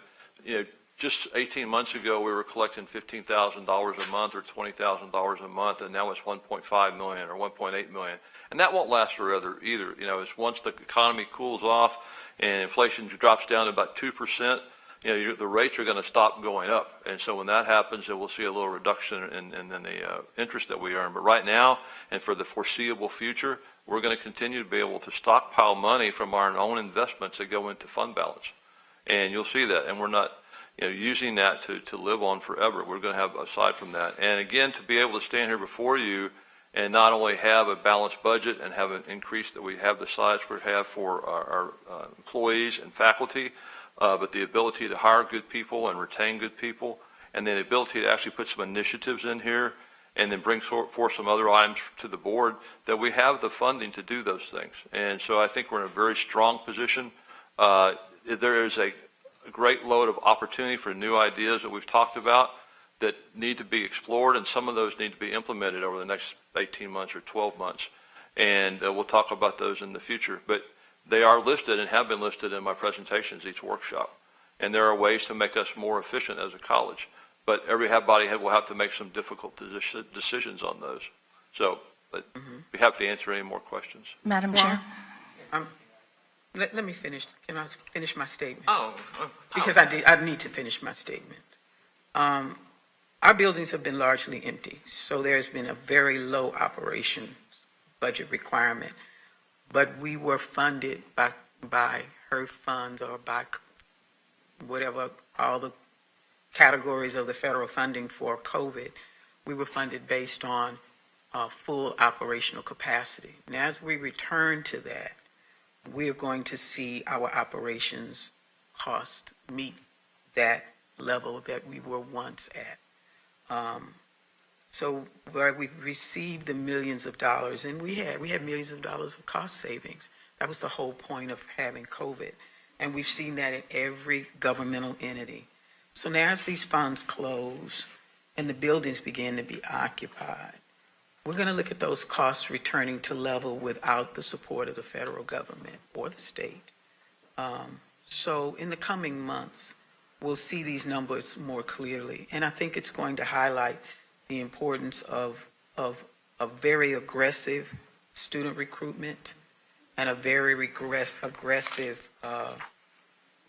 just 18 months ago, we were collecting $15,000 a month or $20,000 a month, and now it's 1.5 million or 1.8 million. And that won't last forever either. It's once the economy cools off and inflation drops down to about 2%, the rates are going to stop going up. And so when that happens, then we'll see a little reduction in the interest that we earn. But right now, and for the foreseeable future, we're going to continue to be able to stockpile money from our own investments that go into fund balance. And you'll see that. And we're not using that to live on forever. We're going to have, aside from that. And again, to be able to stand here before you and not only have a balanced budget and have an increase that we have the size we have for our employees and faculty, but the ability to hire good people and retain good people, and then the ability to actually put some initiatives in here and then bring forth some other items to the board, that we have the funding to do those things. And so I think we're in a very strong position. There is a great load of opportunity for new ideas that we've talked about that need to be explored, and some of those need to be implemented over the next 18 months or 12 months. And we'll talk about those in the future. But they are listed and have been listed in my presentations each workshop. And there are ways to make us more efficient as a college. But everybody will have to make some difficult decisions on those. So, but be happy to answer any more questions. Madam Chair. Let me finish. Can I finish my statement? Because I need to finish my statement. Our buildings have been largely empty, so there's been a very low operations budget requirement. But we were funded by HERF funds or by whatever, all the categories of the federal funding for COVID. We were funded based on full operational capacity. And as we return to that, we're going to see our operations cost meet that level that we were once at. So where we received the millions of dollars, and we had millions of dollars of cost savings. That was the whole point of having COVID. And we've seen that in every governmental entity. So now as these funds close and the buildings begin to be occupied, we're going to look at those costs returning to level without the support of the federal government or the state. So in the coming months, we'll see these numbers more clearly. And I think it's going to highlight the importance of a very aggressive student recruitment and a very aggressive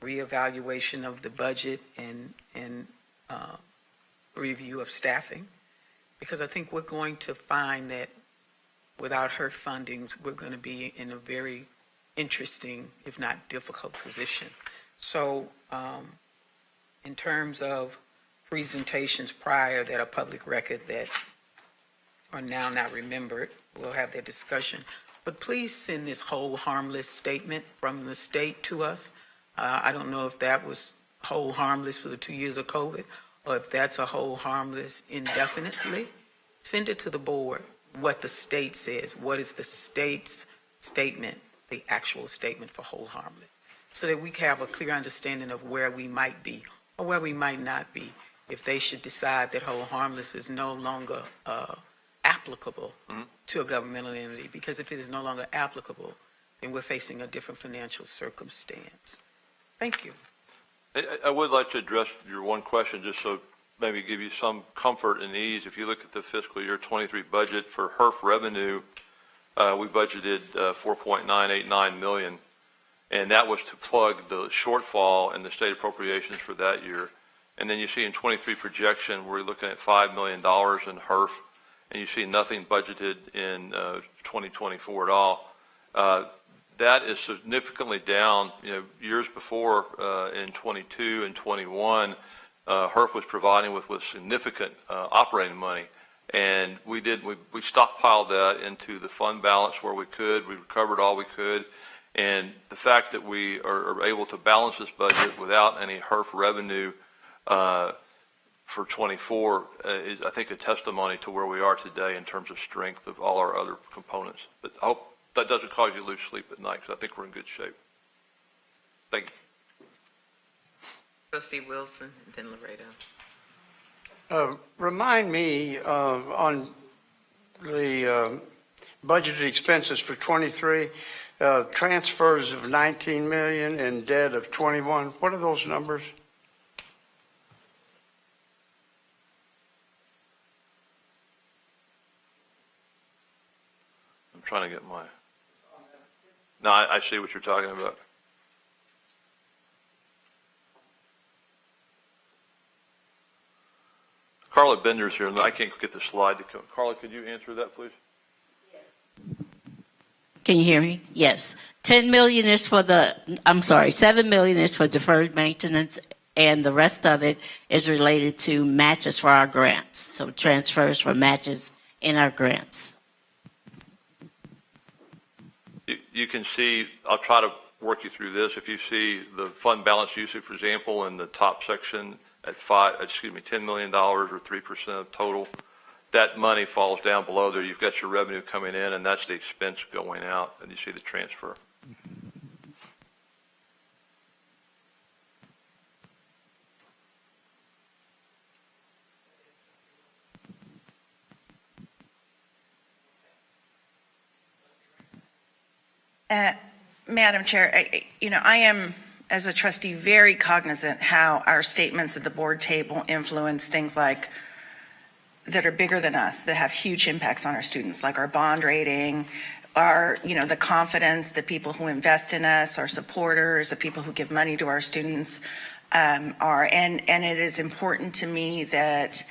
reevaluation of the budget and review of staffing. Because I think we're going to find that without her funding, we're going to be in a very interesting, if not difficult, position. So in terms of presentations prior that are public record that are now not remembered, we'll have that discussion. But please send this whole harmless statement from the state to us. I don't know if that was whole harmless for the 2 years of COVID, or if that's a whole harmless indefinitely. Send it to the board, what the state says. What is the state's statement, the actual statement for whole harmless, so that we can have a clear understanding of where we might be or where we might not be if they should decide that whole harmless is no longer applicable to a governmental entity. Because if it is no longer applicable, then we're facing a different financial circumstance. Thank you. I would like to address your one question, just so maybe give you some comfort and ease. If you look at the fiscal year 23 budget for HERF revenue, we budgeted $4.989 million, and that was to plug the shortfall in the state appropriations for that year. And then you see in 23 projection, we're looking at $5 million in HERF, and you see nothing budgeted in 2024 at all. That is significantly down. Years before, in 22 and 21, HERF was providing with significant operating money, and we stockpiled that into the fund balance where we could. We recovered all we could, and the fact that we are able to balance this budget without any HERF revenue for 24 is, I think, a testimony to where we are today in terms of strength of all our other components. But I hope that doesn't cause you to lose sleep at night, because I think we're in good shape. Thank you. Trustee Wilson, and then Laredo. Remind me on the budgeted expenses for 23, transfers of 19 million and debt of 21. What are those numbers? I'm trying to get my... No, I see what you're talking about. Carla Bender's here, and I can't get the slide to come. Carla, could you answer that, please? Can you hear me? Yes. 10 million is for I'm sorry, 7 million is for deferred maintenance, and the rest of it is related to matches for our grants. So transfers for matches in our grants. You can see, I'll try to work you through this. If you see the fund balance usage, for example, in the top section at $10 million or 3% of total, that money falls down below there. You've got your revenue coming in, and that's the expense going out, and you see the transfer. Madam Chair, I am, as a trustee, very cognizant how our statements at the board table influence things like that are bigger than us, that have huge impacts on our students, like our bond rating, our, the confidence that people who invest in us, our supporters, the people who give money to our students are. And it is important to me that,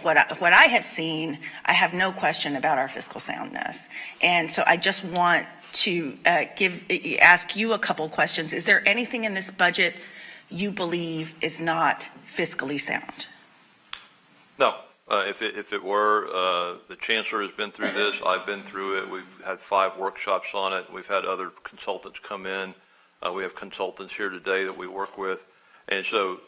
what I have seen, I have no question about our fiscal soundness. And so I just want to ask you a couple questions. Is there anything in this budget you believe is not fiscally sound? No. If it were, the chancellor has been through this. I've been through it. We've had 5 workshops on it. We've had other consultants come in. We have consultants here today that we work with. And so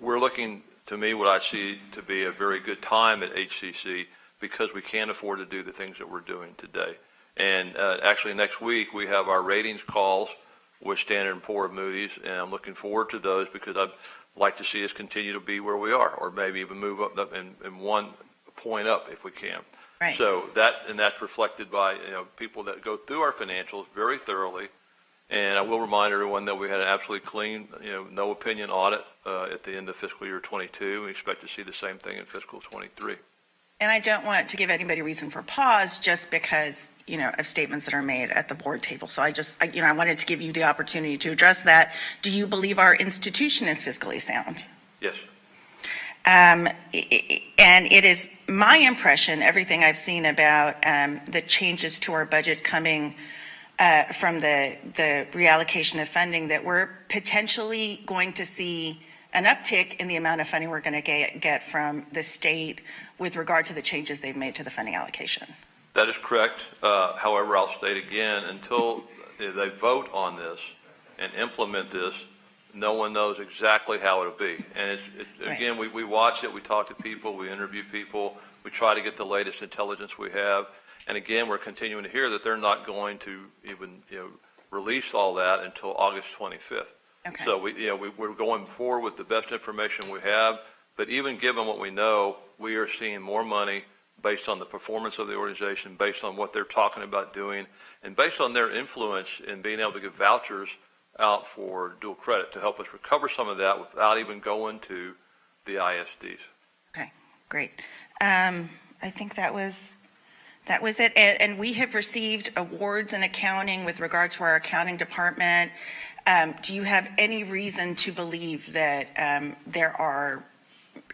we're looking, to me, what I see to be a very good time at HCC because we can't afford to do the things that we're doing today. And actually next week we have our ratings calls with Standard & Poor's, Moody's, and I'm looking forward to those because I'd like to see us continue to be where we are, or maybe even move up and 1 point up if we can. Right. So that's reflected by people that go through our financials very thoroughly. And I will remind everyone that we had an absolutely clean, no opinion audit at the end of fiscal year 22. We expect to see the same thing in fiscal 23. And I don't want to give anybody reason for pause just because, of statements that are made at the board table. So I wanted to give you the opportunity to address that. Do you believe our institution is fiscally sound? Yes. And it is my impression, everything I've seen about the changes to our budget coming from the reallocation of funding, that we're potentially going to see an uptick in the amount of funding we're going to get from the state with regard to the changes they've made to the funding allocation. That is correct. However, I'll state again, until they vote on this and implement this, no one knows exactly how it'll be. And again, we watch it, we talk to people, we interview people, we try to get the latest intelligence we have. And again, we're continuing to hear that they're not going to even release all that until August 25th. Okay. So we're going forward with the best information we have. But even given what we know, we are seeing more money based on the performance of the organization, based on what they're talking about doing, and based on their influence in being able to give vouchers out for dual credit to help us recover some of that without even going to the ISDs. Okay, great. I think that was it. And we have received awards in accounting with regard to our accounting department. Do you have any reason to believe that there are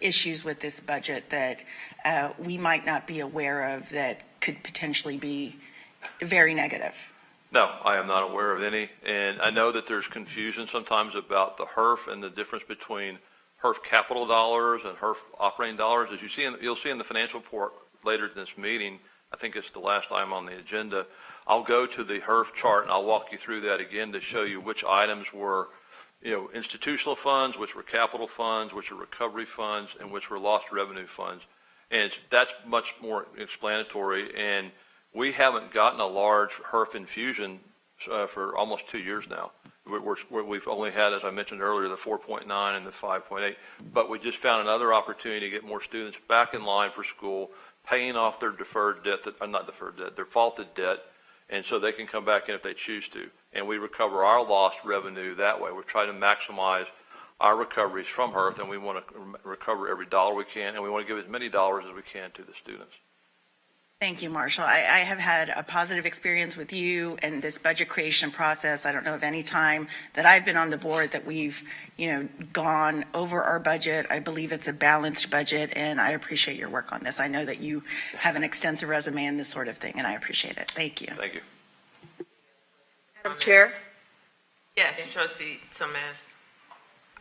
issues with this budget that we might not be aware of that could potentially be very negative? No, I am not aware of any. And I know that there's confusion sometimes about the HERF and the difference between HERF capital dollars and HERF operating dollars. As you'll see in the financial report later in this meeting, I think it's the last item on the agenda, I'll go to the HERF chart and I'll walk you through that again to show you which items were institutional funds, which were capital funds, which are recovery funds, and which were lost revenue funds. And that's much more explanatory. And we haven't gotten a large HERF infusion for almost 2 years now. We've only had, as I mentioned earlier, the 4.9 and the 5.8. But we just found another opportunity to get more students back in line for school, paying off their deferred debt, not deferred debt, their faulted debt, and so they can come back in if they choose to. And we recover our lost revenue that way. We're trying to maximize our recoveries from HERF, and we want to recover every dollar we can, and we want to give as many dollars as we can to the students. Thank you, Marshall. I have had a positive experience with you and this budget creation process. I don't know of any time that I've been on the board that we've, gone over our budget. I believe it's a balanced budget, and I appreciate your work on this. I know that you have an extensive resume in this sort of thing, and I appreciate it. Thank you. Thank you. Madam Chair? Yes, Trustee Summers.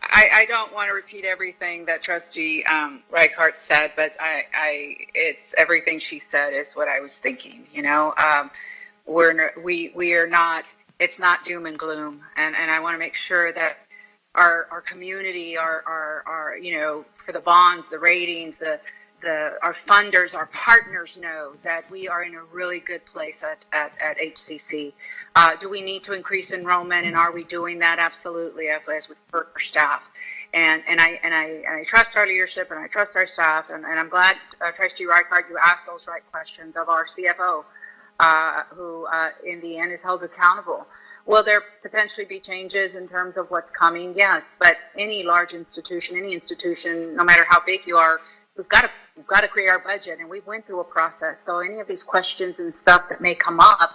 I don't want to repeat everything that Trustee Reichart said, but it's everything she said is what I was thinking. we are not. It's not doom and gloom, and I want to make sure that our community, our for the bonds, the ratings, our funders, our partners know that we are in a really good place at HCC. Do we need to increase enrollment, and are we doing that? Absolutely, as with our staff. And I trust our leadership, and I trust our staff, and I'm glad, Trustee Reichart, you asked those right questions of our CFO, who in the end is held accountable. Will there potentially be changes in terms of what's coming? Yes, but any large institution, no matter how big you are, we've got to create our budget, and we went through a process. So any of these questions and stuff that may come up,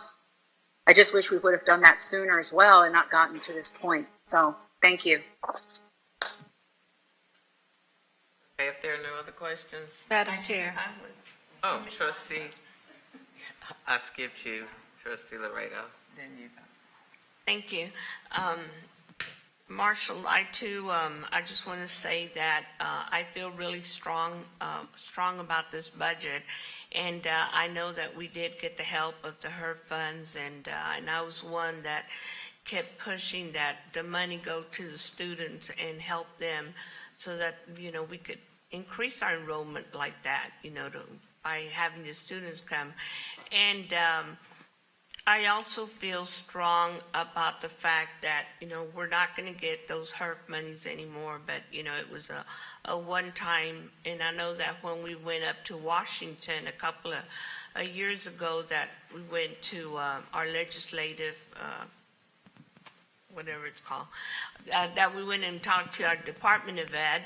I just wish we would have done that sooner as well and not gotten to this point. So thank you. If there are no other questions. Madam Chair. Oh, Trustee, I skipped you, Trustee Laredo. Then you go. Thank you. Marshall, I just want to say that I feel really strong about this budget, and I know that we did get the help of the HERF funds, and I was one that kept pushing that the money go to the students and help them, so that we could increase our enrollment like that, by having the students come, and I also feel strong about the fact that, we're not going to get those HERF monies anymore, but, it was a one-time, and I know that when we went up to Washington a couple of years ago, that we went to our legislative, whatever it's called, that we went and talked to our Department of Ed.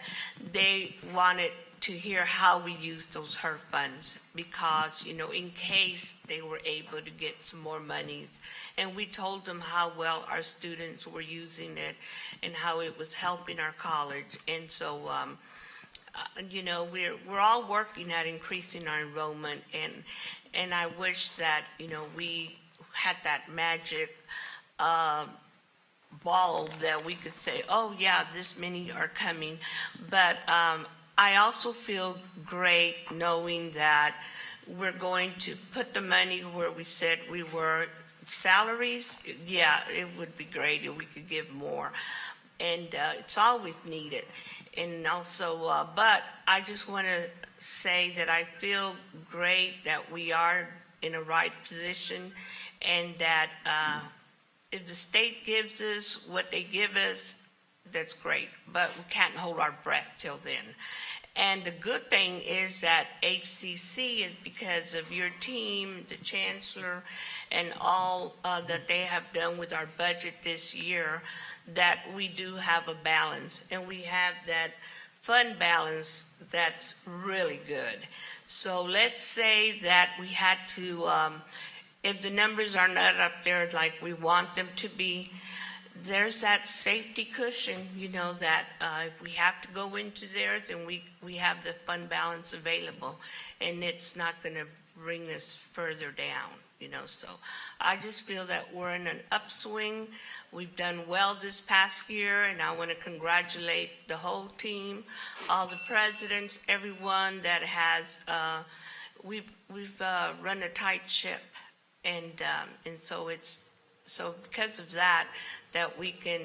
They wanted to hear how we use those HERF funds, because, in case they were able to get some more monies. And we told them how well our students were using it and how it was helping our college. And so, we're all working at increasing our enrollment, and I wish that, we had that magic bulb that we could say, oh yeah, this many are coming. But I also feel great knowing that we're going to put the money where we said we were. Salaries, yeah, it would be great if we could give more. And it's always needed. And also, but I just want to say that I feel great that we are in a right position, and that if the state gives us what they give us, that's great, but we can't hold our breath till then. And the good thing is that HCC is because of your team, the chancellor, and all that they have done with our budget this year, that we do have a balance, and we have that fund balance that's really good. So let's say that we had to, if the numbers are not up there like we want them to be, there's that safety cushion, that if we have to go into there, then we have the fund balance available, and it's not going to bring us further down, So I just feel that we're in an upswing. We've done well this past year, and I want to congratulate the whole team, all the presidents, everyone that has, we've run a tight ship, and so because of that we can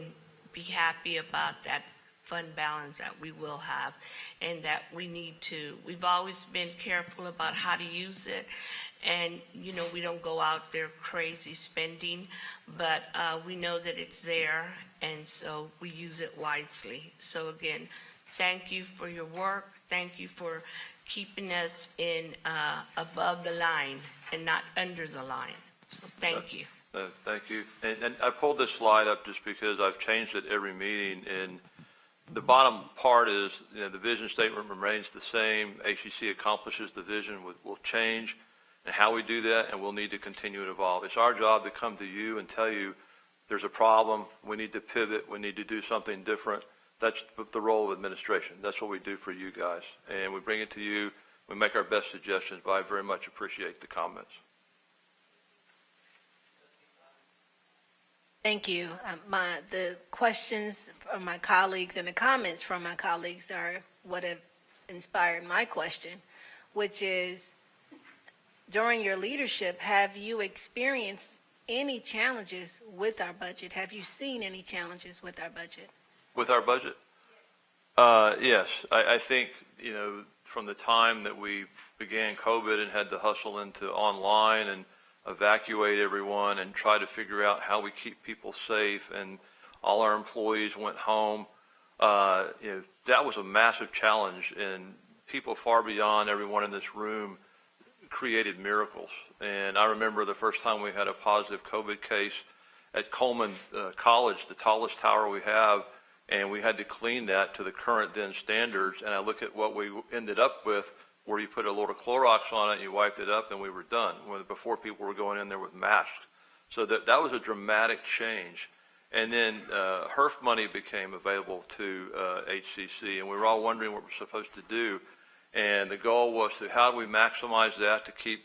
be happy about that fund balance that we will have, and that we've always been careful about how to use it. And, we don't go out there crazy spending, but we know that it's there, and so we use it wisely. So again, thank you for your work. Thank you for keeping us in above the line and not under the line. So thank you. Thank you. And I pulled this slide up just because I've changed it every meeting. And the bottom part is, the vision statement remains the same. HCC accomplishes the vision will change. and how we do that, and we'll need to continue to evolve. It's our job to come to you and tell you there's a problem, we need to pivot, we need to do something different. That's the role of administration. That's what we do for you guys. And we bring it to you, we make our best suggestions, but I very much appreciate the comments. Thank you. The questions from my colleagues and the comments from my colleagues are what have inspired my question, which is, during your leadership, have you experienced any challenges with our budget? Have you seen any challenges with our budget? With our budget? Yes. I think, from the time that we began COVID and had to hustle into online and evacuate everyone and try to figure out how we keep people safe, and all our employees went home, that was a massive challenge, and people far beyond everyone in this room created miracles. And I remember the first time we had a positive COVID case at Coleman College, the tallest tower we have, and we had to clean that to the current then standards. And I look at what we ended up with, where you put a load of Clorox on it and you wiped it up and we were done, before people were going in there with masks. So that was a dramatic change. And then HERF money became available to HCC, and we were all wondering what we're supposed to do. And the goal was to, how do we maximize that to keep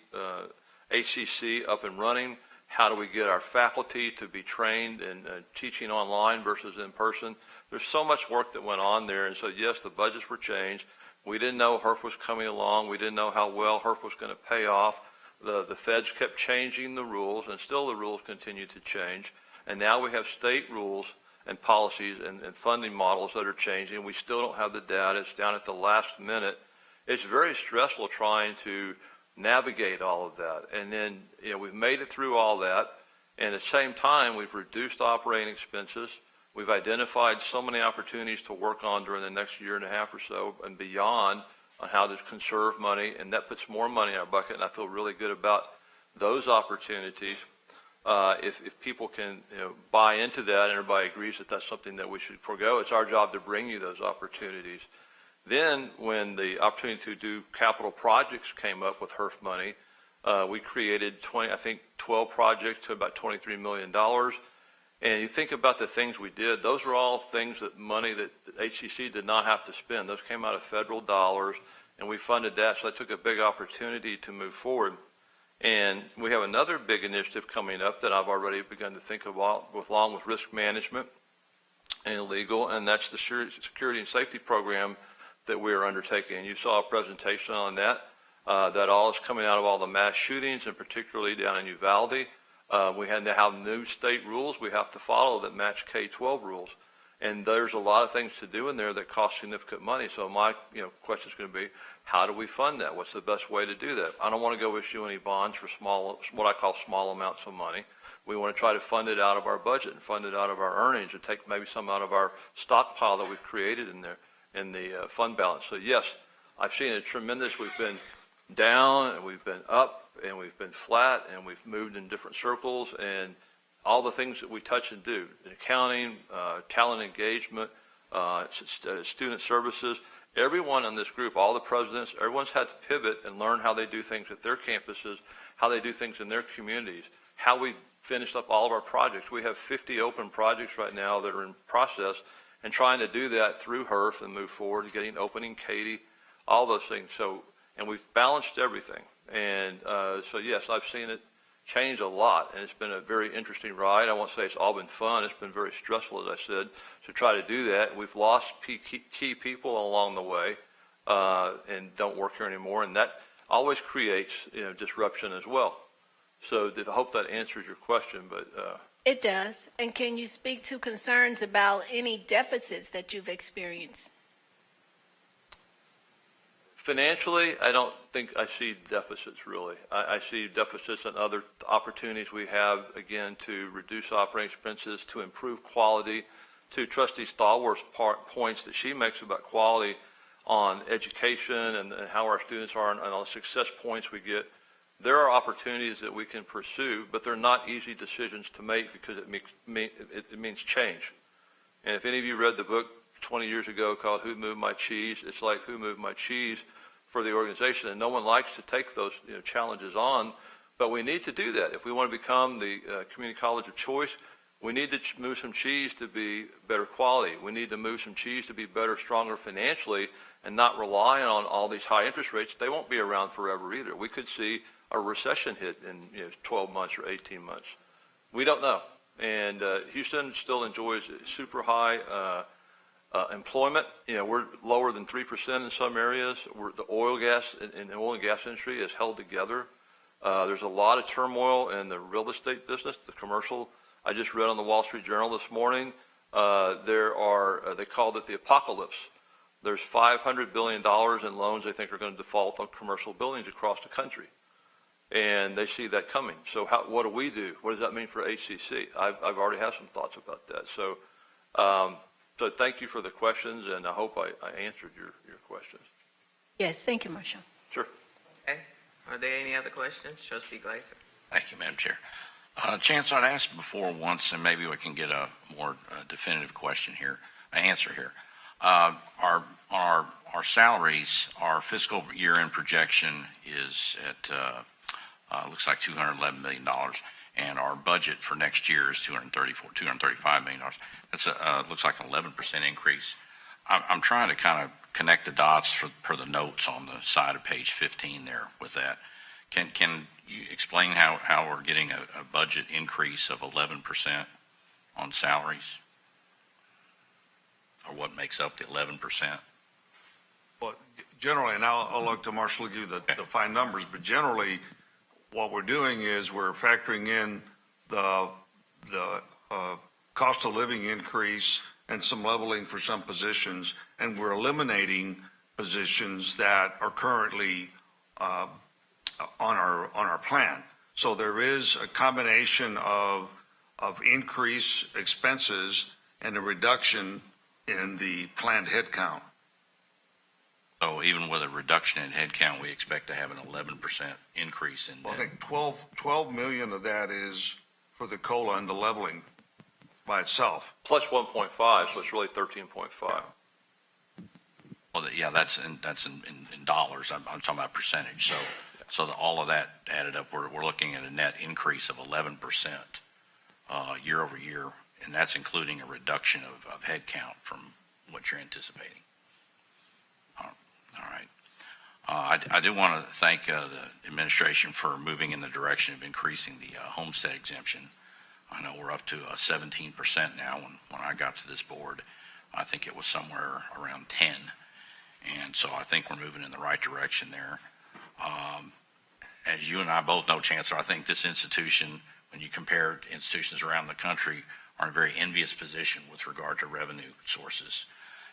HCC up and running? How do we get our faculty to be trained in teaching online versus in person? There's so much work that went on there. And so, yes, the budgets were changed. We didn't know HERF was coming along. We didn't know how well HERF was going to pay off. The feds kept changing the rules, and still the rules continue to change. And now we have state rules and policies and funding models that are changing. We still don't have the data. It's down at the last minute. It's very stressful trying to navigate all of that. And then, we've made it through all that. And at the same time, we've reduced operating expenses. We've identified so many opportunities to work on during the next year and a half or so and beyond on how to conserve money. And that puts more money in our bucket. And I feel really good about those opportunities. If people can buy into that, and everybody agrees that that's something that we should forego, it's our job to bring you those opportunities. Then when the opportunity to do capital projects came up with HERF money, we created 12 projects to about $23 million. And you think about the things we did, those were all things money that HCC did not have to spend. Those came out of federal dollars, and we funded that, so that took a big opportunity to move forward. And we have another big initiative coming up that I've already begun to think about, along with risk management and legal, and that's the security and safety program that we are undertaking. And you saw a presentation on that. That all is coming out of all the mass shootings, and particularly down in Uvalde. We had to have new state rules we have to follow that match K-12 rules. And there's a lot of things to do in there that cost significant money. So my question is going to be, how do we fund that? What's the best way to do that? I don't want to go issue any bonds for what I call small amounts of money. We want to try to fund it out of our budget and fund it out of our earnings, and take maybe some out of our stockpile that we've created in there in the fund balance. So yes, I've seen a tremendous, we've been down and we've been up and we've been flat and we've moved in different circles, and all the things that we touch and do, accounting, talent engagement, student services, everyone in this group, all the presidents, everyone's had to pivot and learn how they do things at their campuses, how they do things in their communities, how we finished up all of our projects. We have 50 open projects right now that are in process, and trying to do that through HERF and move forward, getting opening Katie, all those things. So, and we've balanced everything. And so yes, I've seen it change a lot, and it's been a very interesting ride. I won't say it's all been fun. It's been very stressful, as I said, to try to do that. We've lost key people along the way and don't work here anymore, and that always creates disruption as well. So I hope that answers your question, but It does. And can you speak to concerns about any deficits that you've experienced? financially, I don't think I see deficits really. I see deficits in other opportunities we have, again, to reduce operating expenses, to improve quality, to Trustee Stallworth's points that she makes about quality on education and how our students are and all the success points we get. There are opportunities that we can pursue, but they're not easy decisions to make because it means change. And if any of you read the book 20 years ago called Who Moved My Cheese, it's like Who Moved My Cheese for the organization, and no one likes to take those challenges on, but we need to do that. If we want to become the community college of choice, we need to move some cheese to be better quality. We need to move some cheese to be better, stronger financially, and not rely on all these high interest rates. They won't be around forever either. We could see a recession hit in 12 months or 18 months. We don't know. And Houston still enjoys super high employment. We're lower than 3% in some areas. The oil and gas industry is held together. There's a lot of turmoil in the real estate business, the commercial. I just read on the Wall Street Journal this morning, they called it the apocalypse. There's $500 billion in loans they think are going to default on commercial buildings across the country. And they see that coming. So what do we do? What does that mean for HCC? I've already had some thoughts about that. So so thank you for the questions, and I hope I answered your questions. Yes, thank you, Marshall. Sure. Okay. Are there any other questions? Trustee Glaser. Thank you, Madam Chair. Chancellor, I'd asked before once, and maybe we can get a more definitive answer here. Our salaries, our fiscal year-end projection is at looks like $211 million, and our budget for next year is $235 million. That's looks like an 11% increase. I'm trying to kind of connect the dots per the notes on the side of page 15 there with that. Can you explain how we're getting a budget increase of 11% on salaries? Or what makes up the 11%? Well, generally, and I'll look to Marshall to give you the fine numbers, but generally, what we're doing is we're factoring in the cost of living increase and some leveling for some positions, and we're eliminating positions that are currently on our plan. So there is a combination of increased expenses and a reduction in the planned headcount. So even with a reduction in headcount, we expect to have an 11% increase in. Well, I think 12 million of that is for the COLA and the leveling by itself. Plus 1.5, so it's really 13.5. Well, yeah, that's in dollars. I'm talking about percentage. So all of that added up, we're looking at a net increase of 11% year over year, and that's including a reduction of headcount from what you're anticipating. All right. I do want to thank the administration for moving in the direction of increasing the homestead exemption. I know we're up to 17% now. When I got to this board, I think it was somewhere around 10. And so I think we're moving in the right direction there. As you and I both know, Chancellor, I think this institution, when you compare institutions around the country, are in a very envious position with regard to revenue sources.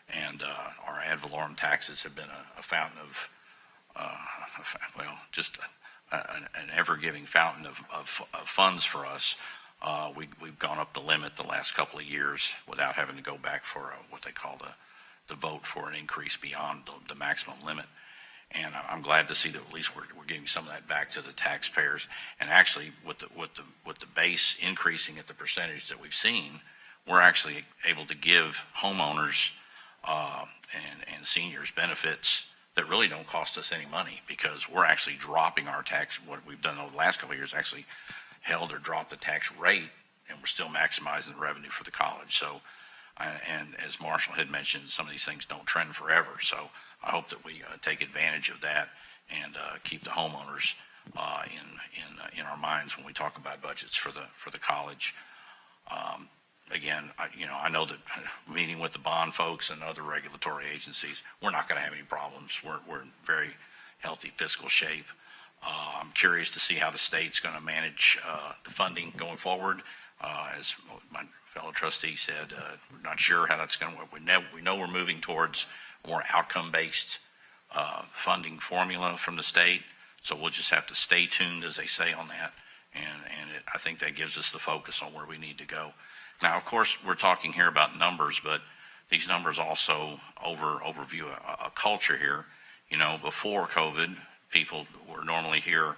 And our ad valorem taxes have been a fountain of, just an ever-giving fountain of funds for us. We've gone up the limit the last couple of years without having to go back for what they call the vote for an increase beyond the maximum limit. And I'm glad to see that at least we're giving some of that back to the taxpayers. And actually, with the base increasing at the percentage that we've seen, we're actually able to give homeowners and seniors benefits that really don't cost us any money, because we're actually dropping our tax. What we've done over the last couple of years actually held or dropped the tax rate, and we're still maximizing the revenue for the college. So, and as Marshall had mentioned, some of these things don't trend forever. So I hope that we take advantage of that and keep the homeowners in our minds when we talk about budgets for the college. Again, I know that meeting with the bond folks and other regulatory agencies, we're not going to have any problems. We're in very healthy fiscal shape. I'm curious to see how the state's going to manage the funding going forward. As my fellow trustee said, we're not sure how that's going to work. We know we're moving towards a more outcome-based funding formula from the state, so we'll just have to stay tuned, as they say, on that. And I think that gives us the focus on where we need to go. Now, of course, we're talking here about numbers, but these numbers also overview a culture here. Before COVID, people were normally here,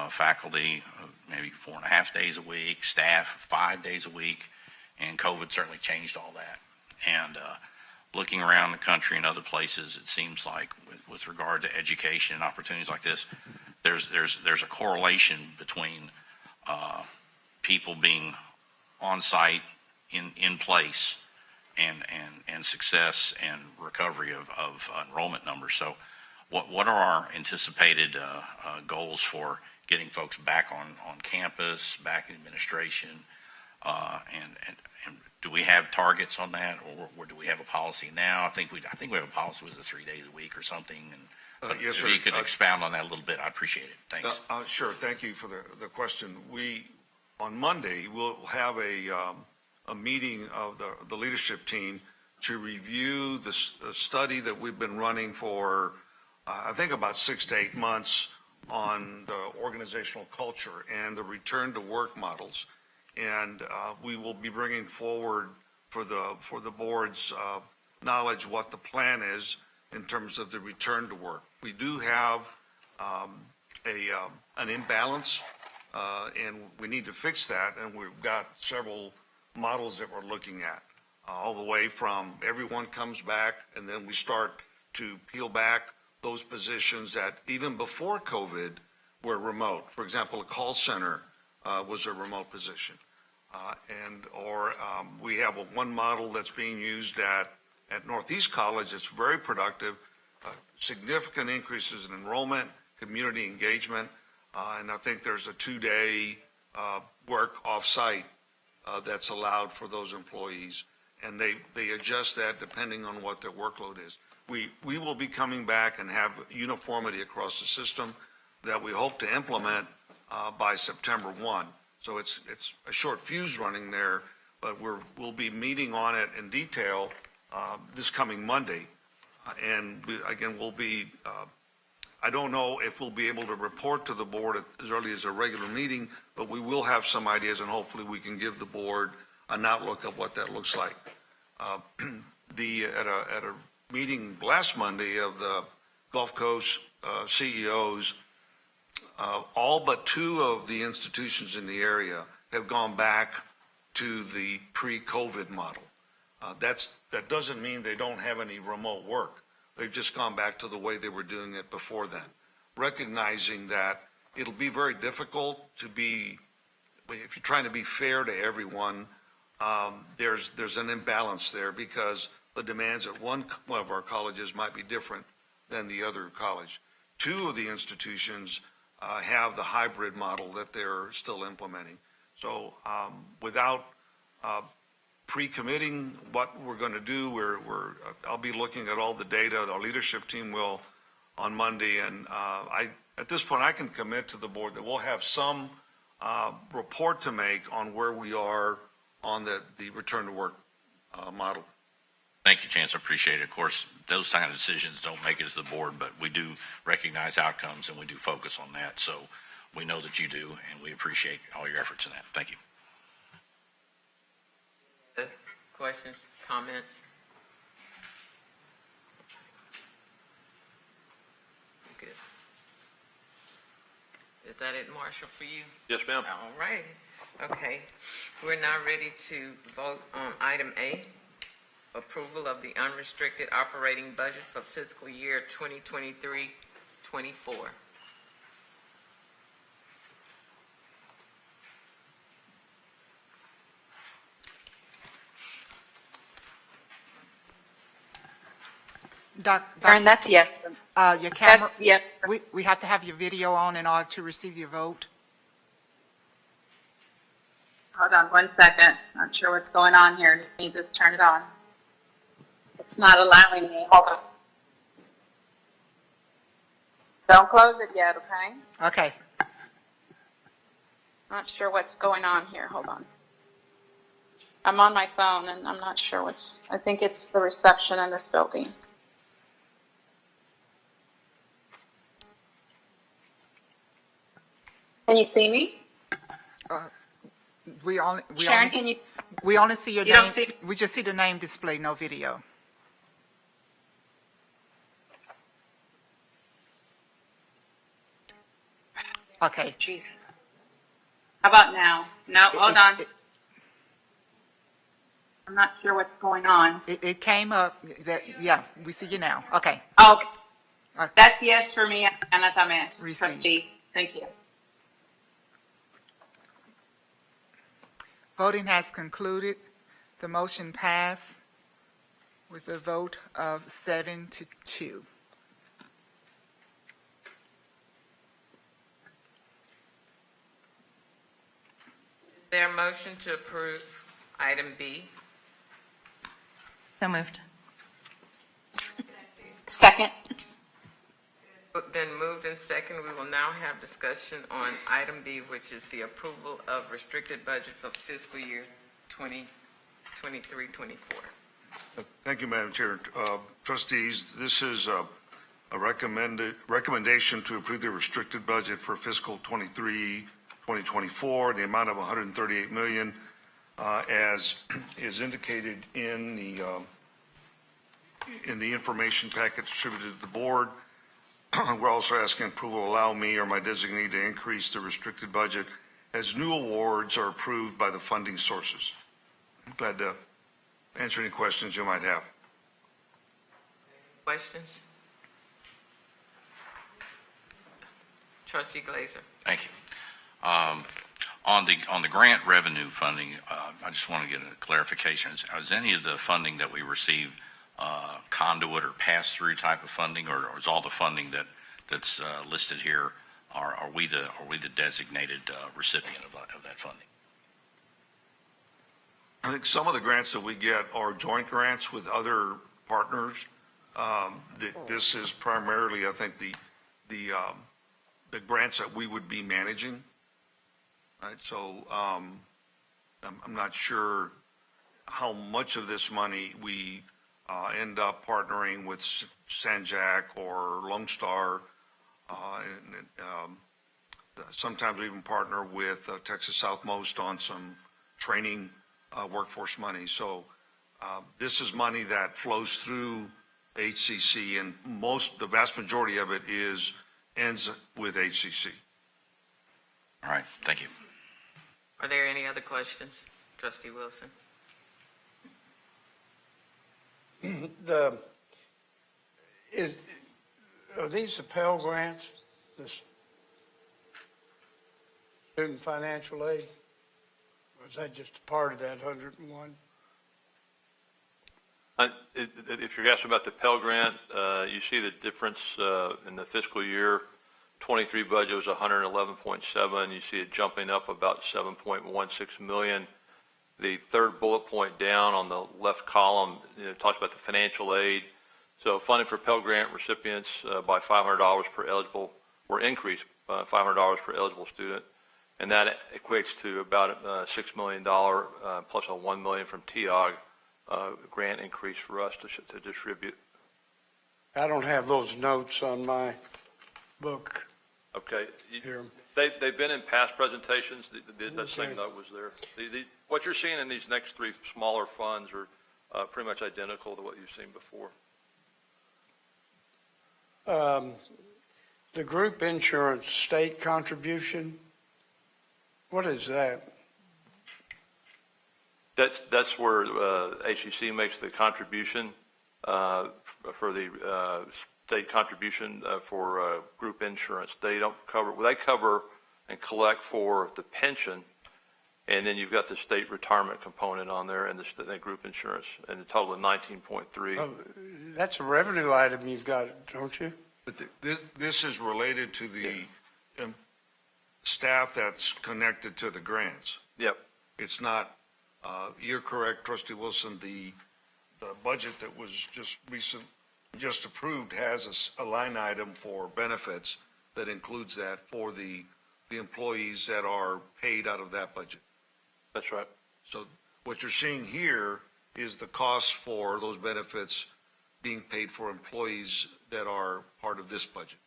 faculty, maybe 4.5 days a week, staff 5 days a week, and COVID certainly changed all that. And looking around the country and other places, it seems like with regard to education and opportunities like this, there's a correlation between people being on site in place and success and recovery of enrollment numbers. So what are our anticipated goals for getting folks back on campus, back in administration, and do we have targets on that, or do we have a policy now? I think we have a policy. Was it 3 days a week or something? And Yes, if sir. you could expound on that a little bit, I appreciate it. Thanks. Sure. Thank you for the question. On Monday, we'll have a meeting of the leadership team to review the study that we've been running for, I think, about 6 to 8 months on the organizational culture and the return to work models. And we will be bringing forward for the board's knowledge what the plan is in terms of the return to work. We do have an imbalance, and we need to fix that. And we've got several models that we're looking at, all the way from everyone comes back, and then we start to peel back those positions that even before COVID were remote. For example, a call center was a remote position. We have one model that's being used at Northeast College. It's very productive, significant increases in enrollment, community engagement, and I think there's a 2-day work off-site that's allowed for those employees, and they adjust that depending on what their workload is. We will be coming back and have uniformity across the system that we hope to implement by September 1. So it's a short fuse running there, but we'll be meeting on it in detail this coming Monday. We'll be, I don't know if we'll be able to report to the board as early as a regular meeting, but we will have some ideas, and hopefully we can give the board an outlook of what that looks like. At a meeting last Monday of the Gulf Coast CEOs, all but 2 of the institutions in the area have gone back to the pre-COVID model. That doesn't mean they don't have any remote work. They've just gone back to the way they were doing it before then, recognizing that it'll be very difficult to be, if you're trying to be fair to everyone, there's an imbalance there because the demands at one of our colleges might be different than the other college. 2 of the institutions have the hybrid model that they're still implementing. So without pre-committing what we're going to do, I'll be looking at all the data. Our leadership team will on Monday, and at this point I can commit to the board that we'll have some report to make on where we are on the return to work model. Thank you, Chancellor. Appreciate it. Of course, those kind of decisions don't make it as the board, but we do recognize outcomes and we do focus on that. So we know that you do, and we appreciate all your efforts in that. Thank you. Questions, comments? Good. Is that it, Marshall, for you? Yes, ma'am. All right. Okay. We're now ready to vote on item A, approval of the unrestricted operating budget for fiscal year 2023-24. Karen, that's yes. Your camera, That's, yep. we have to have your video on in order to receive your vote. Hold on 1 second. Not sure what's going on here. Let me just turn it on. It's not allowing me. Hold on. Don't close it yet, okay? Okay. Not sure what's going on here. Hold on. I'm on my phone and I'm not sure I think it's the reception in this building. Can you see me? Sharon, can you? We only see your You name. don't see- We just see the name display, no video. Okay. Jeez. How about now? No, hold on. I'm not sure what's going on. It came up, that, yeah, we see you now. Okay. Okay. That's yes for me, Ana Tamés, Received. trustee. Thank you. Voting has concluded. The motion passed with a vote of 7-2. Is there a motion to approve item B? So moved. Second. Been moved and second. We will now have discussion on item B, which is the approval of restricted budget for fiscal year 2023-24. Thank you, Madam Chair. Trustees, this is a recommendation to approve the restricted budget for fiscal 2024, the amount of $138 million, as is indicated in the information packet distributed to the board. We're also asking approval to allow me or my designee to increase the restricted budget as new awards are approved by the funding sources. I'm glad to answer any questions you might have. Questions? Trustee Glazer. Thank you. On the grant revenue funding, I just want to get a clarification. Is any of the funding that we receive conduit or pass-through type of funding, or is all the funding that's listed here, are we the designated recipient of that funding? I think some of the grants that we get are joint grants with other partners. This is primarily, I think, the grants that we would be managing. Right, so I'm not sure how much of this money we end up partnering with Sanjac or Lone Star. Sometimes we even partner with Texas Southmost on some training workforce money. So this is money that flows through HCC, and the vast majority of it ends with HCC. All right, thank you. Are there any other questions? Trustee Wilson. Are these the Pell Grants, the student financial aid? Or is that just a part of that 101? If you're asking about the Pell Grant, you see the difference in the fiscal year 23 budget was 111.7. You see it jumping up about 7.16 million. The third bullet point down on the left column talks about the financial aid. So funding for Pell Grant recipients by $500 per eligible, or increased $500 per eligible student, and that equates to about $6 million plus a $1 million from TIOG grant increase for us to distribute. I don't have those notes on my book. Okay. Here. They've been in past presentations. That same note was there. What you're seeing in these next three smaller funds are pretty much identical to what you've seen before. The group insurance state contribution, what is that? That's where HCC makes the contribution for the state contribution for group insurance. They cover and collect for the pension, and then you've got the state retirement component on there and the group insurance, and a total of 19.3. Oh, that's a revenue item you've got, don't you? But this is related to the staff that's connected to the grants. Yep. It's not, you're correct, Trustee Wilson, the budget that was just approved has a line item for benefits that includes that for the employees that are paid out of that budget. That's right. So what you're seeing here is the cost for those benefits being paid for employees that are part of this budget.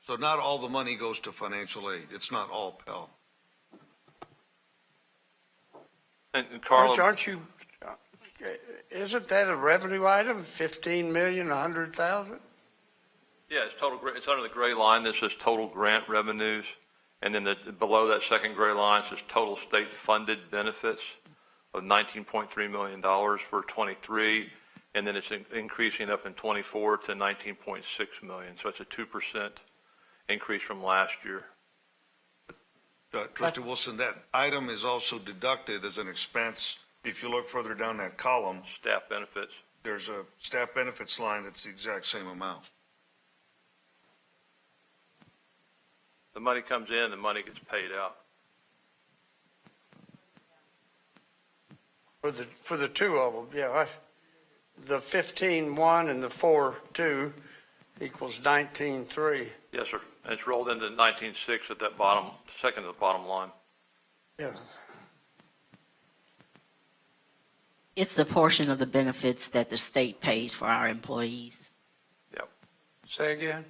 So not all the money goes to financial aid. It's not all Pell. And Carl, Aren't you, isn't that a revenue item, 15 million, 100,000? yeah, it's under the gray line. This is total grant revenues, And then below that second gray line says total state funded benefits of $19.3 million for 23, and then it's increasing up in 24 to 19.6 million. So it's a 2% increase from last year. Trustee Wilson, that item is also deducted as an expense. If you look further down that column, Staff benefits. there's a staff benefits line that's the exact same amount. The money comes in, the money gets paid out. For the two of them, yeah. The 15.1 and the 4.2 equals 19.3. Yes, sir. And it's rolled into 19.6 at that bottom, second to the bottom line. Yeah. It's the portion of the benefits that the state pays for our employees. Yep. Say again?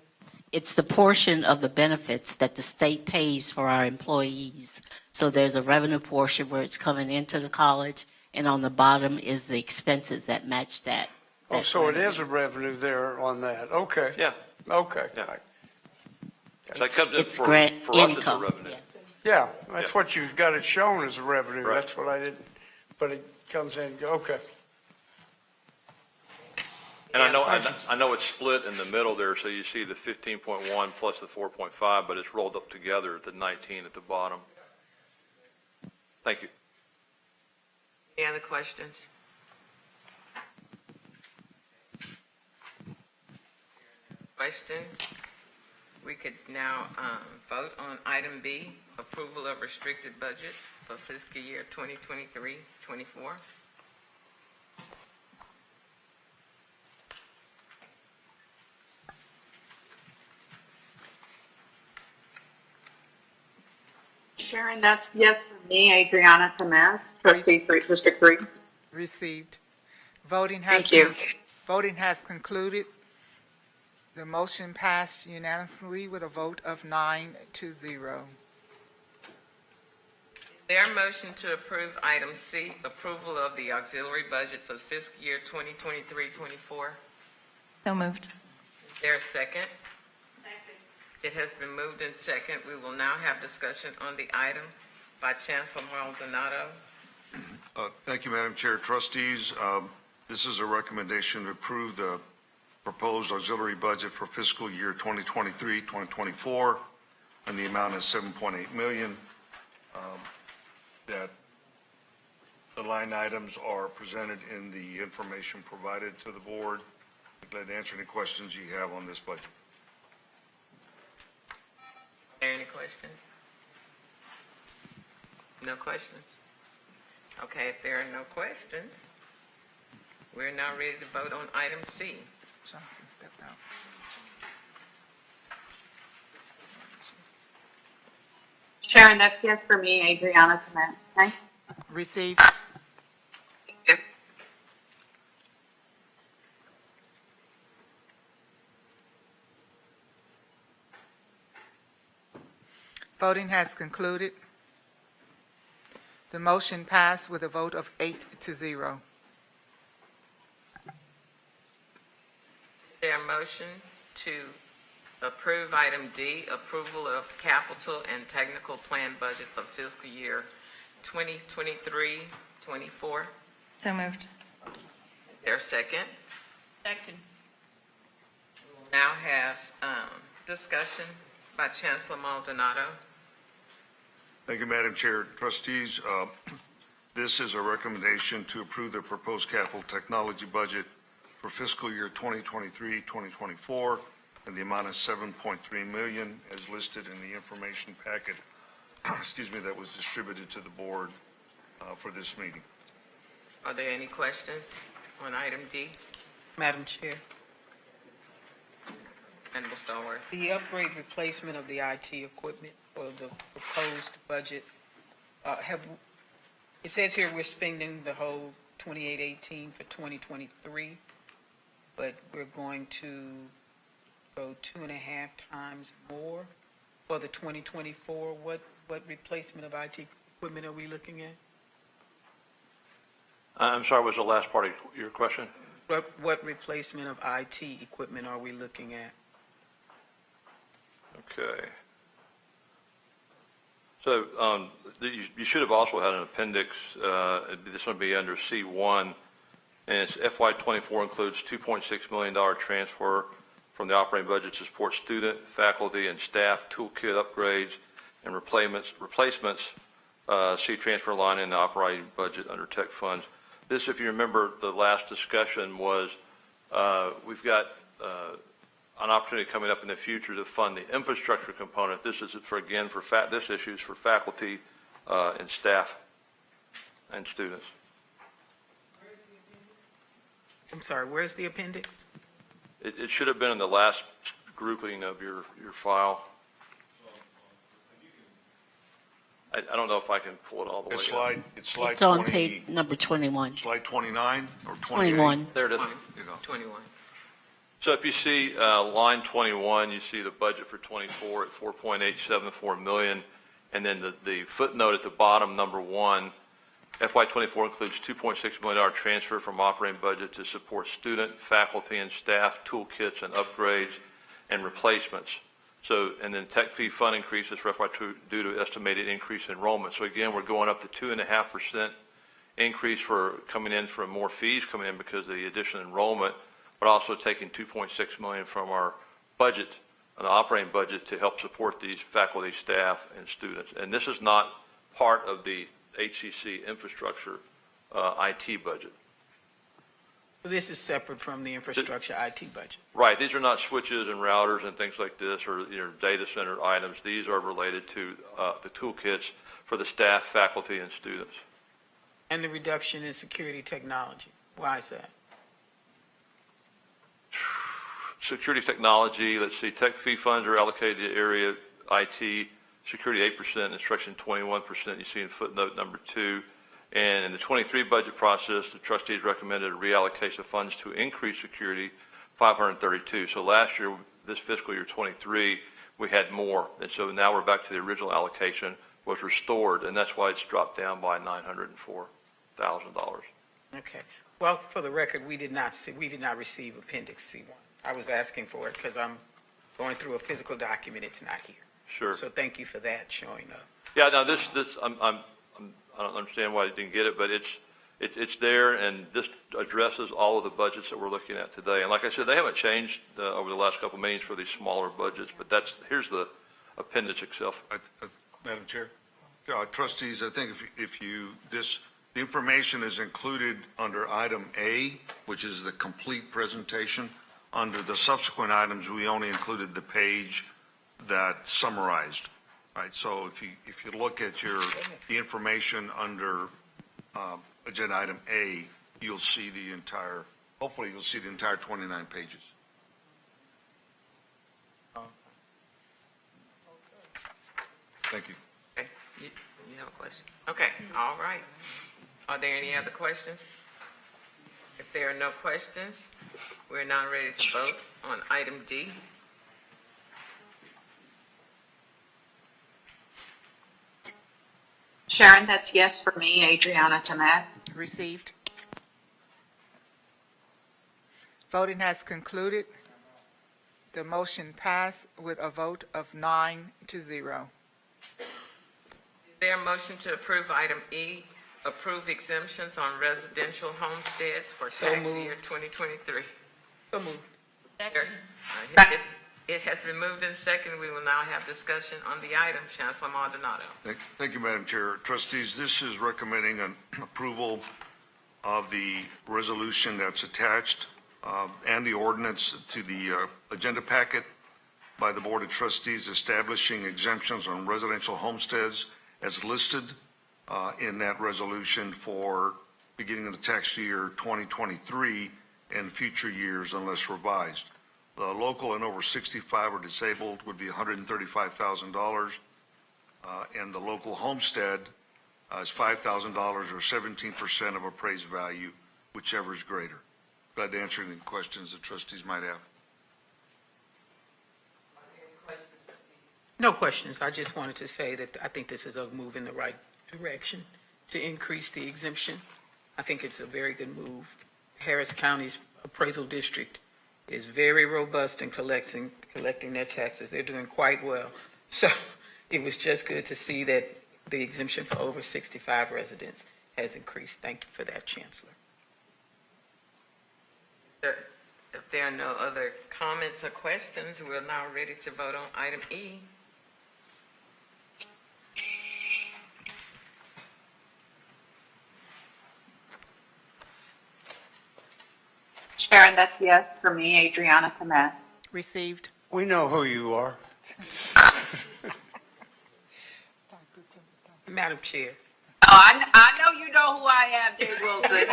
It's the portion of the benefits that the state pays for our employees. So there's a revenue portion where it's coming into the college, and on the bottom is the expenses that match that. Oh, so it is a revenue there on that. Okay. Yeah. Okay. Yeah. That comes in It's for grant us, it's a income. revenue. Yes. Yeah, that's Yeah. what you've got it shown as a revenue. Right. That's what I didn't, but it comes in, okay. And I know it's split in the middle there, so you see the 15.1 plus the 4.5, but it's rolled up together at the 19 at the bottom. Thank you. Any other questions? Questions? We could now vote on item B, approval of restricted budget for fiscal year 2023-24. Sharon, that's yes for me, Adriana Tamez, trustee 3, District 3. Received. Voting has. Thank you. Voting has concluded. The motion passed unanimously with a vote of 9-0. There a motion to approve item C, approval of the auxiliary budget for fiscal year 2023-24. So moved. Is there a second? It has been moved in second. We will now have discussion on the item by Chancellor Maldonado. Thank you, Madam Chair. Trustees, this is a recommendation to approve the proposed auxiliary budget for fiscal year 2023-2024, and the amount is $7.8 million. That the line items are presented in the information provided to the board. I'd be glad to answer any questions you have on this budget. Are there any questions? No questions? Okay, if there are no questions, we're now ready to vote on item C. Johnson stepped out. Sharon, that's yes for me, Adriana Tamez. Okay. Received. Voting has concluded. The motion passed with a vote of 8-0. Is there a motion to approve item D, approval of capital and technical plan budget for fiscal year 2023-24? So moved. Is there a second? Second. We will now have discussion by Chancellor Maldonado. Thank you, Madam Chair. Trustees, this is a recommendation to approve the proposed capital technology budget for fiscal year 2023-2024, and the amount is $7.3 million as listed in the information packet, excuse me, that was distributed to the board for this meeting. Are there any questions on item D? Madam Chair, And Mr. Allworth? the upgrade replacement of the IT equipment for the proposed budget, it says here we're spending the whole 2818 for 2023, but we're going to go 2.5 times more for the 2024. What replacement of IT equipment are we looking at? I'm sorry, was the last part of your question? What replacement of IT equipment are we looking at? Okay. So you should have also had an appendix. This one would be under C1. And it's FY24 includes $2.6 million transfer from the operating budget to support student, faculty, and staff toolkit upgrades and replacements. See transfer line in the operating budget under tech funds. This, if you remember, the last discussion was we've got an opportunity coming up in the future to fund the infrastructure component. This is for this issue is for faculty and staff and students. I'm sorry, where's the appendix? It should have been in the last grouping of your file. I don't know if I can pull it all the way up. It's slide It's on 20 page number 21. Slide 29 or 28? 21. There it is. You go. 21. So if you see line 21, you see the budget for 24 at $4.874 million, and then the footnote at the bottom, number 1, FY24 includes $2.6 million transfer from operating budget to support student, faculty, and staff toolkits and upgrades and replacements. So, and then tech fee fund increases for FY2 due to estimated increase in enrollment. So again, we're going up to 2.5% increase for coming in from more fees coming in because of the additional enrollment, but also taking $2.6 million from our budget, an operating budget, to help support these faculty, staff, and students. And this is not part of the HCC infrastructure IT budget. This is separate from the infrastructure IT budget. Right. These are not switches and routers and things like this, or data center items. These are related to the toolkits for the staff, faculty, and students. And the reduction in security technology. Why is that? Security technology, let's see, tech fee funds are allocated to area IT, security 8%, instruction 21%, you see in footnote number 2. And in the 23 budget process, the trustees recommended a reallocation of funds to increase security, 532. So last year, this fiscal year 23, we had more. And so now we're back to the original allocation was restored, and that's why it's dropped down by $904,000. Okay. Well, for the record, we did not receive Appendix C1. I was asking for it because I'm going through a physical document. It's not here. Sure. So thank you for that showing up. Yeah, now I don't understand why you didn't get it, but it's there, and this addresses all of the budgets that we're looking at today. And like I said, they haven't changed over the last couple of meetings for these smaller budgets, but here's the appendix itself. Madam Chair, trustees, I think the information is included under item A, which is the complete presentation. Under the subsequent items, we only included the page that summarized. Right, so if you look at the information under agenda item A, you'll see hopefully you'll see the entire 29 pages. Thank you. Okay, you have a question? Okay, all right. Are there any other questions? If there are no questions, we're now ready to vote on item D. Sharon, that's yes for me. Adriana Tamaz. Received. Voting has concluded. The motion passed with a vote of 9-0. Is there a motion to approve item E, approve exemptions on residential homesteads for tax year 2023? So moved. It has been moved and seconded. We will now have discussion on the item. Chancellor Maldonado. Thank you, Madam Chair. Trustees, this is recommending an approval of the resolution that's attached and the ordinance to the agenda packet by the Board of Trustees establishing exemptions on residential homesteads as listed in that resolution for beginning of the tax year 2023 and future years unless revised. The local and over 65 or disabled would be $135,000, and the local homestead is $5,000 or 17% of appraised value, whichever is greater. Glad to answer any questions the trustees might have. No questions. I just wanted to say that I think this is a move in the right direction to increase the exemption. I think it's a very good move. Harris County's appraisal district is very robust in collecting their taxes. They're doing quite well. So it was just good to see that the exemption for over 65 residents has increased. Thank you for that, Chancellor. If there are no other comments or questions, we're now ready to vote on item E. Sharon, that's yes for me, Adriana Tamez. Received. We know who you are. Madam Chair. Oh, I know you know who I am, Dave Wilson.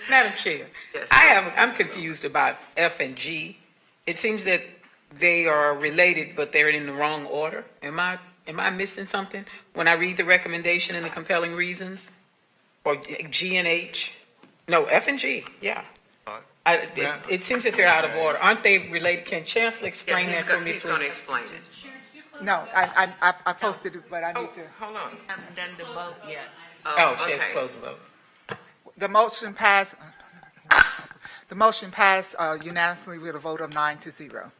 Madam Chair, Yes. I'm confused about F and G. It seems that they are related, but they're in the wrong order. Am I missing something when I read the recommendation and the compelling reasons? Or G and H? No, F and G, yeah. It seems that they're out of order. Aren't they related? Can Chancellor explain that for me, He's going to please? explain it. No, I posted it, but I need to. Hold on. Haven't done the vote yet. Oh, she has okay. to close the vote. The motion passed. The motion passed unanimously with a vote of 9-0.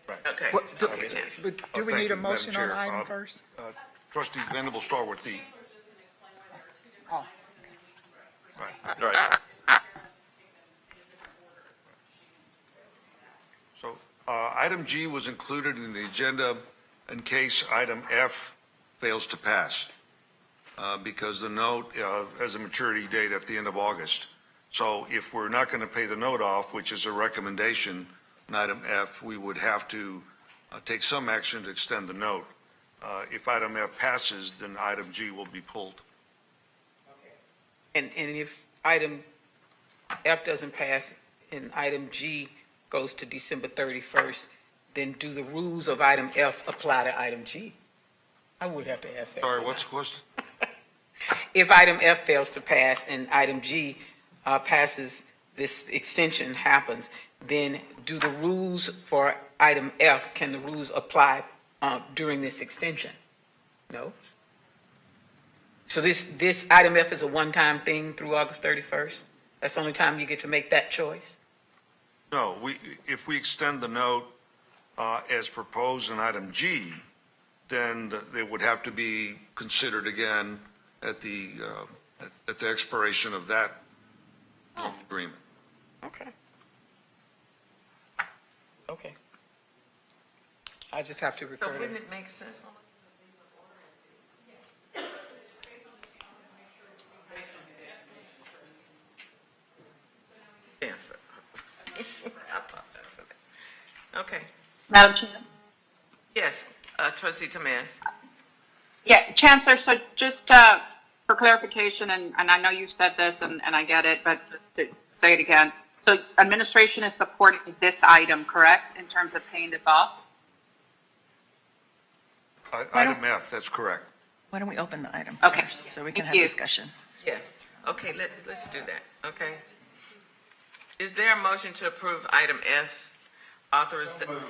Okay. But do we Thank need a you, Madam motion on Chair. item first? Trustee Venable, start with D. Oh, All right. So item G was included in the agenda in case item F fails to pass, because the note has a maturity date at the end of August. So if we're not going to pay the note off, which is a recommendation in item F, we would have to take some action to extend the note. If item F passes, then item G will be pulled. And if item F doesn't pass and item G goes to December 31st, then do the rules of item F apply to item G? I would have to ask that. Sorry, what's the question? If item F fails to pass and item G passes, this extension happens, then do the rules for item F, can the rules apply during this extension? No? So this item F is a one-time thing through August 31st? That's the only time you get to make that choice? No, if we extend the note as proposed in item G, then it would have to be considered again at the expiration of that agreement. Okay. Okay. I just have to So refer to. wouldn't it make sense? Chancellor. I apologize for that. Okay. Madam Chair? Yes, Trustee Tamez. Yeah, Chancellor, so just for clarification, and I know you've said this and I get it, but just to say it again. So administration is supporting this item, correct, in terms of paying this off? Item F, that's correct. Why don't we open the item Okay. first, so we can Thank have you. discussion? Yes. Okay, let's do that, okay? Is there a motion to approve item F, authorization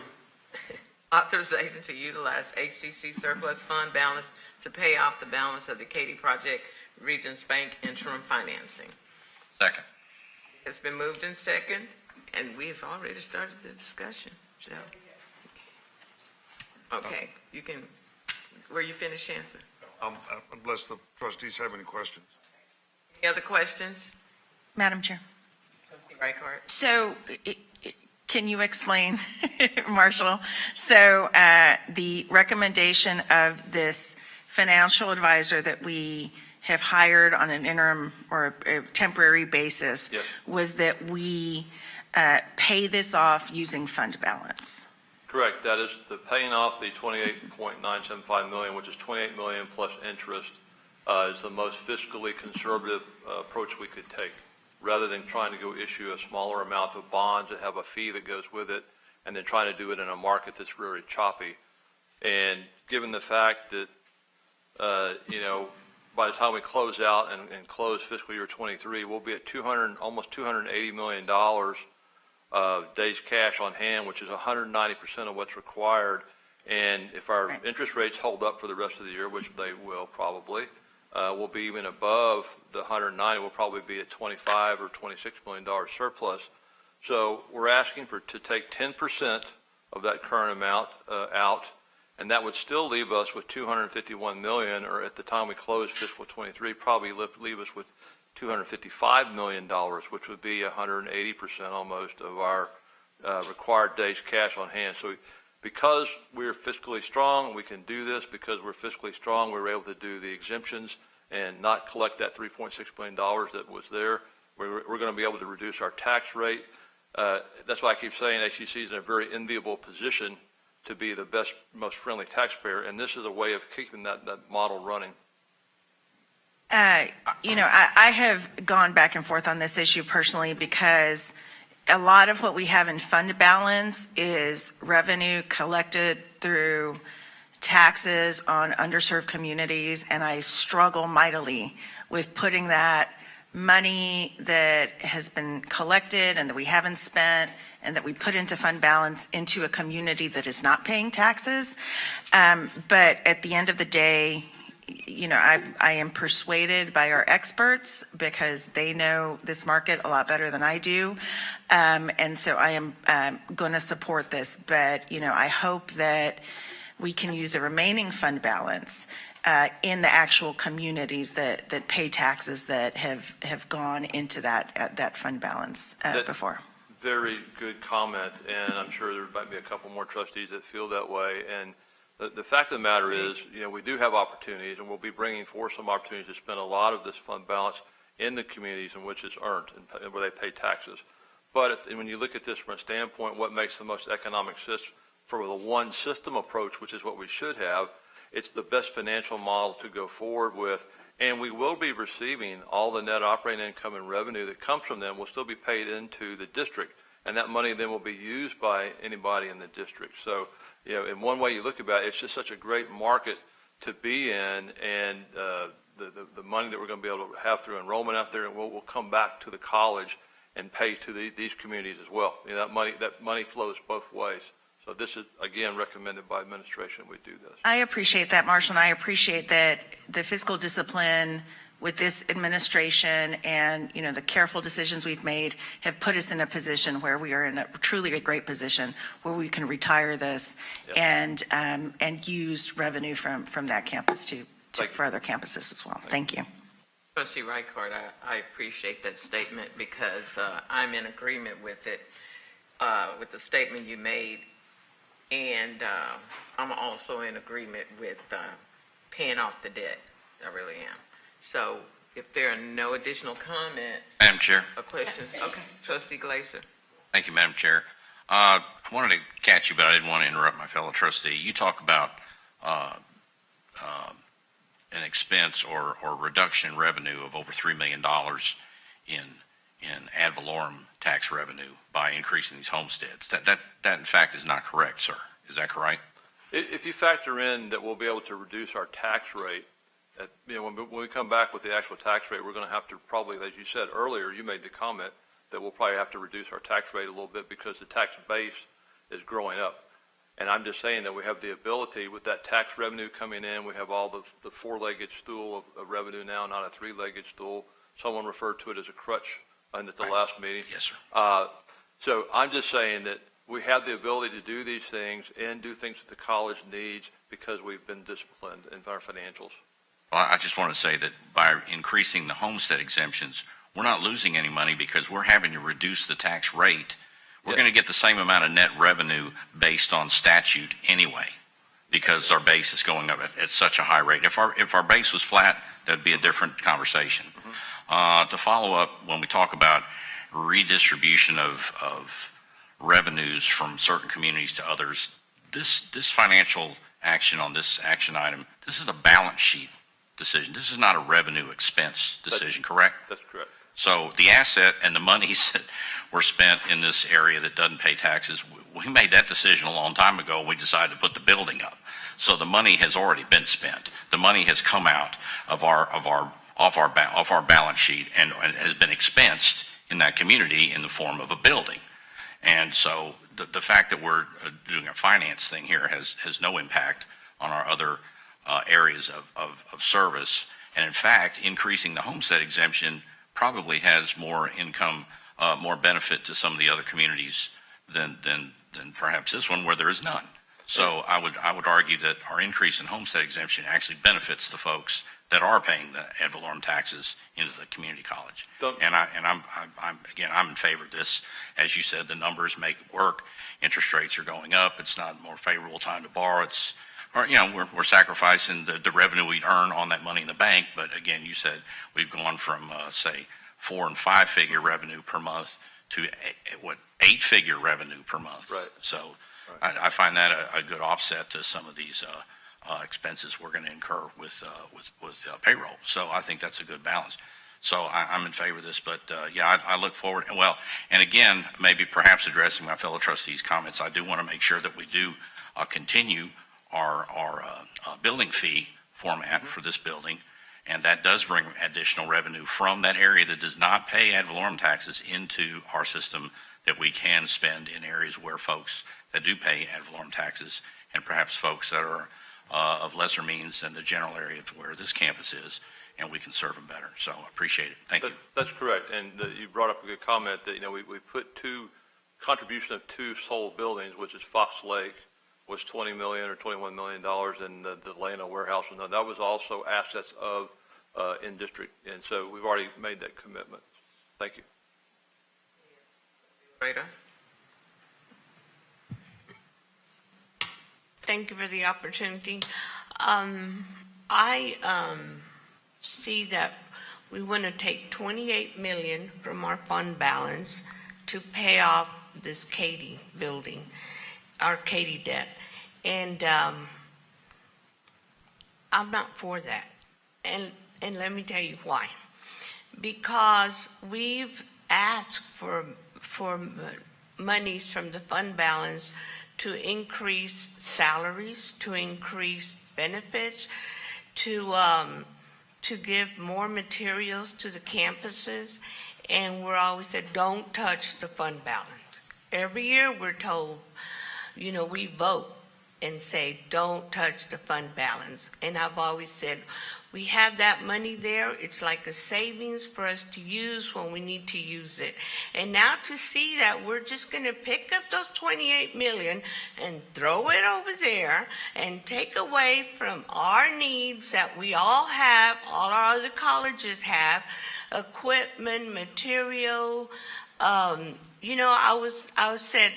to utilize HCC surplus fund balance to pay off the balance of the Katy Project Regions Bank interim financing? Second. It's been moved in second, and we've already started the discussion, Joe. Okay, you can, were you finished, Chancellor? Unless the trustees have any questions. Any other questions? Madam Chair. Trustee Reichart? So can you explain, Marshall? So the recommendation of this financial advisor that we have hired on an interim or a temporary basis Yep. was that we pay this off using fund balance. Correct. That is the paying off the $28.975 million, which is $28 million plus interest, is the most fiscally conservative approach we could take, rather than trying to go issue a smaller amount of bonds that have a fee that goes with it, and then trying to do it in a market that's really choppy. And given the fact that, by the time we close out and close fiscal year 23, we'll be at almost $280 million of days cash on hand, which is 190% of what's required. And if our interest rates hold up for the rest of the year, which they will probably, we'll be even above the 190. We'll probably be at 25 or $26 million surplus. So we're asking to take 10% of that current amount out, and that would still leave us with $251 million, or at the time we close fiscal 23, probably leave us with $255 million, which would be 180% almost of our required days cash on hand. So because we're fiscally strong, we can do this. Because we're fiscally strong, we were able to do the exemptions and not collect that $3.6 billion that was there. We're going to be able to reduce our tax rate. That's why I keep saying HCC is in a very enviable position to be the best, most friendly taxpayer, and this is a way of keeping that model running. I have gone back and forth on this issue personally because a lot of what we have in fund balance is revenue collected through taxes on underserved communities, and I struggle mightily with putting that money that has been collected and that we haven't spent and that we put into fund balance into a community that is not paying taxes. But at the end of the day, I am persuaded by our experts because they know this market a lot better than I do. And so I am going to support this. But, I hope that we can use the remaining fund balance in the actual communities that pay taxes that have gone into that fund balance before. Very good comment, and I'm sure there might be a couple more trustees that feel that way. And the fact of the matter is, we do have opportunities, and we'll be bringing forth some opportunities to spend a lot of this fund balance in the communities in which it's earned and where they pay taxes. But when you look at this from a standpoint, what makes the most economic sense for the one system approach, which is what we should have, it's the best financial model to go forward with. And we will be receiving all the net operating income and revenue that comes from them will still be paid into the district. And that money then will be used by anybody in the district. So, in one way you look at it, it's just such a great market to be in. And the money that we're going to be able to have through enrollment out there, and we'll come back to the college and pay to these communities as well. That money flows both ways. So this is, again, recommended by administration we do this. I appreciate that, Marshall, and I appreciate that the fiscal discipline with this administration and, the careful decisions we've made have put us in a position where we are in truly a great position where we can retire this and use revenue from that campus to for other campuses as well. Thank you. Trustee Reichard, I appreciate that statement because I'm in agreement with it, with the statement you made. And I'm also in agreement with paying off the debt. I really am. So if there are no additional comments. Madam Chair. Or questions. Okay. Trustee Glaser. Thank you, Madam Chair. I wanted to catch you, but I didn't want to interrupt my fellow trustee. You talk about an expense or reduction in revenue of over $3 million in ad valorem tax revenue by increasing these homesteads. That in fact is not correct, sir. Is that correct? If you factor in that we'll be able to reduce our tax rate, when we come back with the actual tax rate, we're going to have to probably, as you said earlier, you made the comment that we'll probably have to reduce our tax rate a little bit because the tax base is growing up. And I'm just saying that we have the ability with that tax revenue coming in. We have all the four-legged stool of revenue now, not a three-legged stool. Someone referred to it as a crutch at the last meeting. Yes, sir. So I'm just saying that we have the ability to do these things and do things that the college needs because we've been disciplined in our financials. Well, I just want to say that by increasing the homestead exemptions, we're not losing any money because we're having to reduce the tax rate. We're going to get the same amount of net revenue based on statute anyway because our base is going up at such a high rate. If our base was flat, that'd be a different conversation. To follow up, when we talk about redistribution of revenues from certain communities to others, this financial action on this action item, this is a balance sheet decision. This is not a revenue expense decision, correct? That's correct. So the asset and the monies that were spent in this area that doesn't pay taxes, we made that decision a long time ago. We decided to put the building up. So the money has already been spent. The money has come out of our balance sheet and has been expensed in that community in the form of a building. And so the fact that we're doing a finance thing here has no impact on our other areas of service. And in fact, increasing the homestead exemption probably has more income, more benefit to some of the other communities than perhaps this one where there is none. So I would argue that our increase in homestead exemption actually benefits the folks that are paying the ad valorem taxes into the community college. I'm in favor of this. As you said, the numbers make it work. Interest rates are going up. It's not a more favorable time to borrow. We're sacrificing the revenue we'd earn on that money in the bank. But again, you said we've gone from say 4- and 5-figure revenue per month to 8-figure revenue per month. Right. So I find that a good offset to some of these expenses we're going to incur with payroll. So I think that's a good balance. So I'm in favor of this, but I look forward. And again, maybe perhaps addressing my fellow trustees' comments, I do want to make sure that we do continue our building fee format for this building, and that does bring additional revenue from that area that does not pay ad valorem taxes into our system that we can spend in areas where folks that do pay ad valorem taxes, and perhaps folks that are of lesser means than the general area of where this campus is, and we can serve them better. So I appreciate it. Thank you. That's correct. And you brought up a good comment that, we put contribution of 2 sold buildings, which is Fox Lake was $20 million or $21 million, and the Atlanta warehouse, and that was also assets of in district. And so we've already made that commitment. Thank you. Rita. Thank you for the opportunity. I see that we want to take $28 million from our fund balance to pay off this Katy building, our Katy debt. And I'm not for that. And let me tell you why. Because we've asked for monies from the fund balance to increase salaries, to increase benefits, to give more materials to the campuses, and we're always said, don't touch the fund balance. Every year we're told, we vote and say, don't touch the fund balance. And I've always said, we have that money there. It's like a savings for us to use when we need to use it. And now to see that we're just going to pick up those $28 million and throw it over there and take away from our needs that we all have, all our other colleges have, equipment, material. I was said,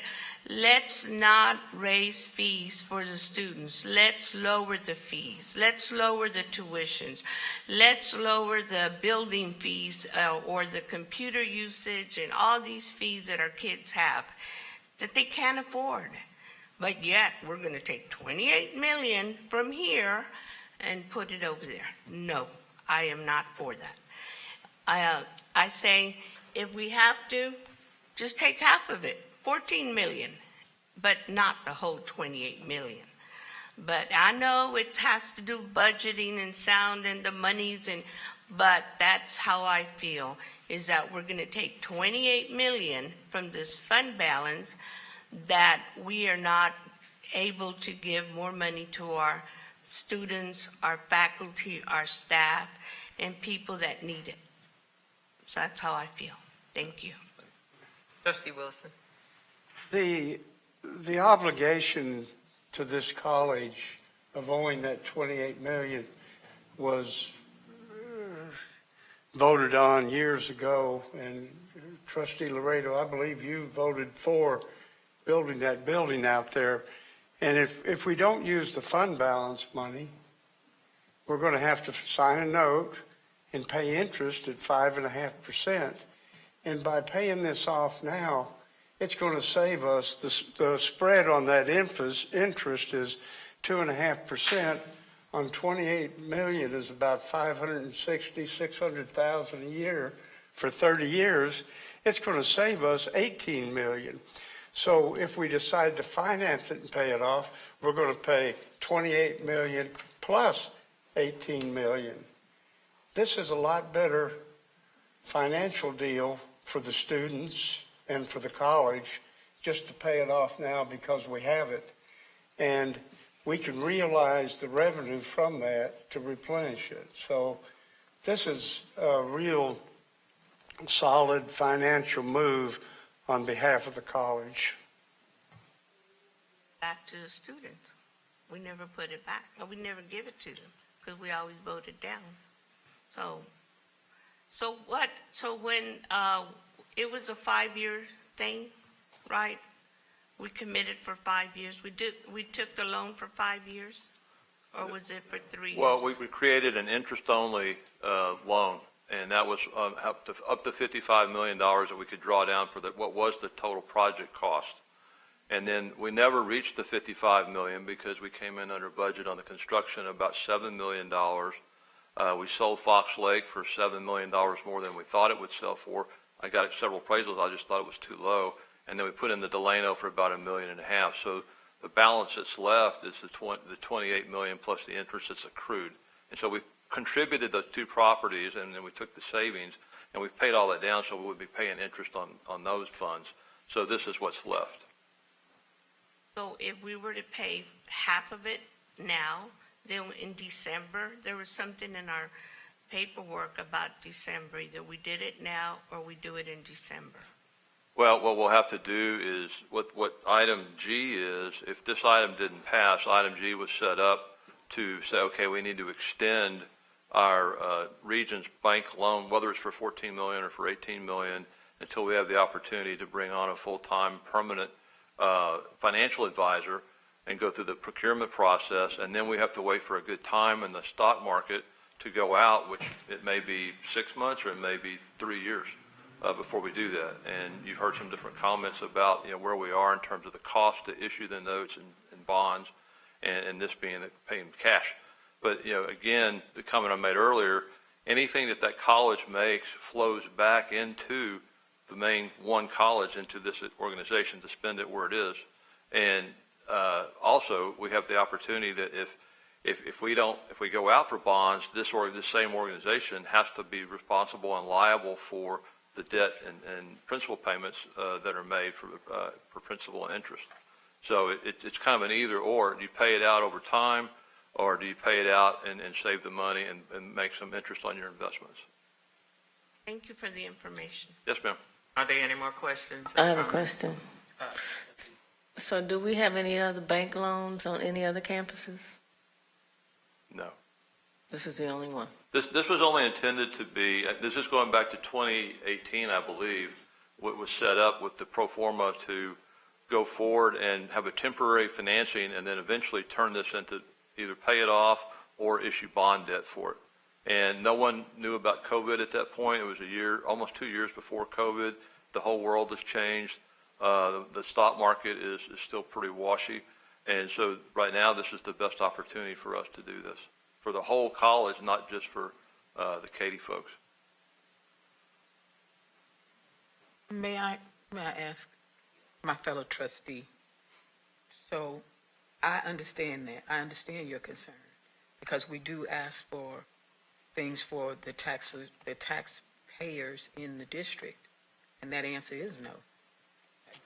let's not raise fees for the students. Let's lower the fees. Let's lower the tuitions. Let's lower the building fees or the computer usage and all these fees that our kids have that they can't afford. But yet we're going to take $28 million from here and put it over there. No, I am not for that. I say if we have to, just take half of it. 14 million, but not the whole 28 million. But I know it has to do budgeting and sound and the monies, but that's how I feel, is that we're going to take 28 million from this fund balance that we are not able to give more money to our students, our faculty, our staff, and people that need it. So that's how I feel. Thank you. Trustee Wilson. The obligation to this college of owing that 28 million was voted on years ago, and Trustee Laredo, I believe you voted for building that building out there. And if we don't use the fund balance money, we're going to have to sign a note and pay interest at 5.5%. And by paying this off now, it's going to save us, the spread on that interest is 2.5%. On 28 million is about 560, 600,000 a year for 30 years. It's going to save us 18 million. So if we decide to finance it and pay it off, we're going to pay 28 million plus 18 million. This is a lot better financial deal for the students and for the college just to pay it off now because we have it. And we can realize the revenue from that to replenish it. So this is a real solid financial move on behalf of the college. Back to the students. We never put it back, or we never give it to them, because we always vote it down. So when, it was a 5-year thing, right? We committed for 5 years. We took the loan for 5 years, or was it for 3 years? Well, we created an interest-only loan, and that was up to $55 million that we could draw down for what was the total project cost. And then we never reached the $55 million because we came in under budget on the construction, about $7 million. We sold Fox Lake for $7 million more than we thought it would sell for. I got several appraisals. I just thought it was too low. And then we put in the Delano for about $1.5 million. So the balance that's left is the $28 million plus the interest that's accrued. And so we've contributed those two properties, and then we took the savings, and we've paid all that down, so we would be paying interest on those funds. So this is what's left. So if we were to pay half of it now, then in December, there was something in our paperwork about December, either we did it now or we do it in December. Well, what we'll have to do is, what item G is, if this item didn't pass, item G was set up to say, okay, we need to extend our Regions Bank loan, whether it's for $14 million or for $18 million, until we have the opportunity to bring on a full-time permanent financial advisor and go through the procurement process. And then we have to wait for a good time in the stock market to go out, which it may be 6 months or it may be 3 years before we do that. And you've heard some different comments about where we are in terms of the cost to issue the notes and bonds, and this being paying cash. But again, the comment I made earlier, anything that college makes flows back into the main one college, into this organization, to spend it where it is. And also, we have the opportunity that if we go out for bonds, this same organization has to be responsible and liable for the debt and principal payments that are made for principal and interest. So it's kind of an either or. Do you pay it out over time, or do you pay it out and save the money and make some interest on your investments? Thank you for the information. Yes, ma'am. Are there any more questions? I have a question. So do we have any other bank loans on any other campuses? No. This is the only one. This was only intended to be, this is going back to 2018, I believe, what was set up with the pro forma to go forward and have a temporary financing and then eventually turn this into either pay it off or issue bond debt for it. And no one knew about COVID at that point. It was almost 2 years before COVID. The whole world has changed. The stock market is still pretty washy. And so right now, this is the best opportunity for us to do this, for the whole college, not just for the Katy folks. May I ask my fellow trustee? So I understand that. I understand your concern, because we do ask for things for the taxpayers in the district, and that answer is no.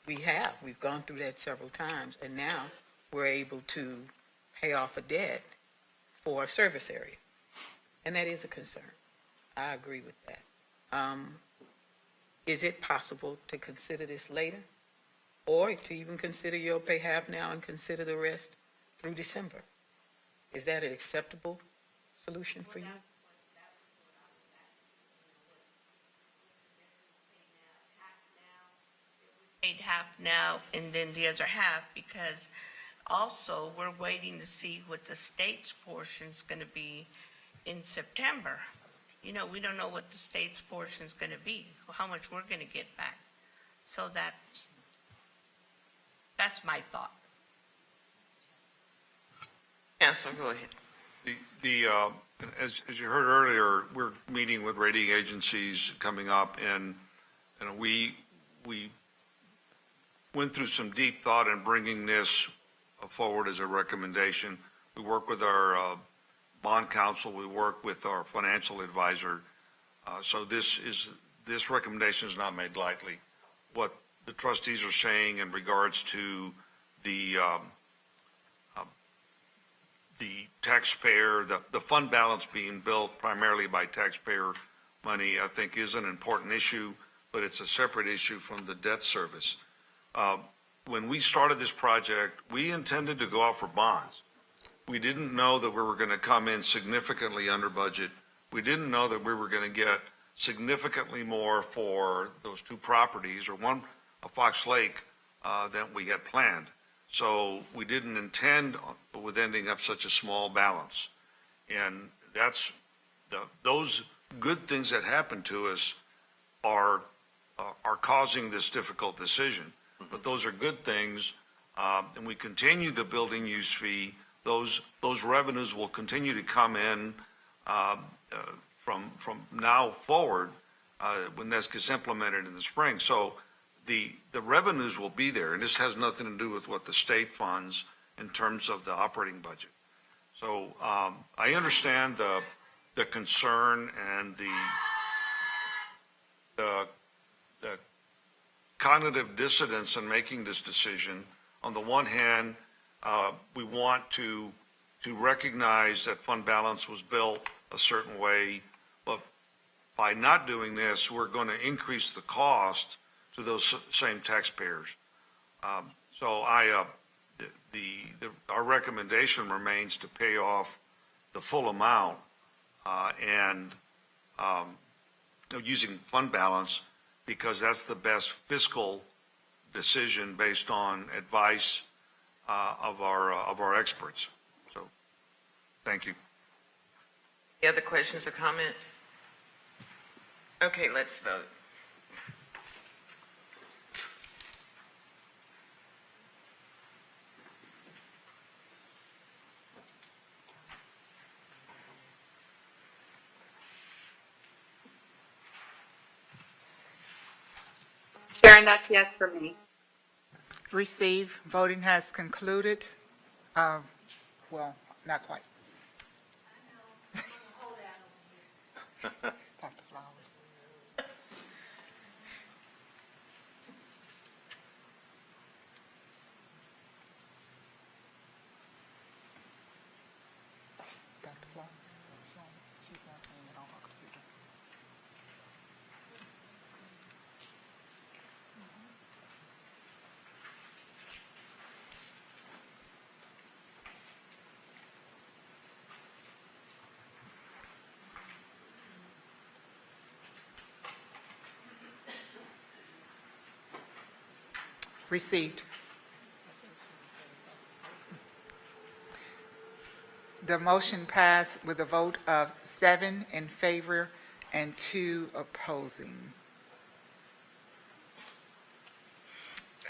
We've gone through that several times, and now we're able to pay off a debt for a service area, and that is a concern. I agree with that. Is it possible to consider this later, or to even consider you'll pay half now and consider the rest through December? Is that an acceptable solution for you? Paid half now and then the other half, because also we're waiting to see what the state's portion is going to be in September. We don't know what the state's portion is going to be, how much we're going to get back. So that's my thought. Answer, go ahead. As you heard earlier, we're meeting with rating agencies coming up, and we went through some deep thought in bringing this forward as a recommendation. We work with our bond counsel, we work with our financial advisor. So this recommendation is not made lightly. What the trustees are saying in regards to the the taxpayer, the fund balance being built primarily by taxpayer money, I think is an important issue, but it's a separate issue from the debt service. When we started this project, we intended to go out for bonds. We didn't know that we were going to come in significantly under budget. We didn't know that we were going to get significantly more for those two properties, or one, a Fox Lake, than we had planned. So we didn't intend with ending up such a small balance. And that's those good things that happened to us are causing this difficult decision. But those are good things, and we continue the building use fee. Those revenues will continue to come in from now forward when this gets implemented in the spring. So the revenues will be there, and this has nothing to do with what the state funds in terms of the operating budget. So I understand the concern and the cognitive dissonance in making this decision. On the one hand, we want to recognize that fund balance was built a certain way, but by not doing this, we're going to increase the cost to those same taxpayers. So our recommendation remains to pay off the full amount and using fund balance, because that's the best fiscal decision based on advice of our experts. So, thank you. Any other questions or comments? Okay, let's vote. Sharon, that's yes for me. Receive. Voting has concluded. Well, not quite. Dr. Flowers. Dr. Flowers. She's not saying it on her computer. Received. The motion passed with a vote of 7 in favor and 2 opposing.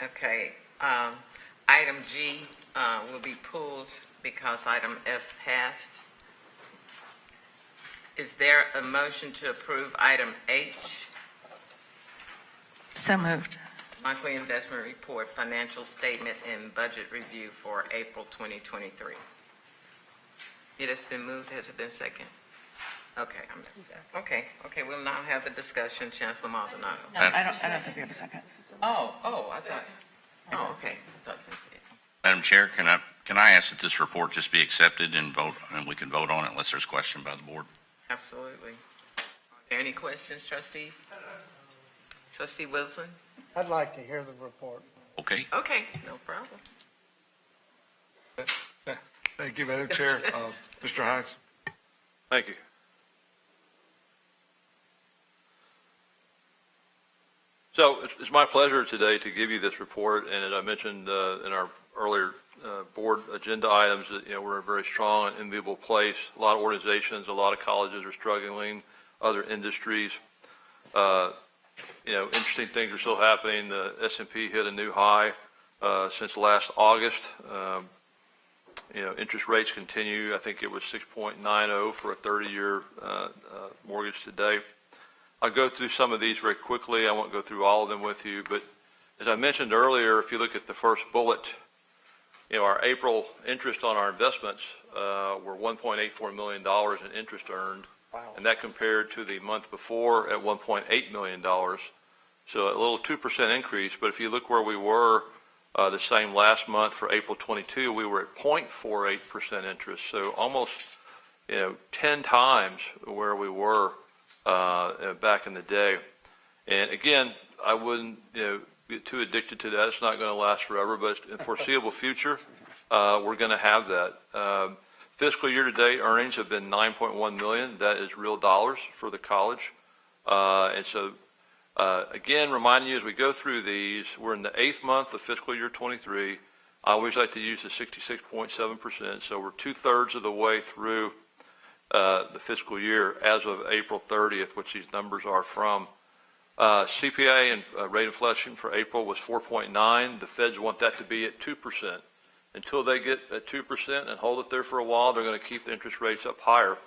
Okay, item G will be pulled because item F passed. Is there a motion to approve item H? So moved. Monthly investment report, financial statement, and budget review for April 2023. It has been moved. Has it been second? Okay, I missed that. Okay, we'll now have the discussion. Chancellor Maldonado. No, I don't think we have a second. I thought, okay. I thought this it. Madam Chair, can I ask that this report just be accepted and vote, and we can vote on it unless there's question by the board? Absolutely. Are there any questions, trustees? Trustee Wilson? I'd like to hear the report. Okay. Okay, no problem. Thank you, Madam Chair. Mr. Hines. Thank you. So it's my pleasure today to give you this report, and as I mentioned in our earlier board agenda items, that we're in a very strong and enviable place. A lot of organizations, a lot of colleges are struggling, other industries. Interesting things are still happening. The S&P hit a new high since last August. Interest rates continue. I think it was 6.90 for a 30-year mortgage today. I'll go through some of these very quickly. I won't go through all of them with you, but as I mentioned earlier, if you look at the first bullet, our April interest on our investments were $1.84 million in interest earned. Wow. And that compared to the month before at $1.8 million. So a little 2% increase, but if you look where we were The same last month for April 22, we were at 0.48% interest, so almost 10 times where we were back in the day. And again, I wouldn't get too addicted to that. It's not going to last forever, but in the foreseeable future, we're going to have that. Fiscal year to date earnings have been $9.1 million. That is real dollars for the college. And so, again, reminding you as we go through these, we're in the 8th month of fiscal year 23. I always like to use the 66.7%. So we're 2/3 of the way through the fiscal year as of April 30th, which these numbers are from. CPI and rate inflation for April was 4.9. The feds want that to be at 2%. Until they get at 2% and hold it there for a while, they're going to keep the interest rates up higher,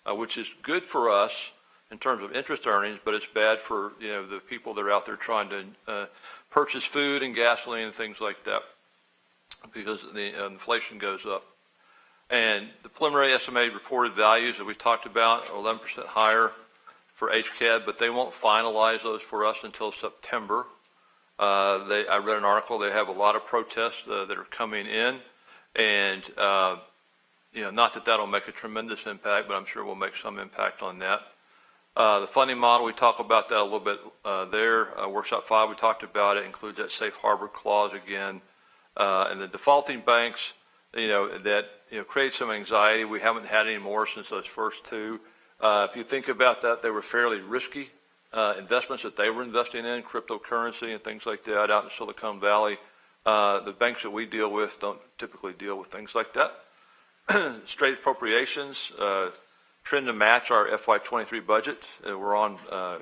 which is good for us in terms of interest earnings, but it's bad for the people that are out there trying to purchase food and gasoline and things like that because the inflation goes up. And the preliminary estimated reported values that we talked about are 11% higher for HCAD, but they won't finalize those for us until September. I read an article, they have a lot of protests that are coming in, and not that that'll make a tremendous impact, but I'm sure we'll make some impact on that. The funding model, we talk about that a little bit there. Workshop 5, we talked about it, includes that safe harbor clause again. And the defaulting banks, that create some anxiety. We haven't had any more since those first two. If you think about that, they were fairly risky investments that they were investing in, cryptocurrency and things like that out in Silicon Valley. The banks that we deal with don't typically deal with things like that. Straight appropriations, trend to match our FY23 budget. We're on a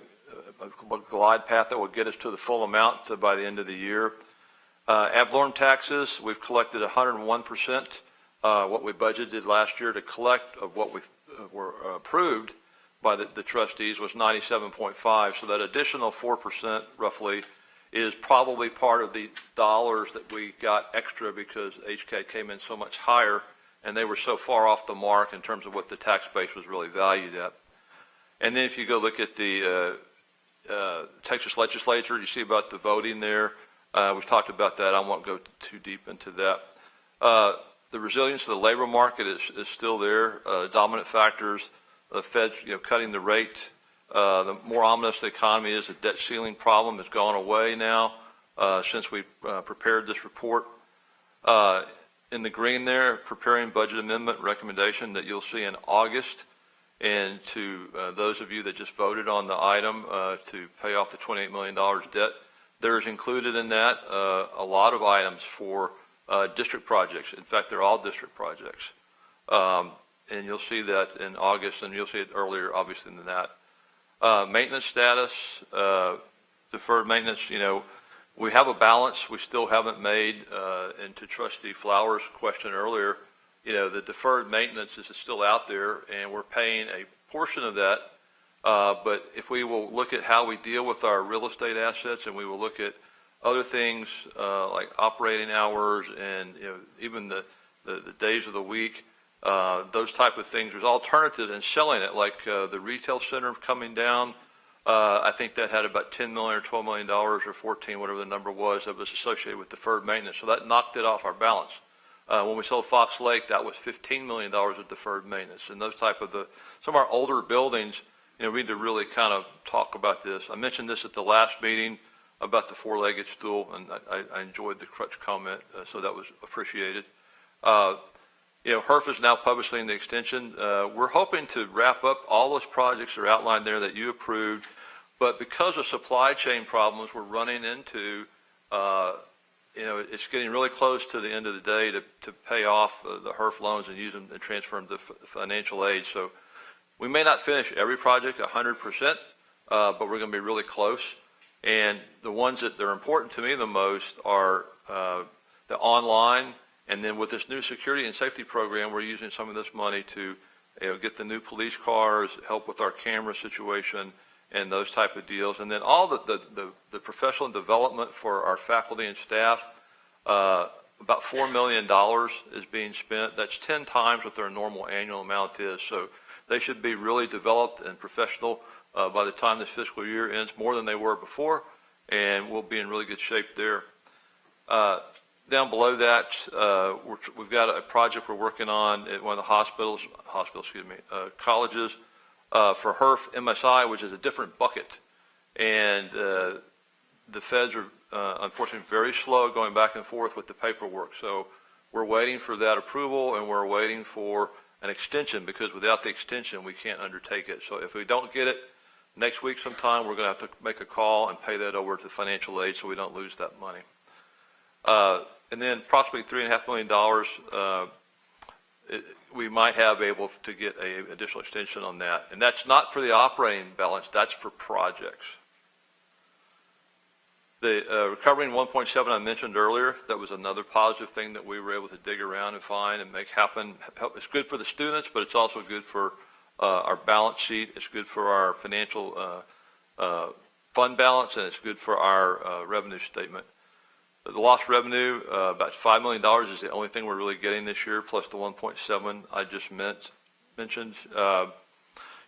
glide path that will get us to the full amount by the end of the year. Ad valorem taxes, we've collected 101%. What we budgeted last year to collect of what we were approved by the trustees was 97.5. So that additional 4% roughly is probably part of the dollars that we got extra because HCAD came in so much higher and they were so far off the mark in terms of what the tax base was really valued at. And then if you go look at the Texas legislature, you see about the voting there. We've talked about that. I won't go too deep into that. The resilience of the labor market is still there. Dominant factors, the Fed cutting the rate. The more ominous the economy is, the debt ceiling problem has gone away now since we prepared this report. In the green there, preparing budget amendment recommendation that you'll see in August. And to those of you that just voted on the item to pay off the $28 million debt, there is included in that a lot of items for district projects. In fact, they're all district projects. And you'll see that in August, and you'll see it earlier, obviously, than that. Maintenance status, deferred maintenance, we have a balance. We still haven't made, and to Trustee Flowers' question earlier, the deferred maintenance is still out there, and we're paying a portion of that. But if we will look at how we deal with our real estate assets, and we will look at other things like operating hours and even the days of the week, those type of things, there's alternatives in selling it, like the retail center coming down. I think that had about $10 million or $12 million or 14, whatever the number was, that was associated with deferred maintenance. So that knocked it off our balance. When we sold Fox Lake, that was $15 million of deferred maintenance. And those type of some of our older buildings, we need to really kind of talk about this. I mentioned this at the last meeting about the four-legged stool, and I enjoyed the crutch comment, so that was appreciated. HERF is now publishing the extension. We're hoping to wrap up all those projects that are outlined there that you approved, but because of supply chain problems we're running into, it's getting really close to the end of the day to pay off the HERF loans and use them and transfer them to financial aid. So we may not finish every project 100%, but we're going to be really close. And the ones that are important to me the most are the online. And then with this new security and safety program, we're using some of this money to get the new police cars, help with our camera situation, and those type of deals. And then all the professional development for our faculty and staff, about $4 million is being spent. That's 10 times what their normal annual amount is. So they should be really developed and professional by the time this fiscal year ends, more than they were before, and we'll be in really good shape there. down below that, we've got a project we're working on at one of the colleges for HERF MSI, which is a different bucket. And the feds are unfortunately very slow going back and forth with the paperwork. So we're waiting for that approval, and we're waiting for an extension, because without the extension, we can't undertake it. So if we don't get it next week sometime, we're going to have to make a call and pay that over to financial aid so we don't lose that money. And then approximately $3.5 million we might have able to get an additional extension on that. And that's not for the operating balance, that's for projects. The recovering 1.7 I mentioned earlier, that was another positive thing that we were able to dig around and find and make happen. It's good for the students, but it's also good for our balance sheet. It's good for our financial fund balance, and it's good for our revenue statement. The lost revenue, about $5 million, is the only thing we're really getting this year, plus the 1.7 I just mentioned.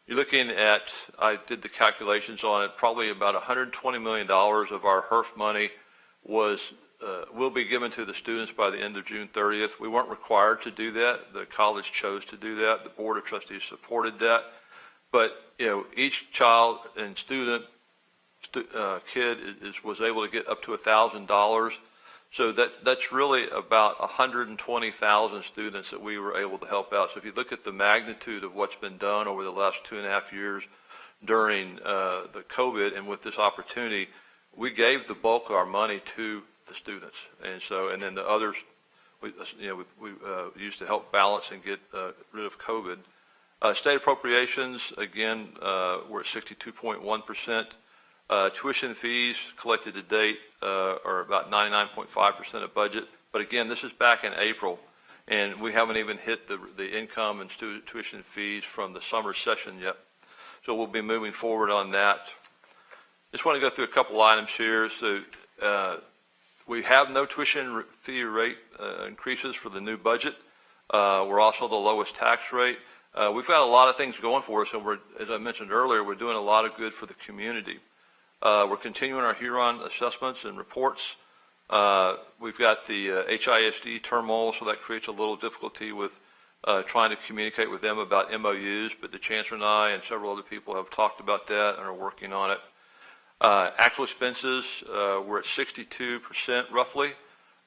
You're looking at, I did the calculations on it, probably about $120 million of our HERF money will be given to the students by the end of June 30th. We weren't required to do that. The college chose to do that. The Board of Trustees supported that. But, each child and student, kid was able to get up to $1,000. So that's really about 120,000 students that we were able to help out. So if you look at the magnitude of what's been done over the last 2.5 years during the COVID and with this opportunity, we gave the bulk of our money to the students. And then the others, we used to help balance and get rid of COVID. State appropriations, again, we're at 62.1%. Tuition fees collected to date are about 99.5% of budget. But again, this is back in April, and we haven't even hit the income and student tuition fees from the summer session yet. So we'll be moving forward on that. Just want to go through a couple items here. So we have no tuition fee rate increases for the new budget. We're also the lowest tax rate. We've got a lot of things going for us, and as I mentioned earlier, we're doing a lot of good for the community. We're continuing our Huron assessments and reports. We've got the HISD turmoil, so that creates a little difficulty with trying to communicate with them about MOUs, but the Chancellor and I and several other people have talked about that and are working on it. Actual expenses, we're at 62% roughly,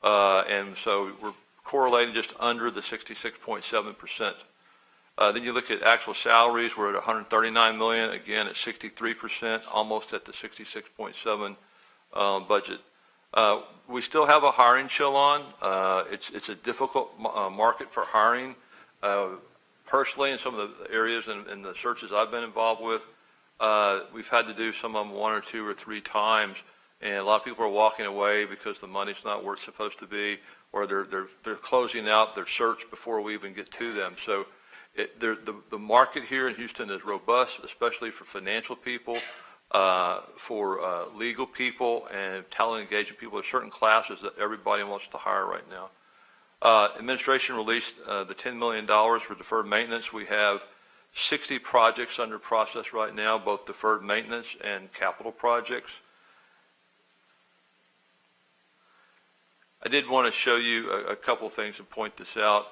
and so we're correlating just under the 66.7%. Then you look at actual salaries, we're at $139 million, again at 63%, almost at the 66.7 budget. We still have a hiring chill on. It's a difficult market for hiring. Personally, in some of the areas in the searches I've been involved with, we've had to do some of them 1 or 2 or 3 times, and a lot of people are walking away because the money's not where it's supposed to be, or they're closing out their search before we even get to them. So the market here in Houston is robust, especially for financial people, for legal people, and talent engagement people. There's certain classes that everybody wants to hire right now. Administration released the $10 million for deferred maintenance. We have 60 projects under process right now, both deferred maintenance and capital projects. I did want to show you a couple things and point this out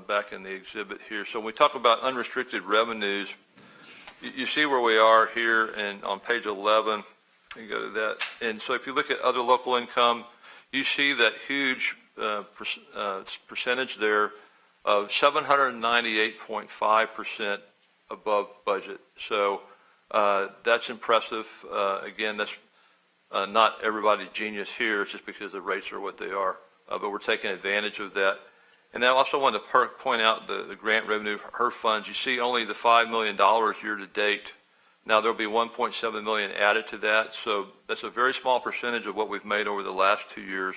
back in the exhibit here. So when we talk about unrestricted revenues, you see where we are here, and on page 11, you go to that. And so if you look at other local income, you see that huge percentage there of 798.5% above budget. So that's impressive. Again, that's not everybody's genius here. It's just because the rates are what they are. But we're taking advantage of that. And I also wanted to point out the grant revenue, HERF funds. You see only the $5 million year to date. Now there'll be $1.7 million added to that. So that's a very small percentage of what we've made over the last 2 years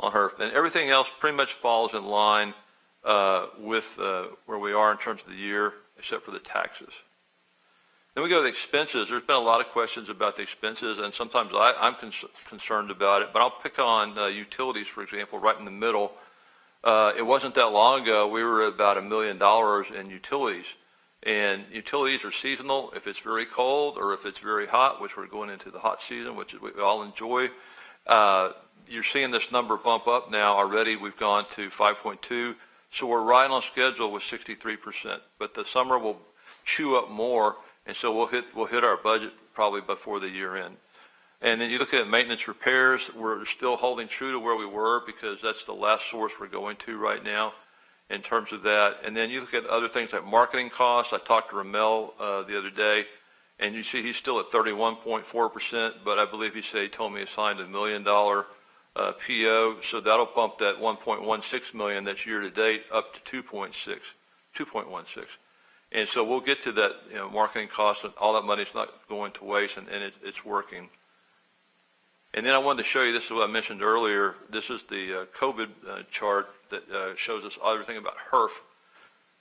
on HERF. And everything else pretty much falls in line with where we are in terms of the year, except for the taxes. Then we go to the expenses. There's been a lot of questions about the expenses, and sometimes I'm concerned about it. But I'll pick on utilities, for example, right in the middle. It wasn't that long ago, we were at about $1 million in utilities. And utilities are seasonal. If it's very cold or if it's very hot, which we're going into the hot season, which we all enjoy, you're seeing this number bump up now already. We've gone to 5.2, so we're right on schedule with 63%. But the summer will chew up more, and so we'll hit our budget probably before the year end. And then you look at maintenance repairs, we're still holding true to where we were because that's the last source we're going to right now in terms of that. And then you look at other things like marketing costs. I talked to Ramel the other day, and you see he's still at 31.4%, but I believe he said he told me he signed $1 million PO, so that'll bump that 1.16 million that's year to date up to 2.16. And so we'll get to that, marketing costs, and all that money's not going to waste, and it's working. And then I wanted to show you, this is what I mentioned earlier. This is the COVID chart that shows us everything about HERF.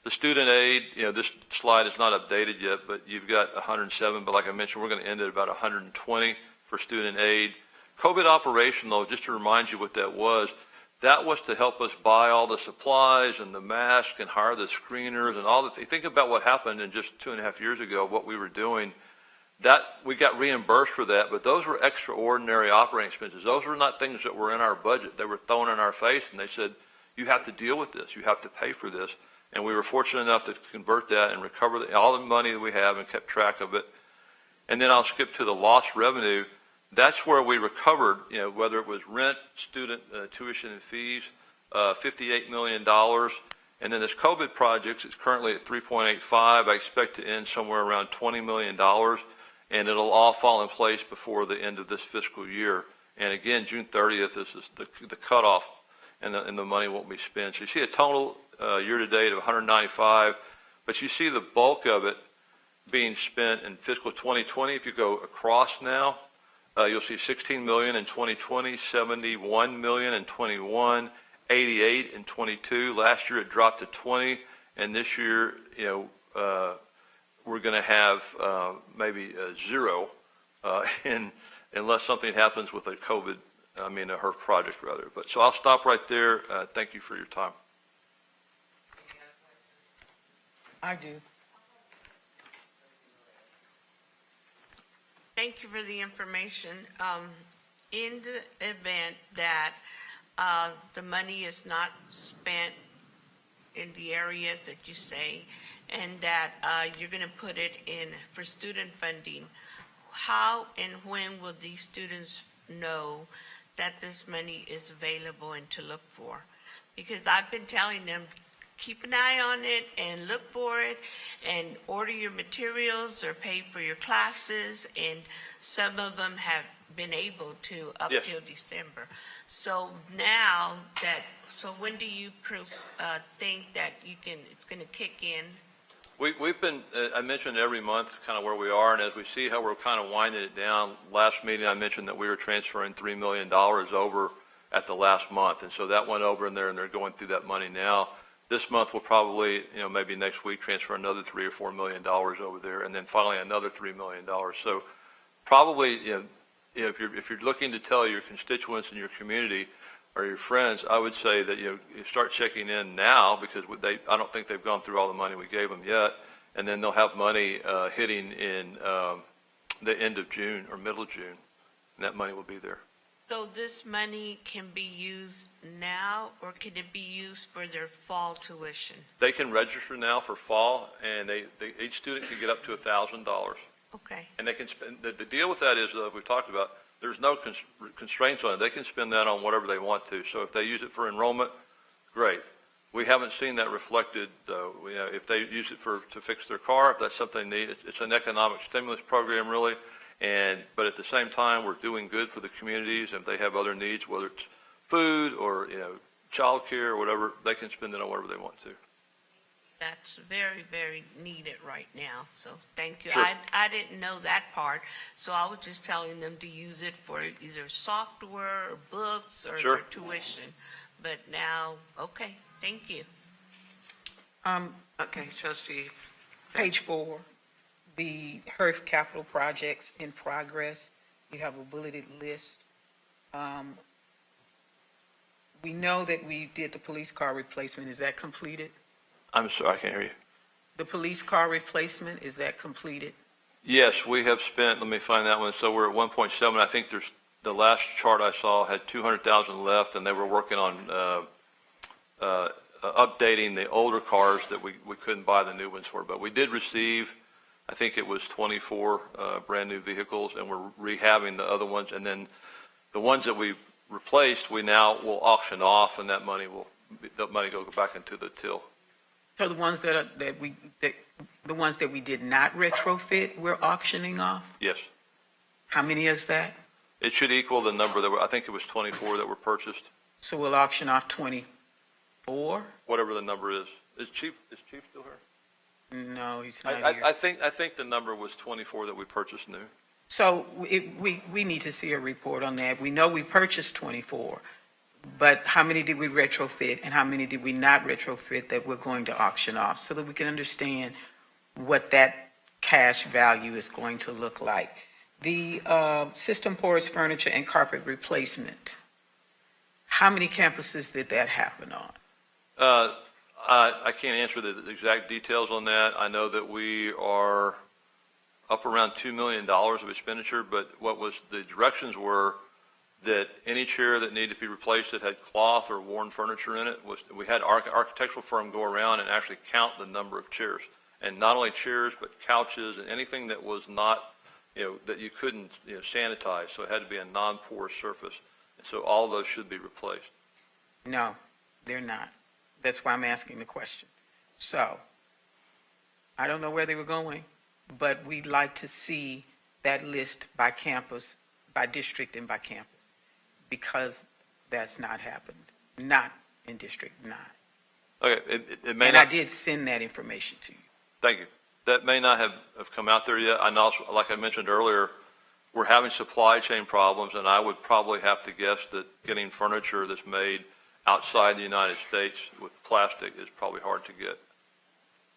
The student aid, this slide is not updated yet, but you've got 107, but like I mentioned, we're going to end at about 120 for student aid. COVID operation, though, just to remind you what that was to help us buy all the supplies and the masks and hire the screeners and all the think about what happened in just 2.5 years ago, what we were doing. That we got reimbursed for that, but those were extraordinary operating expenses. Those were not things that were in our budget. They were thrown in our face, and they said, you have to deal with this. You have to pay for this. And we were fortunate enough to convert that and recover all the money that we have and kept track of it. And then I'll skip to the lost revenue. That's where we recovered, whether it was rent, student tuition and fees, $58 million. And then this COVID projects is currently at 3.85. I expect to end somewhere around $20 million. And it'll all fall in place before the end of this fiscal year. And again, June 30th is the cutoff, and the money won't be spent. So you see a total year-to-date of 195, but you see the bulk of it being spent in fiscal 2020. If you go across now, you'll see 16 million in 2020, 71 million in 21, 88 in 22. Last year it dropped to 20, and this year, we're going to have maybe zero unless something happens with a HERF project rather. But so I'll stop right there. Thank you for your time. I do. Thank you for the information. In the event that the money is not spent in the areas that you say, and that you're going to put it in for student funding, how and when will these students know that this money is available and to look for? Because I've been telling them, keep an eye on it and look for it and order your materials or pay for your classes, and some of them have been able to up Yes. till December. So now so when do you think that it's going to kick in? We've been, I mentioned every month kind of where we are, and as we see how we're kind of winding it down, last meeting I mentioned that we were transferring $3 million over at the last month, and so that went over in there, and they're going through that money now. This month we'll probably, maybe next week transfer another $3 or $4 million over there, and then finally another $3 million. So probably, if you're looking to tell your constituents in your community or your friends, I would say that you start checking in now, because I don't think they've gone through all the money we gave them yet, and then they'll have money hitting in the end of June or middle of June, and that money will be there. So this money can be used now, or can it be used for their fall tuition? They can register now for fall, and each student can get up to $1,000. Okay. And they can spend, the deal with that is, we've talked about, there's no constraints on it. They can spend that on whatever they want to. So if they use it for enrollment, great. We haven't seen that reflected, though. If they use it to fix their car, if that's something they need, it's an economic stimulus program, really. But at the same time, we're doing good for the communities, and if they have other needs, whether it's food or child care or whatever, they can spend it on whatever they want to. That's very, very needed right now, so thank you. Sure. I didn't know that part, so I was just telling them to use it for either software or books or Sure. their tuition. But now, okay, thank you. Okay, Trustee. Page 4, the HERF capital projects in progress. You have a bulleted list. We know that we did the police car replacement. Is that completed? I'm sorry, I can't hear you. The police car replacement, is that completed? Yes, we have spent, let me find that one. So we're at 1.7. I think there's the last chart I saw had 200,000 left, and they were working on updating the older cars that we couldn't buy the new ones for. But we did receive, I think it was 24 brand new vehicles, and we're rehabbing the other ones. And then the ones that we replaced, we now will auction off, and that money will go back into the till. So the ones that we did not retrofit, we're auctioning off? Yes. How many is that? It should equal the number that I think it was 24 that were purchased. So we'll auction off 24? Whatever the number is. Is Chief still here? No, he's not here. I think the number was 24 that we purchased new. So we need to see a report on that. We know we purchased 24, but how many did we retrofit and how many did we not retrofit that we're going to auction off so that we can understand what that cash value is going to look like. The system porous furniture and carpet replacement, how many campuses did that happen on? I can't answer the exact details on that. I know that we are up around $2 million of expenditure, but the directions were that any chair that needed to be replaced that had cloth or worn furniture in it, we had an architectural firm go around and actually count the number of chairs. And not only chairs, but couches and anything that was not, that you couldn't sanitize. So it had to be a non-porous surface. And so all of those should be replaced. No, they're not. That's why I'm asking the question. So I don't know where they were going, but we'd like to see that list by campus, by district, and by campus, because that's not happened. Not in District 9. Okay, it may and not. I did send that information to you. Thank you. That may not have come out there yet. And also, like I mentioned earlier, we're having supply chain problems, and I would probably have to guess that getting furniture that's made outside the United States with plastic is probably hard to get.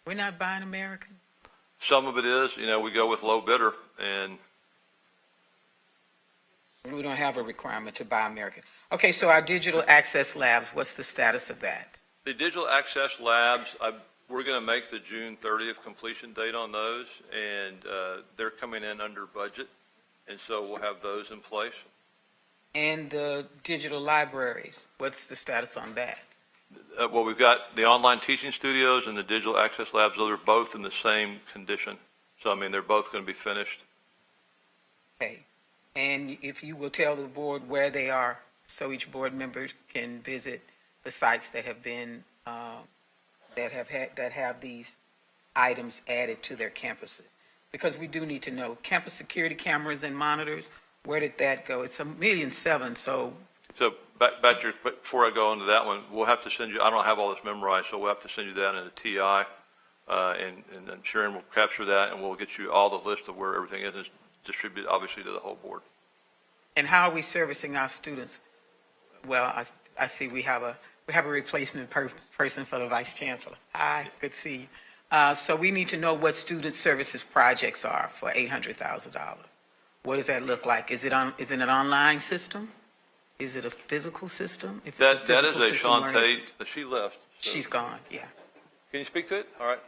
We're not buying American? Some of it is, we go with low bidder, and we don't have a requirement to buy American. Okay, so our digital access labs, what's the status of that? the digital access labs, we're going to make the June 30th completion date on those, and they're coming in under budget, and so we'll have those in place. And the digital libraries, what's the status on that? Well, we've got the online teaching studios and the digital access labs. Those are both in the same condition. So, I mean, they're both going to be finished. Okay. And if you will tell the board where they are, so each board member can visit the sites that have been, that have these items added to their campuses. Because we do need to know, campus security cameras and monitors, where did that go? It's $1.7 million, so. So back to your, before I go into that one, we'll have to send you, I don't have all this memorized, so we'll have to send you that in a TI, and then Sharon will capture that, and we'll get you all the list of where everything is, and distribute obviously to the whole board. And how are we servicing our students? Well, I see we have a replacement person for the vice chancellor. Hi, good to see you. So we need to know what student services projects are for $800,000. What does that look like? Is it an online system? Is it a physical system? If That it's is a system, Sean where is Tate, it? she left. So. She's gone, yeah. Can you speak to it? All right.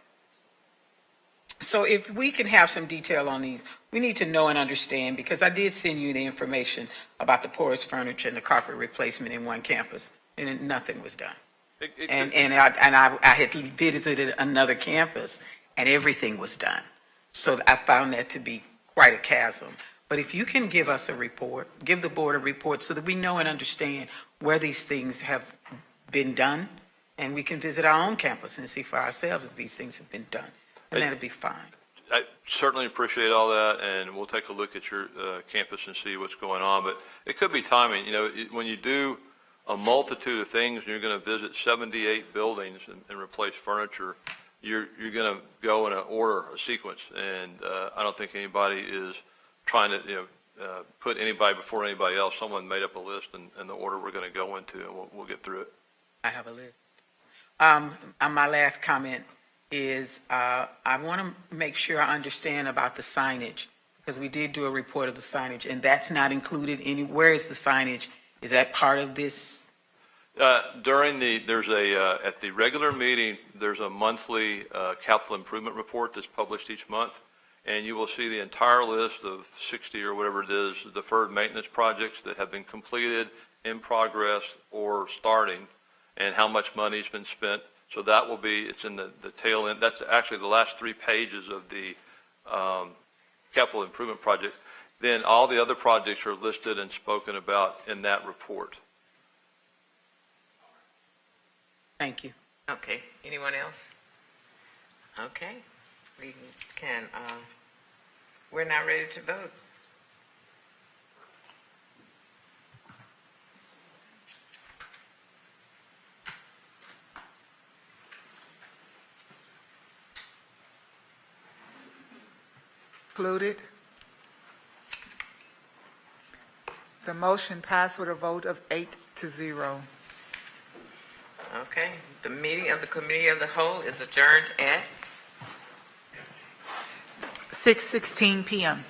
So if we can have some detail on these, we need to know and understand, because I did send you the information about the porous furniture and the carpet replacement in one campus, and nothing was done. I had visited another campus, and everything was done. So I found that to be quite a chasm. But if you can give us a report, give the board a report so that we know and understand where these things have been done, and we can visit our own campus and see for ourselves if these things have been done, and that'll be fine. I certainly appreciate all that, and we'll take a look at your campus and see what's going on. But it could be timing. You know, when you do a multitude of things, and you're going to visit 78 buildings and replace furniture, you're going to go in an order, a sequence, and I don't think anybody is trying to put anybody before anybody else. Someone made up a list and the order we're going to go into, and we'll get through it. I have a list. My last comment is I want to make sure I understand about the signage, because we did do a report of the signage, and that's not included where is the signage? Is that part of this? At the regular meeting, there's a monthly capital improvement report that's published each month, and you will see the entire list of 60 or whatever it is, deferred maintenance projects that have been completed, in progress, or starting, and how much money's been spent. So that will be, it's in the tail end. That's actually the last 3 pages of the capital improvement project. Then all the other projects are listed and spoken about in that report. Thank you. Okay, anyone else? Okay, we can, we're now ready to vote. Concluded. The motion passed with a vote of 8-0. Okay, the meeting of the Committee of the Whole is adjourned at 6:16 p.m.